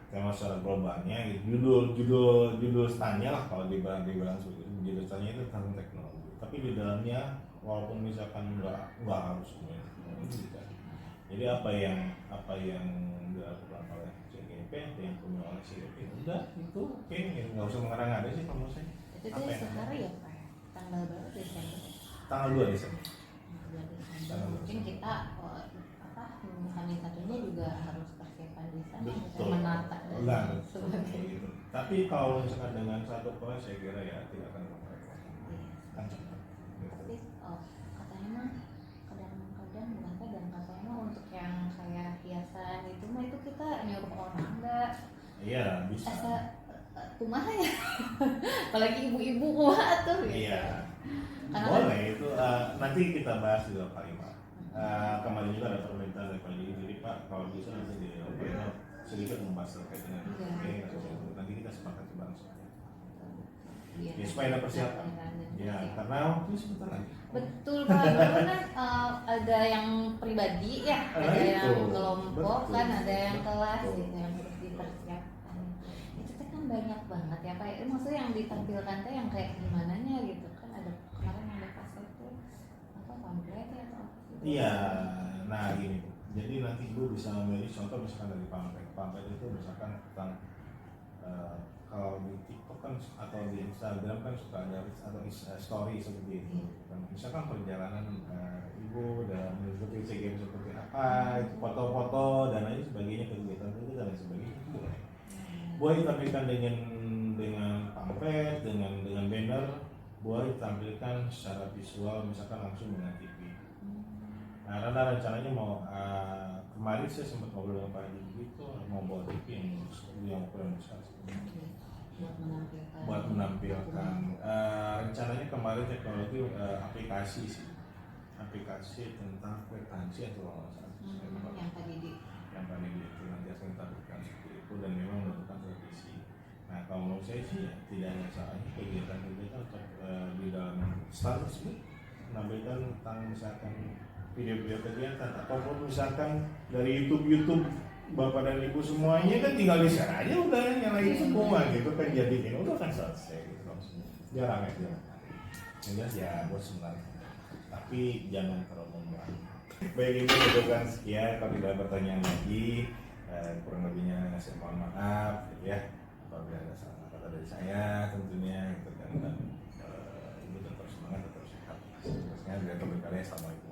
tema secara globalnya, gitu. judul standnya lah kalau dibilang seperti itu, judul standnya itu tentang teknologi. Tapi di dalamnya, walaupun misalkan nggak harus semuanya teknologi gitu. Jadi apa yang dilakukan oleh CGP, apa yang punya oleh CGP, udah itu oke, nggak usah mengarang ada sih kalau menurut saya. Itu Apa tuh yang sehari ya Pak, tanggal berapa Desember? Tanggal 2 Desember. Tanggal 2 Desember. Tanggal 2 Mungkin mungkin kita Hamin satunya juga harus persiapan di sana, Betul. menata dan Nah, sebagainya. gitu. Tapi kalau misalkan dengan satu proyek saya kira ya tidak akan merepotkan. Kan cepat. Tapi katanya mah kadang-kadang bukan katanya mah untuk yang kayak hiasan itu mah itu kita nyuruh orang enggak Iya bisa. kumaha ya. Apalagi ibu-ibu kumaha tuh gitu. Iya. Karena Boleh itu nanti kita bahas di Pak Ima. Kemarin juga ada permintaan dari Pak Jadi, jadi Pak kalau bisa nanti di Pak Ima sedikit membahas terkait dengan nanti kita sepakat bangsa. Iya. Ya, supaya ada persiapan. Ya, karena waktu sebentar lagi. Betul Pak, dulu kan ada yang pribadi ya, ada yang kelompok betul. kan, ada yang kelas Betul. gitu yang harus dipersiapkan. Itu tuh kan banyak banget ya Pak. Maksudnya yang ditampilkan tuh yang kayak gimana nya gitu kan, ada kemarin yang pas itu apa pamflet ya atau apa gitu. Iya, nah gini. Jadi nanti Ibu bisa memilih contoh misalkan dari pamflet. Pamflet itu misalkan tentang kalau di TikTok kan atau di Instagram kan suka ada atau story seperti itu. Misalkan perjalanan Ibu dalam mengikuti SEA Games seperti apa, foto-foto dan lain sebagainya, kegiatan itu dan lain sebagainya itu boleh. Boleh ditampilkan dengan pamflet, dengan banner, boleh ditampilkan secara visual misalkan langsung dengan TV. Nah, karena rencananya mau kemarin saya sempat ngobrol dengan Pak Haji itu mau bawa TV yang ukuran besar buat menampilkan. Rencananya kemarin teknologi aplikasi sih, aplikasi tentang kwitansi atau yang tadi itu nanti akan ditampilkan seperti itu dan memang merupakan revisi. Nah kalau menurut saya sih ya, tidak ada salahnya kegiatan-kegiatan untuk di dalam stand tersebut menampilkan tentang misalkan video-video kegiatan ataupun misalkan dari YouTube Bapak dan Ibu semuanya kan tinggal di sana aja udah nyalain semua gitu kan, jadiin udah kan selesai gitu loh. Jarang aja. Jelas ya buat sebenarnya. Tapi jangan terlalu memberat. Baik Ibu itu kan sekian, kalau tidak ada pertanyaan lagi kurang lebihnya saya mohon maaf gitu ya. Apabila ada salah kata dari saya tentunya gitu kan, dan Ibu tetap semangat, tetap sehat. Terusnya biar berkali. Assalamualaikum.